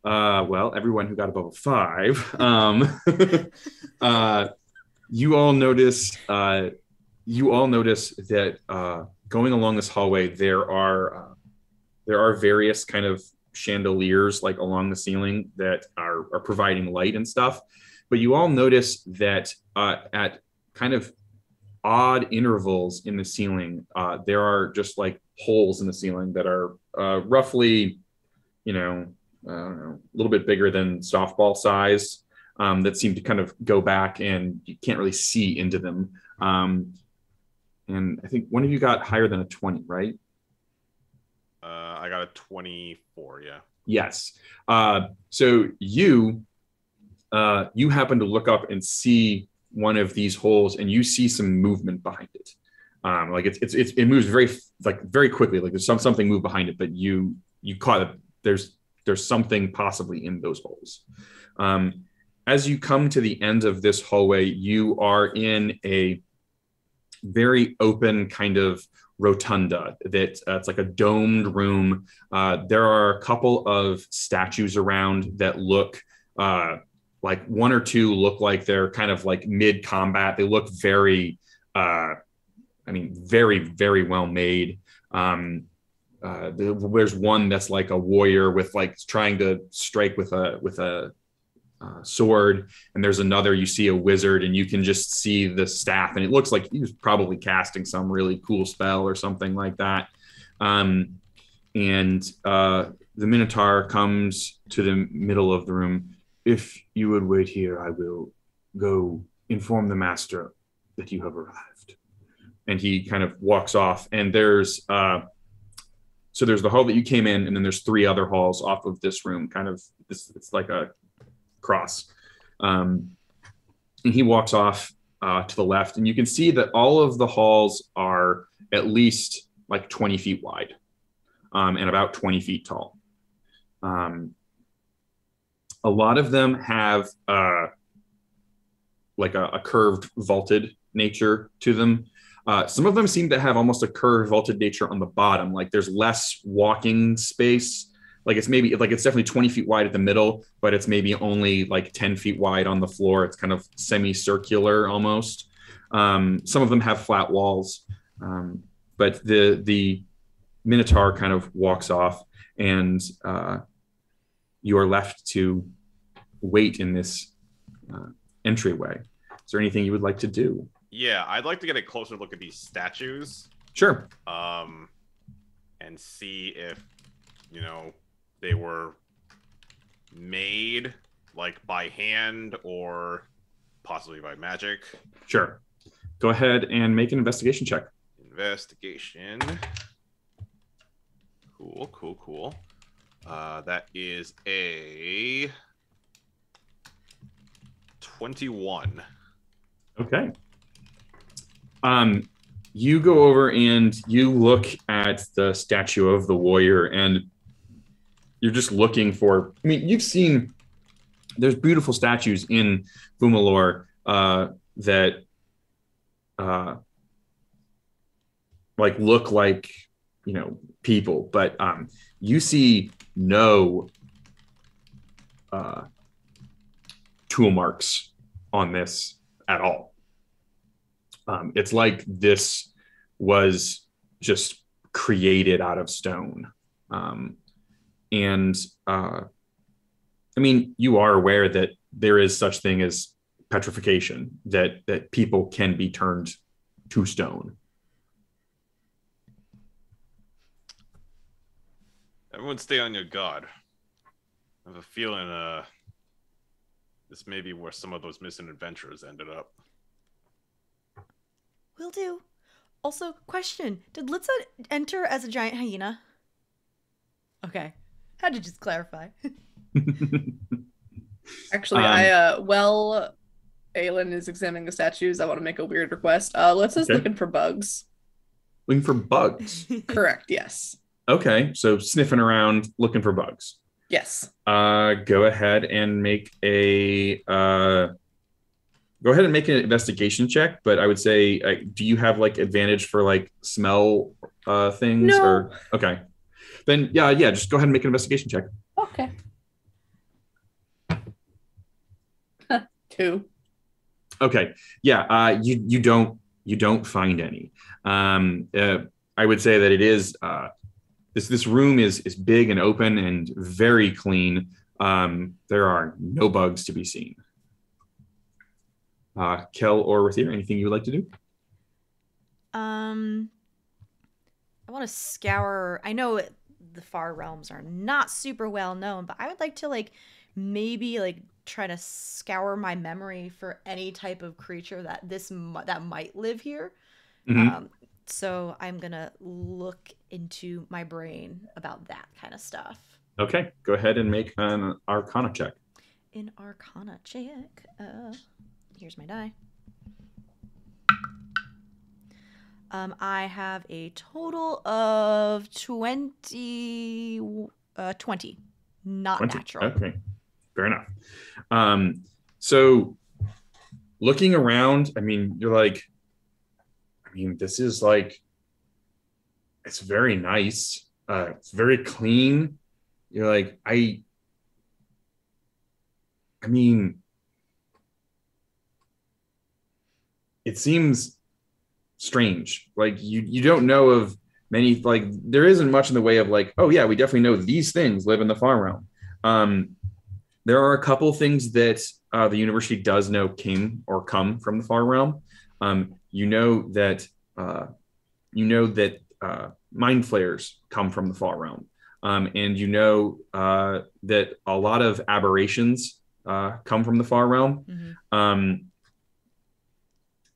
Well, everyone who got above a 5, you all notice that going along this hallway, there are various kind of chandeliers like along the ceiling that are providing light and stuff. But you all notice that at kind of odd intervals in the ceiling, there are just like holes in the ceiling that are roughly, I don't know, a little bit bigger than softball size, that seem to kind of go back and you can't really see into them. And I think one of you got higher than a 20, right? I got a 24, yeah. Yes. So you happen to look up and see one of these holes, and you see some movement behind it. Like it moves very quickly. Like there's something move behind it, but you caught it. There's something possibly in those holes. As you come to the end of this hallway, you are in a very open kind of rotunda that it's like a domed room. There are a couple of statues around that look like one or two look like they're kind of like mid combat. They look very, very, very well made. There's one that's like a warrior with like trying to strike with a sword, and there's another, you see a wizard and you can just see the staff, and it looks like he was probably casting some really cool spell or something like that. And the Minotaur comes to the middle of the room. If you would wait here, I will go inform the master that you have arrived. And he kind of walks off, and there's there's the hall that you came in, and then there's 3 other halls off of this room, kind of it's like a cross. And he walks off to the left, and you can see that all of the halls are at least like 20 feet wide, and about 20 feet tall. A lot of them have like a curved vaulted nature to them. Some of them seem to have almost a curved vaulted nature on the bottom. Like there's less walking space. Like it's definitely 20 feet wide at the middle, but it's maybe only like 10 feet wide on the floor. It's kind of semicircular almost. Some of them have flat walls, but the Minotaur kind of walks off, and you are left to wait in this entryway. Is there anything you would like to do? Yeah, I'd like to get a closer look at these statues. Sure. And see if, they were made like by hand or possibly by magic. Sure. Go ahead and make an investigation check. Investigation. Cool. That is a 21. Okay. You go over and you look at the statue of the warrior, and you're just looking for, you've seen, there's beautiful statues in Vumoluhr that like look like, people, but you see no tool marks on this at all. It's like this was just created out of stone. You are aware that there is such thing as petrification, that people can be turned to stone. Everyone stay on your guard. I have a feeling this may be where some of those missing adventurers ended up. Will do. Also, question. Did Litse enter as a giant hyena? Okay. Had to just clarify. Actually, while Alen is examining the statues, I want to make a weird request. Litse's looking for bugs. Looking for bugs? Correct, yes. Okay, so sniffing around, looking for bugs. Yes. Go ahead and make an investigation check. But I would say, do you have like advantage for like smell things? No. Or okay, then yeah, just go ahead and make an investigation check. Okay. 2. Okay, yeah, you don't find any. I would say that it is this room is big and open and very clean. There are no bugs to be seen. Kell or Rathiir, anything you would like to do? I want to scour. I know the far realms are not super well known, but I would like to like maybe like try to scour my memory for any type of creature that that might live here. Mm-hmm. So I'm gonna look into my brain about that kind of stuff. Okay, go ahead and make an Arcana check. An Arcana check. Here's my die. I have a total of 20. 20. Not 20. natural. Okay, fair enough. So looking around, I mean, you're like, this is like, it's very nice. It's very clean. You're like, I mean, it seems strange. Like you don't know of many, like there isn't much in the way of like, oh yeah, we definitely know these things live in the far realm. There are a couple things that the university does know come from the far realm. You know that mind flayers come from the far realm, and you know that a lot of aberrations come from the far realm. Mm-hmm.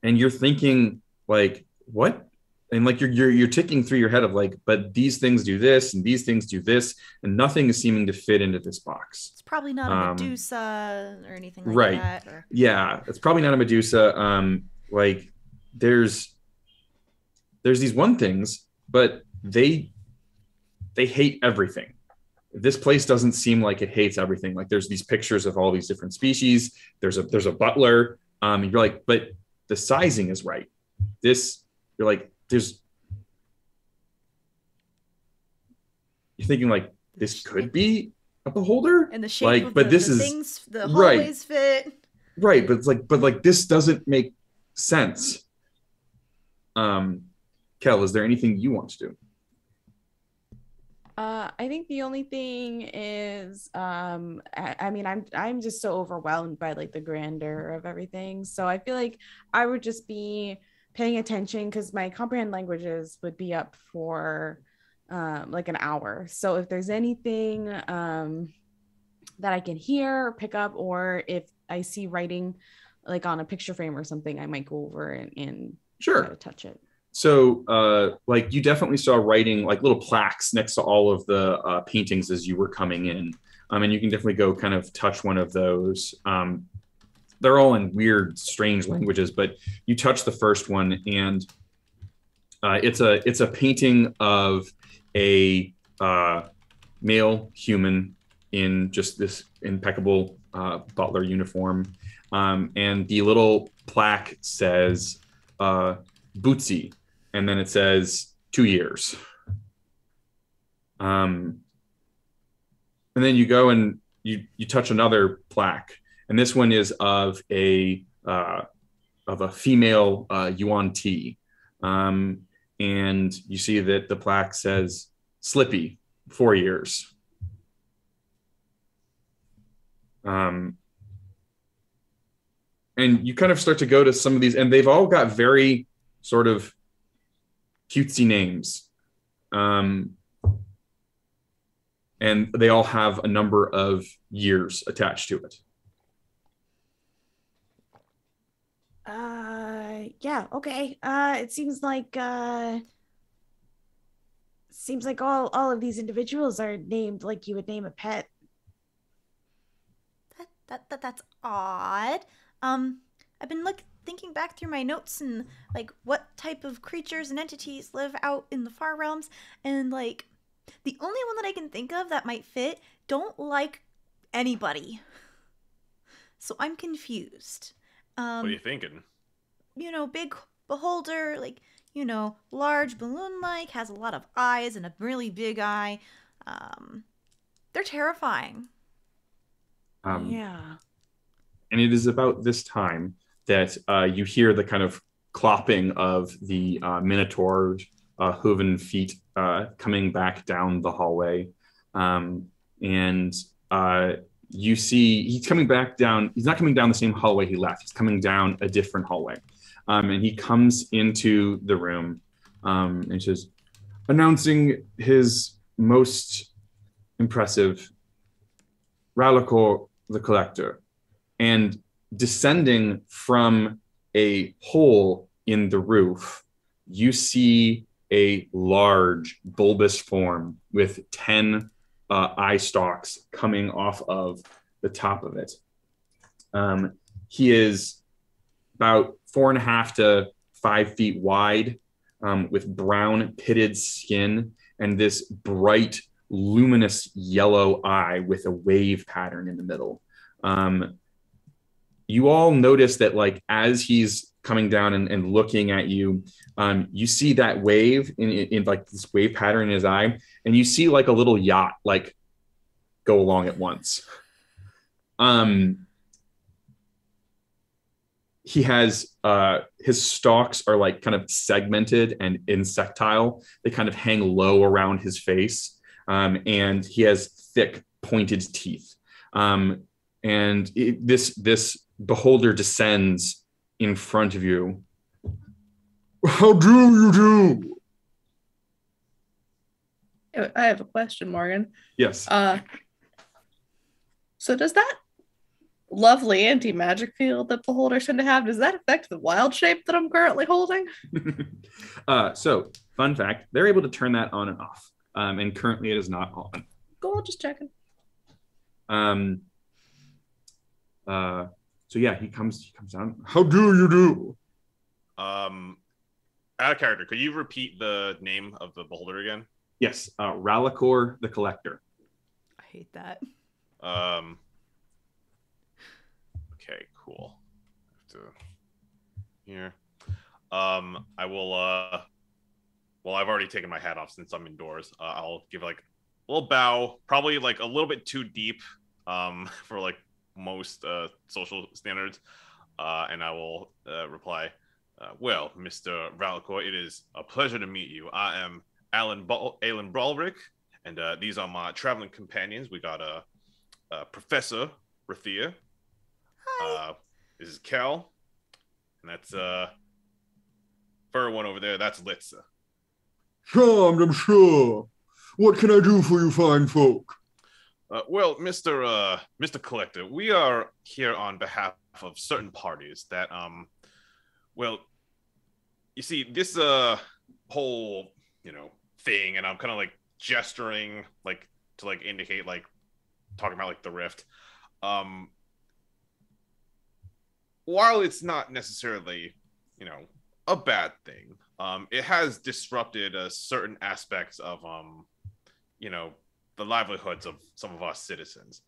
And you're thinking like, what? And like you're ticking through your head of like, but these things do this and these things do this, and nothing is seeming to fit into this box. It's probably not a Medusa or anything like right. that. Or... Yeah, it's probably not a Medusa. Like there's these one things, but they hate everything. This place doesn't seem like it hates everything. Like there's these pictures of all these different species. There's a butler. You're like, but the sizing is right. You're like, you're thinking like this could be a beholder, and the shape like, of but this is things, the hallways fit. Right, but it's like this doesn't make sense. Kell, is there anything you want to do? I think the only thing is, I mean, I'm just so overwhelmed by like the grandeur of everything. So I feel like I would just be paying attention because my comprehend languages would be up for like an hour. So if there's anything that I can hear or pick up, or if I see writing like on a picture frame or something, I might go over and sure try to touch it. So, like you definitely saw writing, like little plaques next to all of the paintings as you were coming in. And you can definitely go kind of touch one of those. They're all in weird, strange languages, but you touch the first one, and it's a painting of a male human in just this impeccable butler uniform. And the little plaque says Bootsy. And then it says 2 years. And then you go and you touch another plaque, and this one is of a female Yuan Ti, and you see that the plaque says Slippy, 4 years. And you kind of start to go to some of these, and they've all got very sort of cutesy names, and they all have a number of years attached to it. Yeah, okay. It seems like all of these individuals are named like you would name a pet. That's odd. I've been thinking back through my notes and like what type of creatures and entities live out in the far realms, and like The only one that I can think of that might fit don't like anybody. So I'm confused. What are you thinking? Big beholder, like, large balloon-like, has a lot of eyes and a really big eye. They're terrifying. Yeah. And it is about this time that you hear the kind of clopping of the Minotaur's hooven feet coming back down the hallway. And you see he's coming back down. He's not coming down the same hallway he left. He's coming down a different hallway. And he comes into the room and says, announcing his most impressive Rakolai the Collector. And descending from a hole in the roof, you see a large bulbous form with 10 eye stalks coming off of the top of it. He is about 4.5 to 5 feet wide, with brown pitted skin and this bright, luminous yellow eye with a wave pattern in the middle. You all notice that, like, as he's coming down and looking at you, you see that wave in like this wave pattern in his eye, and you see like a little yacht like go along at once. He has his stalks are like kind of segmented and insectile. They kind of hang low around his face, and he has thick pointed teeth. And this beholder descends in front of you. How do you do? I have a question, Morgan. Yes. So does that lovely anti-magic field that beholders tend to have, does that affect the wild shape that I'm currently holding? So, fun fact, they're able to turn that on and off. And currently it is not on. Cool, just checking. So yeah, he comes down. How do you do? Out of character, could you repeat the name of the beholder again? Yes, Rakolai the Collector. I hate that. Okay, cool. Here. I will well, I've already taken my hat off since I'm indoors. I'll give like a little bow, probably like a little bit too deep for like most social standards. And I will reply, well, Mr. Rakolai, it is a pleasure to meet you. I am Alen Brawlrick, and these are my traveling companions. We got Professor Rathiir. Hi. This is Kell, and that's fur one over there. That's Litse. Charmed, I'm sure. What can I do for you fine folk? Well, Mr. Collector, we are here on behalf of certain parties that, well, you see, this whole, thing, and I'm kind of like gesturing, like to like indicate, like talking about like the rift. While it's not necessarily, a bad thing, it has disrupted certain aspects of, the livelihoods of some of us citizens.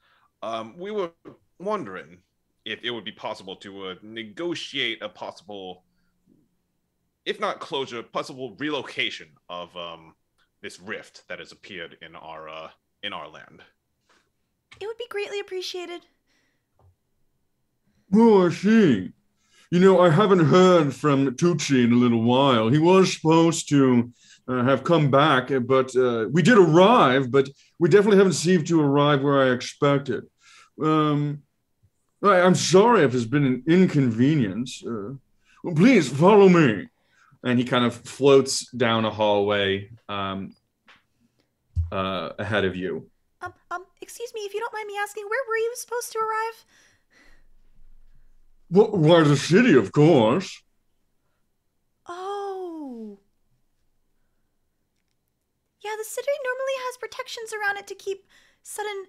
We were wondering if it would be possible to negotiate a possible, if not closure, possible relocation of this rift that has appeared in our land. It would be greatly appreciated. Oh, I see. I haven't heard from Tucci in a little while. He was supposed to have come back, but we did arrive, but we definitely haven't seemed to arrive where I expected. I'm sorry if it's been an inconvenience. Well, please follow me. And he kind of floats down a hallway ahead of you. Excuse me, if you don't mind me asking, where were you supposed to arrive? Why, the city, of course. Oh. Yeah, the city normally has protections around it to keep sudden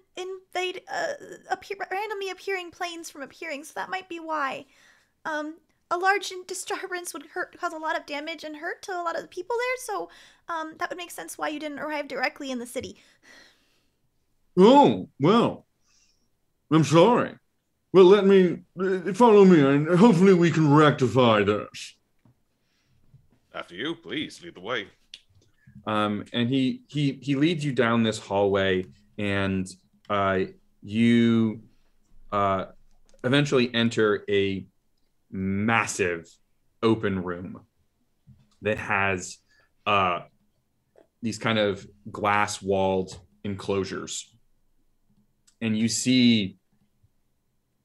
randomly appearing planes from appearing, so that might be why. a large disturbance would cause a lot of damage and hurt to a lot of the people there, so that would make sense why you didn't arrive directly in the city. Oh, well, I'm sorry. Well, let me follow me, and hopefully we can rectify this. After you, please lead the way. And he leads you down this hallway, and you eventually enter a massive open room that has these kind of glass-walled enclosures, and you see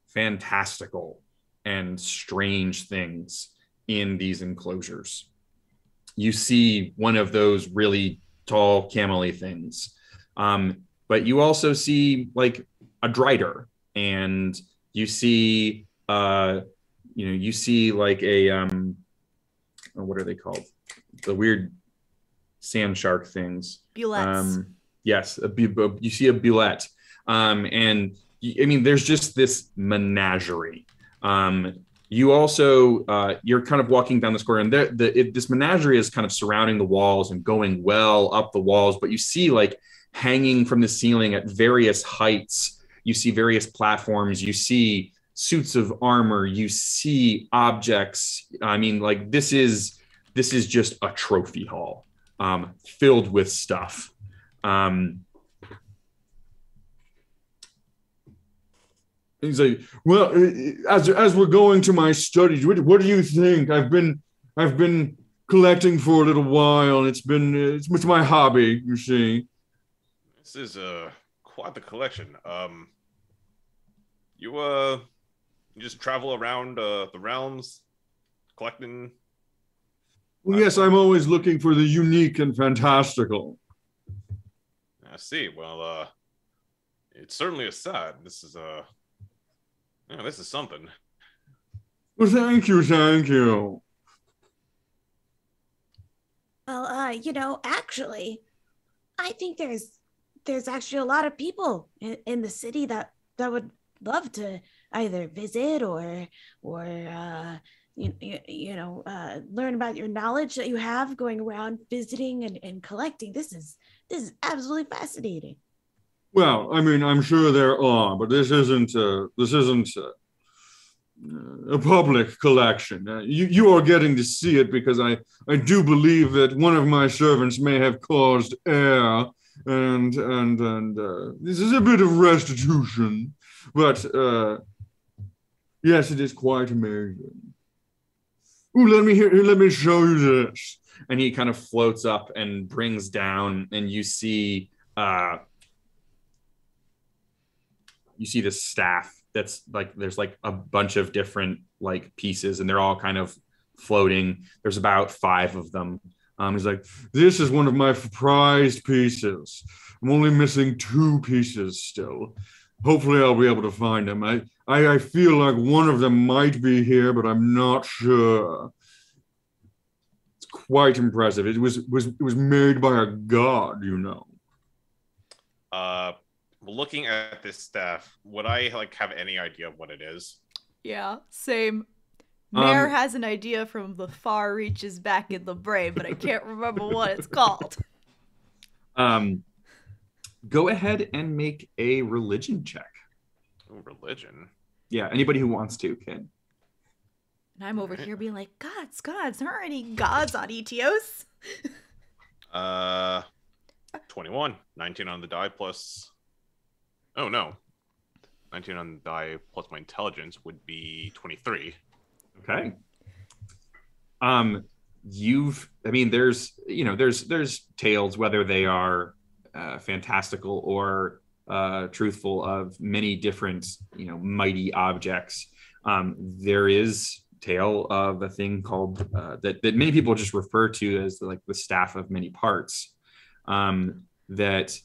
fantastical and strange things in these enclosures. You see one of those really tall camely things, but you also see like a drider, and you see you see like a what are they called, the weird sand shark things, Bulettes. Yes, you see a bulette, and I mean there's just this menagerie. You also you're kind of walking down this corridor, and this menagerie is kind of surrounding the walls and going well up the walls, but you see like hanging from the ceiling at various heights, you see various platforms, you see suits of armor, you see objects. I mean, like this is just a trophy hall filled with stuff. He's like, well, as we're going to my studies, what do you think? I've been collecting for a little while, and it's my hobby, you see. This is quite the collection. You just travel around the realms, collecting. Well, yes, I'm always looking for the unique and fantastical. I see. Well, it's certainly a sad. This is this is something. Well, thank you. Well, actually, I think there's actually a lot of people in the city that would love to either visit or learn about your knowledge that you have going around visiting and collecting. This is absolutely fascinating. Well, I mean, I'm sure there are, but this isn't a public collection. You are getting to see it because I do believe that one of my servants may have caused error, and this is a bit of restitution. But yes, it is quite amazing. Ooh, let me show you this. And he kind of floats up and brings down, and you see this staff that's like, there's like a bunch of different like pieces, and they're all kind of floating. There's about 5 of them. He's like, this is one of my prized pieces. I'm only missing 2 pieces still. Hopefully I'll be able to find them. I feel like one of them might be here, but I'm not sure. It's quite impressive. It was made by a god, you know. Looking at this staff, would I like have any idea of what it is? Yeah, same. Mare has an idea from the far reaches back in the brain, but I can't remember what it's called. Go ahead and make a religion check. Ooh, religion? Yeah, anybody who wants to can. And I'm over here being like, gods, there aren't any gods on Etios. 21. 19 on the die plus... Oh, no. 19 on the die plus my intelligence would be 23. Okay. There's tales, whether they are fantastical or truthful, of many different, mighty objects. There is tale of a thing called that many people just refer to as like the staff of many parts, that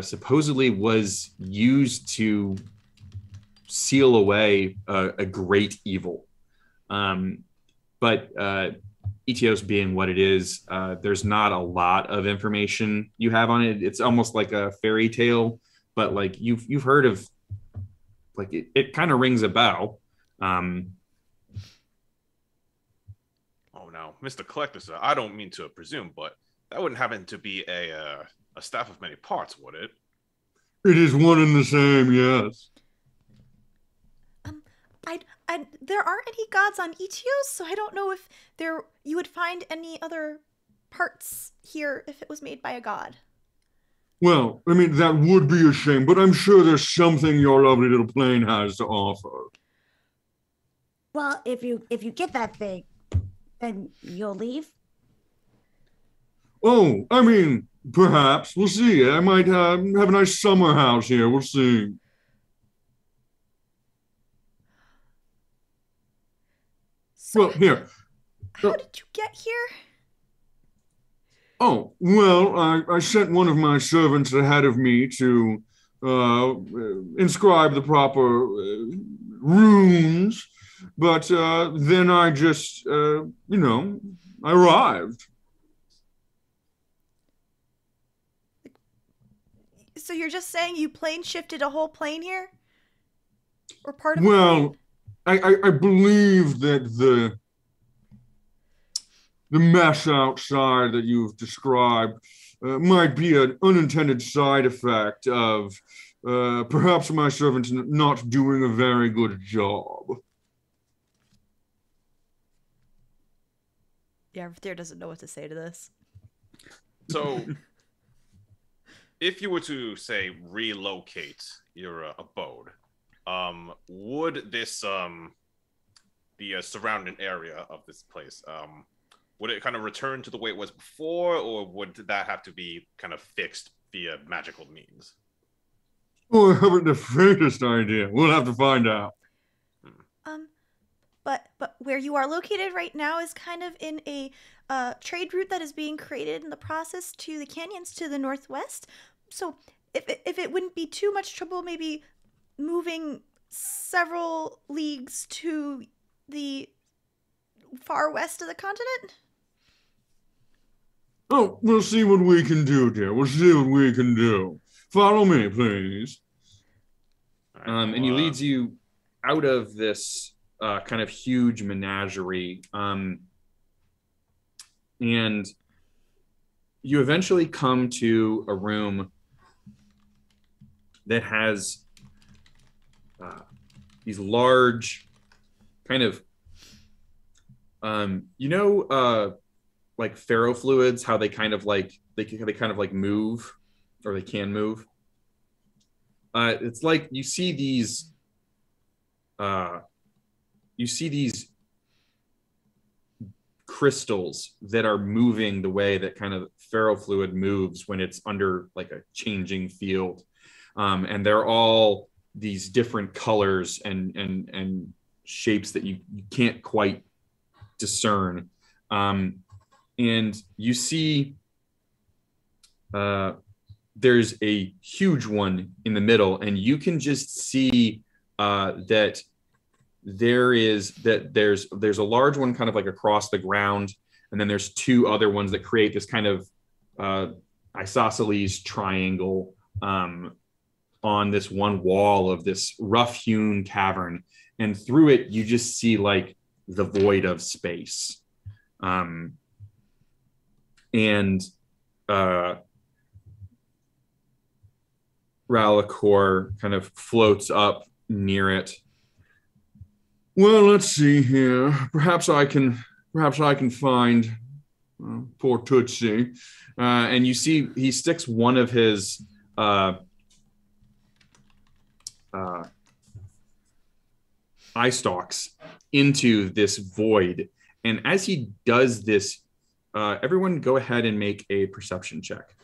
supposedly was used to seal away a great evil. But Etios being what it is, there's not a lot of information you have on it. It's almost like a fairy tale, but like you've heard of, like it kind of rings a bell. Mr. Collector, sir, I don't mean to presume, but that wouldn't happen to be a staff of many parts, would it? It is one and the same, yes. There aren't any gods on Etios, so I don't know if you would find any other parts here if it was made by a god. Well, I mean, that would be a shame, but I'm sure there's something your lovely little plane has to offer. Well, if you get that thing, then you'll leave. Oh, I mean, perhaps. We'll see. I might have a nice summer house here. We'll see. So Well, here. how did you get here? Oh, well, I sent one of my servants ahead of me to inscribe the proper runes, but then I just, I arrived. So you're just saying you plane shifted a whole plane here? Or part of a Well, plane? I believe that the mess outside that you've described might be an unintended side effect of perhaps my servants not doing a very good job. Yeah, Rathiir doesn't know what to say to this. So, if you were to, say, relocate your abode, would this, the surrounding area of this place, would it kind of return to the way it was before, or would that have to be kind of fixed via magical means? Oh, I haven't the faintest idea. We'll have to find out. But where you are located right now is kind of in a trade route that is being created in the process to the canyons to the northwest. So if it wouldn't be too much trouble, maybe moving several leagues to the far west of the continent. Oh, we'll see what we can do, dear. We'll see what we can do. Follow me, please. Right, And he leads you out of this kind of huge menagerie. And you eventually come to a room that has these large kind of, like ferrofluids, how they kind of like move, or they can move. It's like you see these crystals that are moving the way that kind of ferrofluid moves when it's under like a changing field, and they're all these different colors and shapes that you can't quite discern. And you see there's a huge one in the middle, and you can just see that there's a large one kind of like across the ground, and then there's two other ones that create this kind of isosceles triangle on this one wall of this rough-hewn cavern, and through it you just see like the void of space. And Rakolai kind of floats up near it. Well, let's see here. Perhaps I can find poor Tootsie. And you see he sticks one of his eye stalks into this void. And as he does this, everyone go ahead and make a perception check.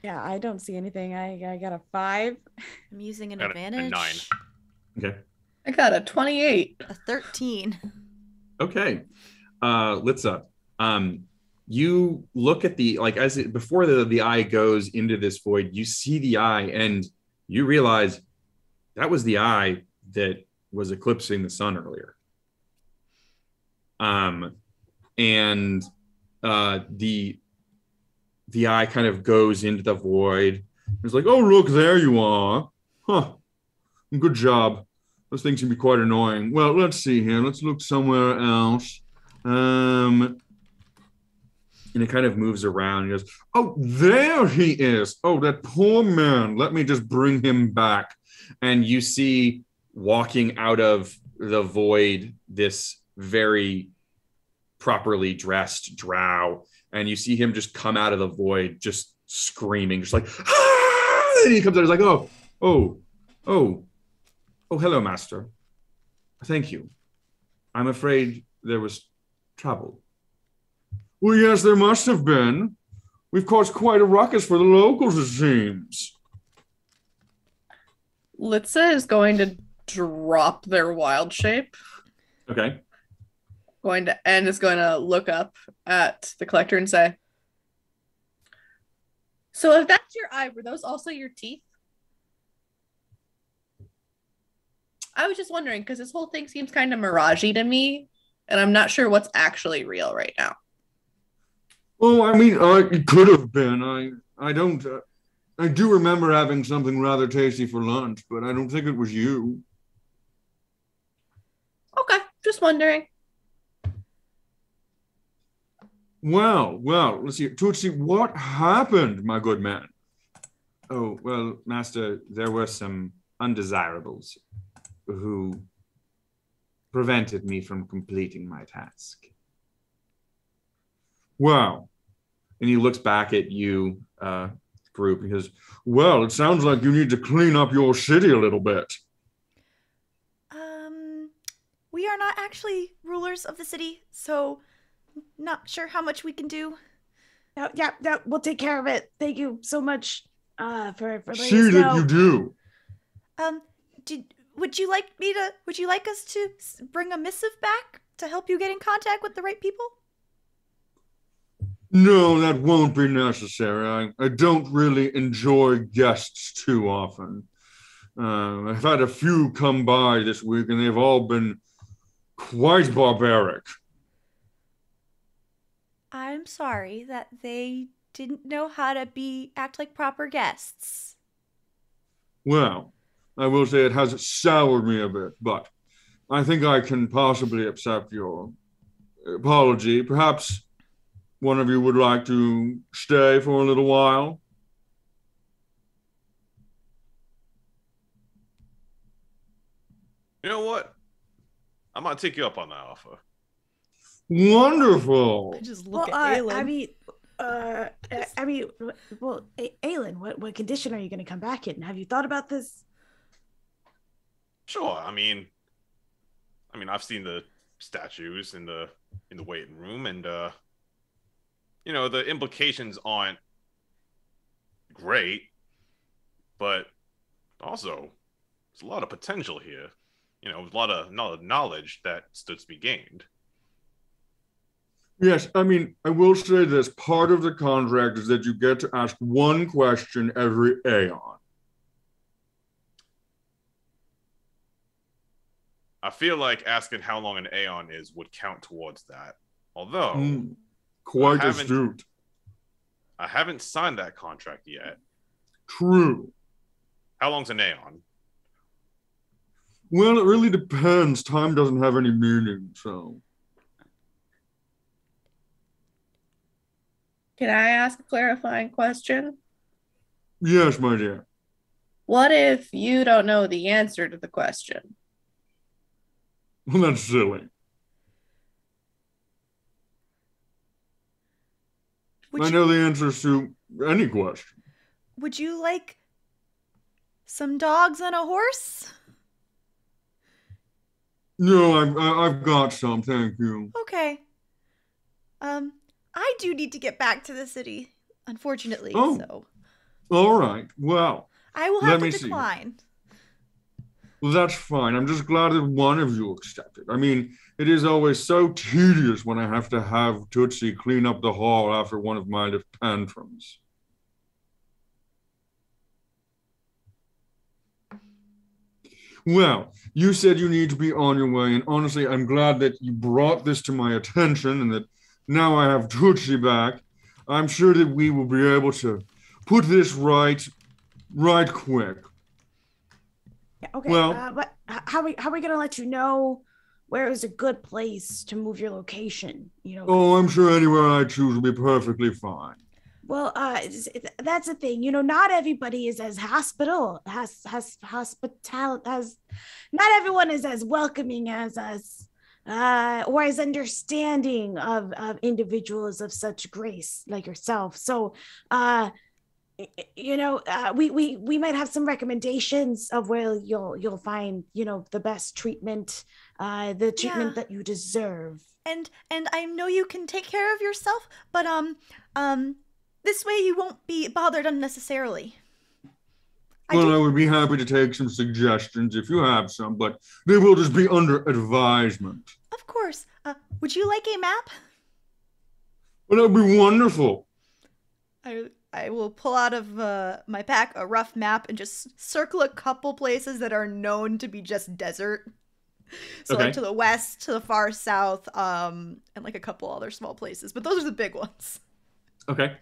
Yeah, I don't see anything. I got a 5. I'm using an Got advantage. a 9. Okay. I got a 28. A 13. Okay. Litse, you look at the, like, before the eye goes into this void, you see the eye and you realize that was the eye that was eclipsing the sun earlier. And the eye kind of goes into the void. It's like, oh, look, there you are. Huh. Good job. Those things can be quite annoying. Well, let's see here. Let's look somewhere else. And it kind of moves around. He goes, oh, there he is. Oh, that poor man. Let me just bring him back. And you see walking out of the void this very properly dressed drow. And you see him just come out of the void, just screaming, just like, ah! And he comes out, he's like, oh, hello, master. Thank you. I'm afraid there was trouble. Well, yes, there must have been. We've caused quite a ruckus for the locals, it seems. Litse is going to drop their wild shape. Okay. Is going to look up at the collector and say, so if that's your eye, were those also your teeth? I was just wondering, because this whole thing seems kind of miragey to me, and I'm not sure what's actually real right now. Oh, I mean, it could have been. I don't. I do remember having something rather tasty for lunch, but I don't think it was you. Okay, just wondering. Well, let's see. Tutsi, what happened, my good man? Oh, well, master, there were some undesirables who prevented me from completing my task. Wow. And he looks back at you, group, and he goes, well, it sounds like you need to clean up your city a little bit. We are not actually rulers of the city, so not sure how much we can do. Yeah, we'll take care of it. Thank you so much for letting See us know. that you do. Would you like us to bring a missive back to help you get in contact with the right people? No, that won't be necessary. I don't really enjoy guests too often. I've had a few come by this week, and they've all been quite barbaric. I'm sorry that they didn't know how to act like proper guests. Well, I will say it has soured me a bit, but I think I can possibly accept your apology. Perhaps one of you would like to stay for a little while? You know what? I might take you up on that offer. Wonderful. I just look at Alen. Alen, what condition are you going to come back in? Have you thought about this? Sure. I mean, I've seen the statues in the waiting room, and the implications aren't great, but also there's a lot of potential here. A lot of knowledge that stood to be gained. Yes, I will say this. Part of the contract is that you get to ask one question every aeon. I feel like asking how long an aeon is would count towards that. Although, quite astute. I haven't signed that contract yet. True. How long's an aeon? Well, it really depends. Time doesn't have any meaning, so. Can I ask a clarifying question? Yes, my dear. What if you don't know the answer to the question? Well, that's silly. I know the answers to any question. Would you like some dogs and a horse? No, I've got some, thank you. Okay. I do need to get back to the city, unfortunately. Oh. So. All right. Well, I will have to decline. Well, that's fine. I'm just glad that one of you accepted. It is always so tedious when I have to have Tootsie clean up the hall after one of my little tantrums. Well, you said you need to be on your way, and honestly, I'm glad that you brought this to my attention and that now I have Tootsie back. I'm sure that we will be able to put this right quick. Yeah, okay. Well- But how are we gonna let you know where is a good place to move your location? You know. Oh, I'm sure anywhere I choose will be perfectly fine. Well, that's the thing. You know, not everybody is as hospital as not everyone is as welcoming as us, or as understanding of individuals of such grace like yourself. So, we might have some recommendations of where you'll find, you know, the best treatment, the treatment that you deserve. And I know you can take care of yourself, but this way you won't be bothered unnecessarily. I would be happy to take some suggestions if you have some, but they will just be under advisement. Of course. Would you like a map? Well, that would be wonderful. I will pull out of my pack a rough map and just circle a couple places that are known to be just desert. So like to the west, to the far south, and like a couple other small places. But those are the big ones. Okay.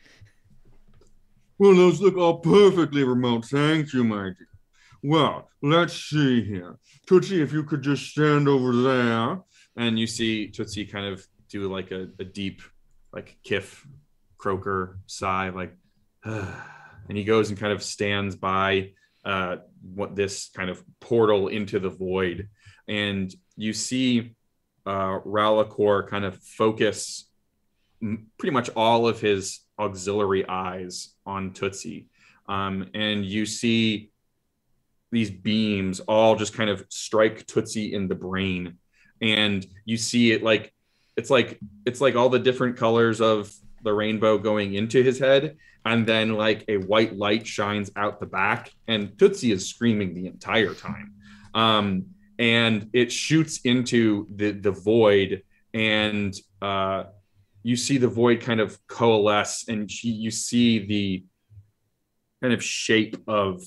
Well, those look all perfectly remote. Thank you, my dear. Well, let's see here. Tootsie, if you could just stand over there. And you see Tootsie kind of do like a deep, like Kif croaker sigh, like, and he goes and kind of stands by what this kind of portal into the void. And you see Ralakor kind of focus pretty much all of his auxiliary eyes on Tootsie. And you see these beams all just kind of strike Tootsie in the brain. And you see it like it's like all the different colors of the rainbow going into his head, and then like a white light shines out the back, and Tootsie is screaming the entire time. And it shoots into the void, and you see the void kind of coalesce, and you see the kind of shape of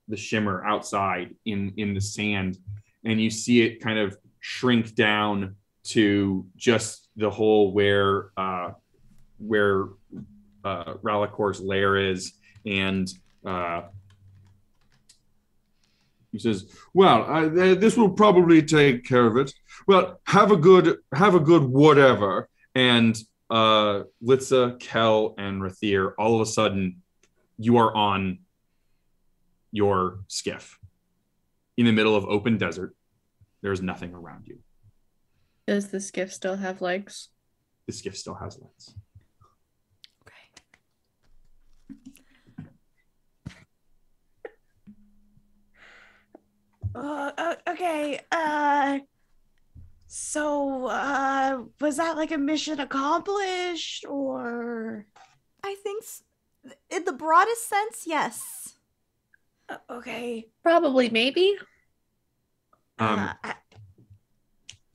the shimmer outside in the sand, and you see it kind of shrink down to just the hole where Ralakor's lair is, and he says, "Well, this will probably take care of it. Well, have a good whatever." And Litse, Kell, and Rathiir, all of a sudden, you are on your skiff in the middle of open desert. There's nothing around you. Does the skiff still have legs? The skiff still has legs. Okay. So, was that like a mission accomplished, or? I think in the broadest sense, yes. Okay. Probably, maybe.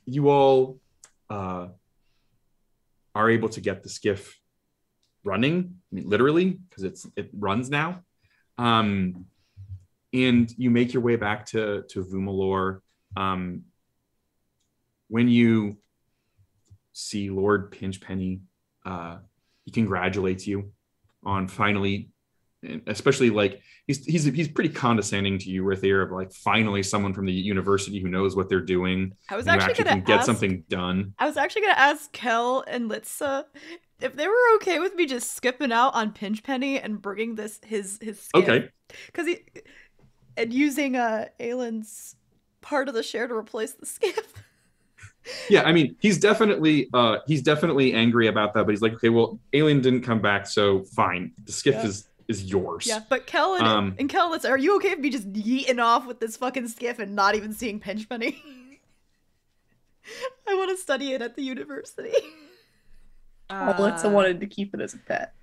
You all are able to get the skiff running, I mean, literally, because it runs now. And you make your way back to Vumoluhr. When you see Lord Pinchpenny, he congratulates you on finally, especially like he's pretty condescending to you, Rathiir, of like finally someone from the university who knows what they're doing. I was actually going to get something done. I was actually going to ask Kell and Litse if they were okay with me just skipping out on Pinchpenny and bringing his skiff. Okay. Because and using Alen's part of the share to replace the skiff. Yeah, I mean, he's definitely angry about that, but he's like, okay, well, Alen didn't come back, so fine. The skiff is yours. Yeah, but Kell and Kell, are you okay with me just yeeting off with this fucking skiff and not even seeing Pinchpenny? I want to study it at the university. Litse wanted to keep it as a pet.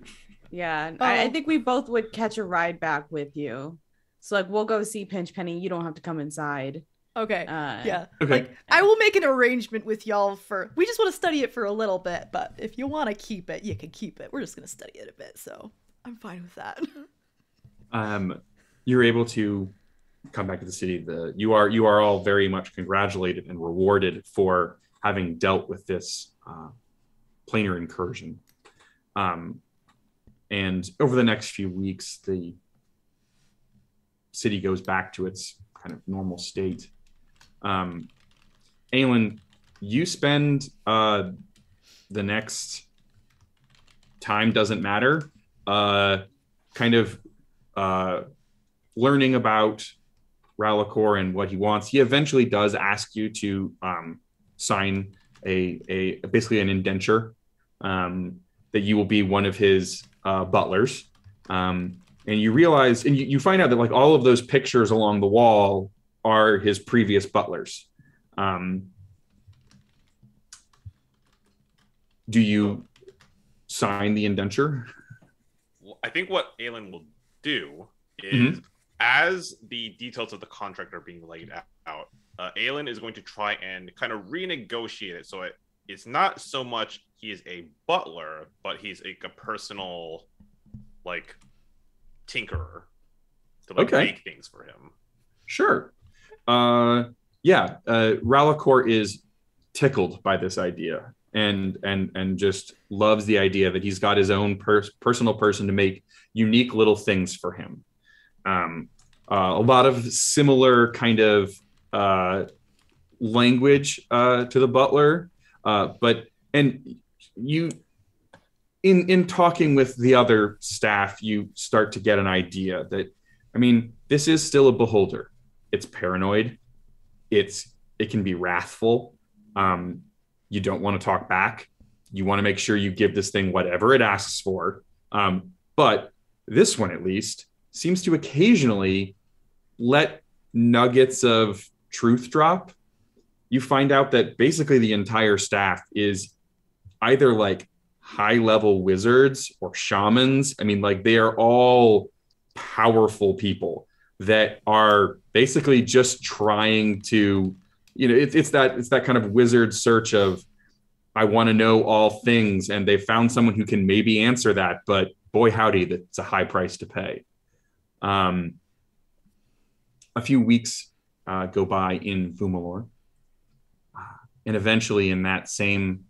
Yeah, I think we both would catch a ride back with you. So like, we'll go see Pinchpenny. You don't have to come inside. Okay. Yeah. Okay. Like, I will make an arrangement with y'all we just want to study it for a little bit, but if you want to keep it, you can keep it. We're just going to study it a bit, so I'm fine with that. You're able to come back to the city. You are all very much congratulated and rewarded for having dealt with this planar incursion. And over the next few weeks, the city goes back to its kind of normal state. Alen, you spend the next time doesn't matter, kind of learning about Rakolai and what he wants. He eventually does ask you to sign a basically an indenture that you will be one of his butlers. And you realize, and you find out that like all of those pictures along the wall are his previous butlers. Do you sign the indenture? Well, I think what Alen will do is, as the details of the contract are being laid out, Alen is going to try and kind of renegotiate it. So it's not so much he is a butler, but he's a personal, like, tinkerer to like make things for him. Sure. Rakolai is tickled by this idea and just loves the idea that he's got his own personal person to make unique little things for him. A lot of similar kind of language to the butler, but you in talking with the other staff, you start to get an idea that, I mean, this is still a beholder. It's paranoid. It can be wrathful. You don't want to talk back. You want to make sure you give this thing whatever it asks for. But this one, at least, seems to occasionally let nuggets of truth drop. You find out that basically the entire staff is either like high-level wizards or shamans. I mean, like, they are all powerful people that are basically just trying to, it's that kind of wizard search of, I want to know all things, and they found someone who can maybe answer that, but boy howdy, that's a high price to pay. A few weeks go by in Vumoluhr, and eventually in that same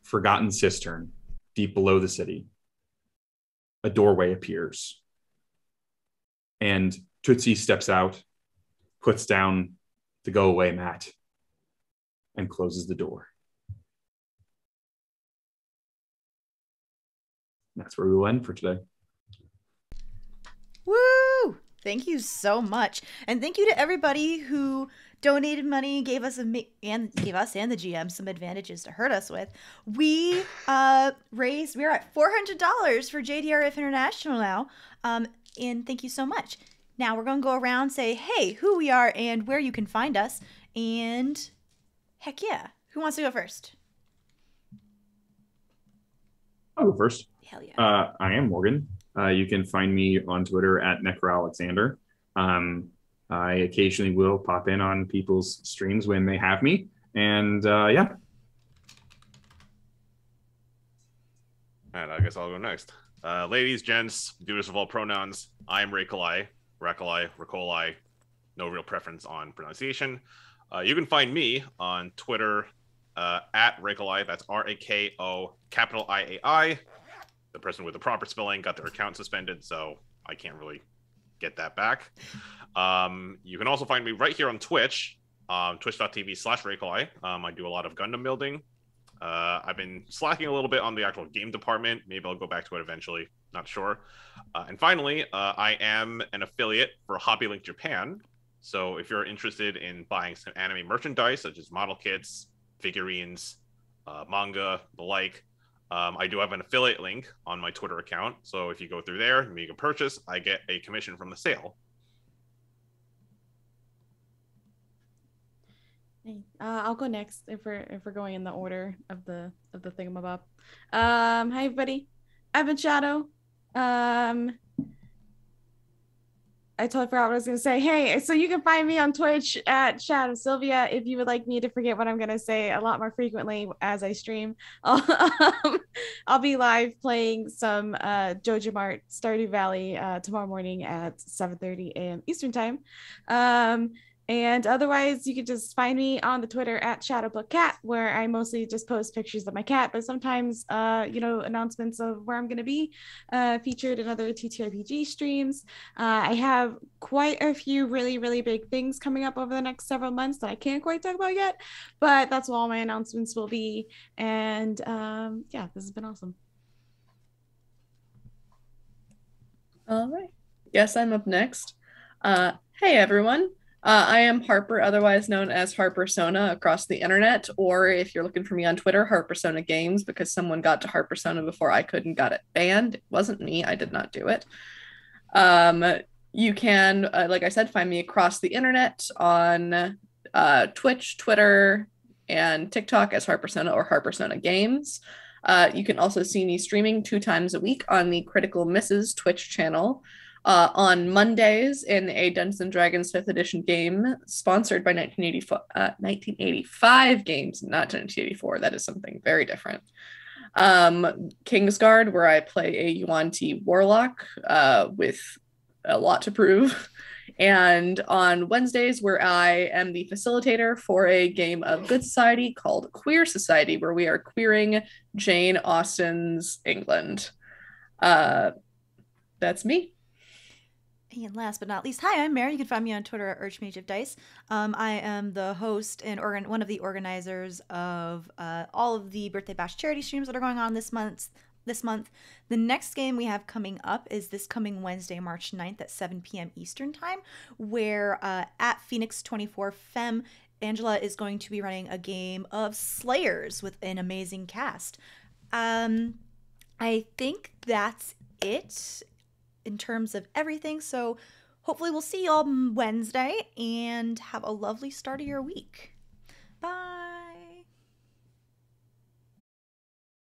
forgotten cistern deep below the city, a doorway appears. And Tootsie steps out, puts down the go-away mat, and closes the door. That's where we will end for today. Woo! Thank you so much. And thank you to everybody who donated money, gave us and the GM some advantages to hurt us with. We're at $400 for JDRF International now. And thank you so much. Now we're going to go around, say, hey, who we are and where you can find us. And heck yeah. Who wants to go first? I'll go first. Hell yeah. I am Morgan. You can find me on Twitter at NecroAlexander. I occasionally will pop in on people's streams when they have me. And yeah. And I guess I'll go next. Ladies, gents, doers of all pronouns, I am Rakolai, Rakolai, no real preference on pronunciation. You can find me on Twitter at Rakolai, that's R-A-K-O capital I-A-I. The person with the proper spelling got their account suspended, so I can't really get that back. You can also find me right here on Twitch, twitch.tv/Rakolai. I do a lot of Gundam building. I've been slacking a little bit on the actual game department. Maybe I'll go back to it eventually. Not sure. And finally, I am an affiliate for Hobby Link Japan. So if you're interested in buying some anime merchandise, such as model kits, figurines, manga, the like, I do have an affiliate link on my Twitter account. So if you go through there and make a purchase, I get a commission from the sale. I'll go next if we're going in the order of the thingamabob. Hi everybody, I've been Shadow. I totally forgot what I was gonna say. Hey, so you can find me on Twitch at Shadow Sylvia if you would like me to forget what I'm gonna say a lot more frequently as I stream. I'll be live playing some Jojo Mart Stardew Valley tomorrow morning at 7:30 a.m. Eastern time. And otherwise, you can just find me on the Twitter at ShadowBookCat, where I mostly just post pictures of my cat, but sometimes, announcements of where I'm going to be featured in other TTRPG streams. I have quite a few really, really big things coming up over the next several months that I can't quite talk about yet, but that's what all my announcements will be. And this has been awesome. All right. Yes, I'm up next. Hey, everyone. I am Harper, otherwise known as Harpersona across the internet, or if you're looking for me on Twitter, Harpersona Games, because someone got to Harpersona before I could and got it banned. It wasn't me. I did not do it. You can, like I said, find me across the internet on Twitch, Twitter, and TikTok as Harpersona or Harpersona Games. You can also see me streaming 2 times a week on the Critical Misses Twitch channel. On Mondays in a Dungeons & Dragons 5th edition game sponsored by 1985 games, not 1984. That is something very different. Kingsguard, where I play a Yuan-Ti warlock with a lot to prove. And on Wednesdays, where I am the facilitator for a game of Good Society called Queer Society, where we are queering Jane Austen's England. That's me. And last but not least, hi, I'm Mary. You can find me on Twitter at Archmage of Dice. I am the host and one of the organizers of all of the Birthday Bash charity streams that are going on this month. The next game we have coming up is this coming Wednesday, March 9th at 7 p.m. Eastern Time, where at Phoenix 24 Femme, Angela is going to be running a game of Slayers with an amazing cast. I think that's it in terms of everything. So hopefully we'll see you all Wednesday and have a lovely start of your week. Bye.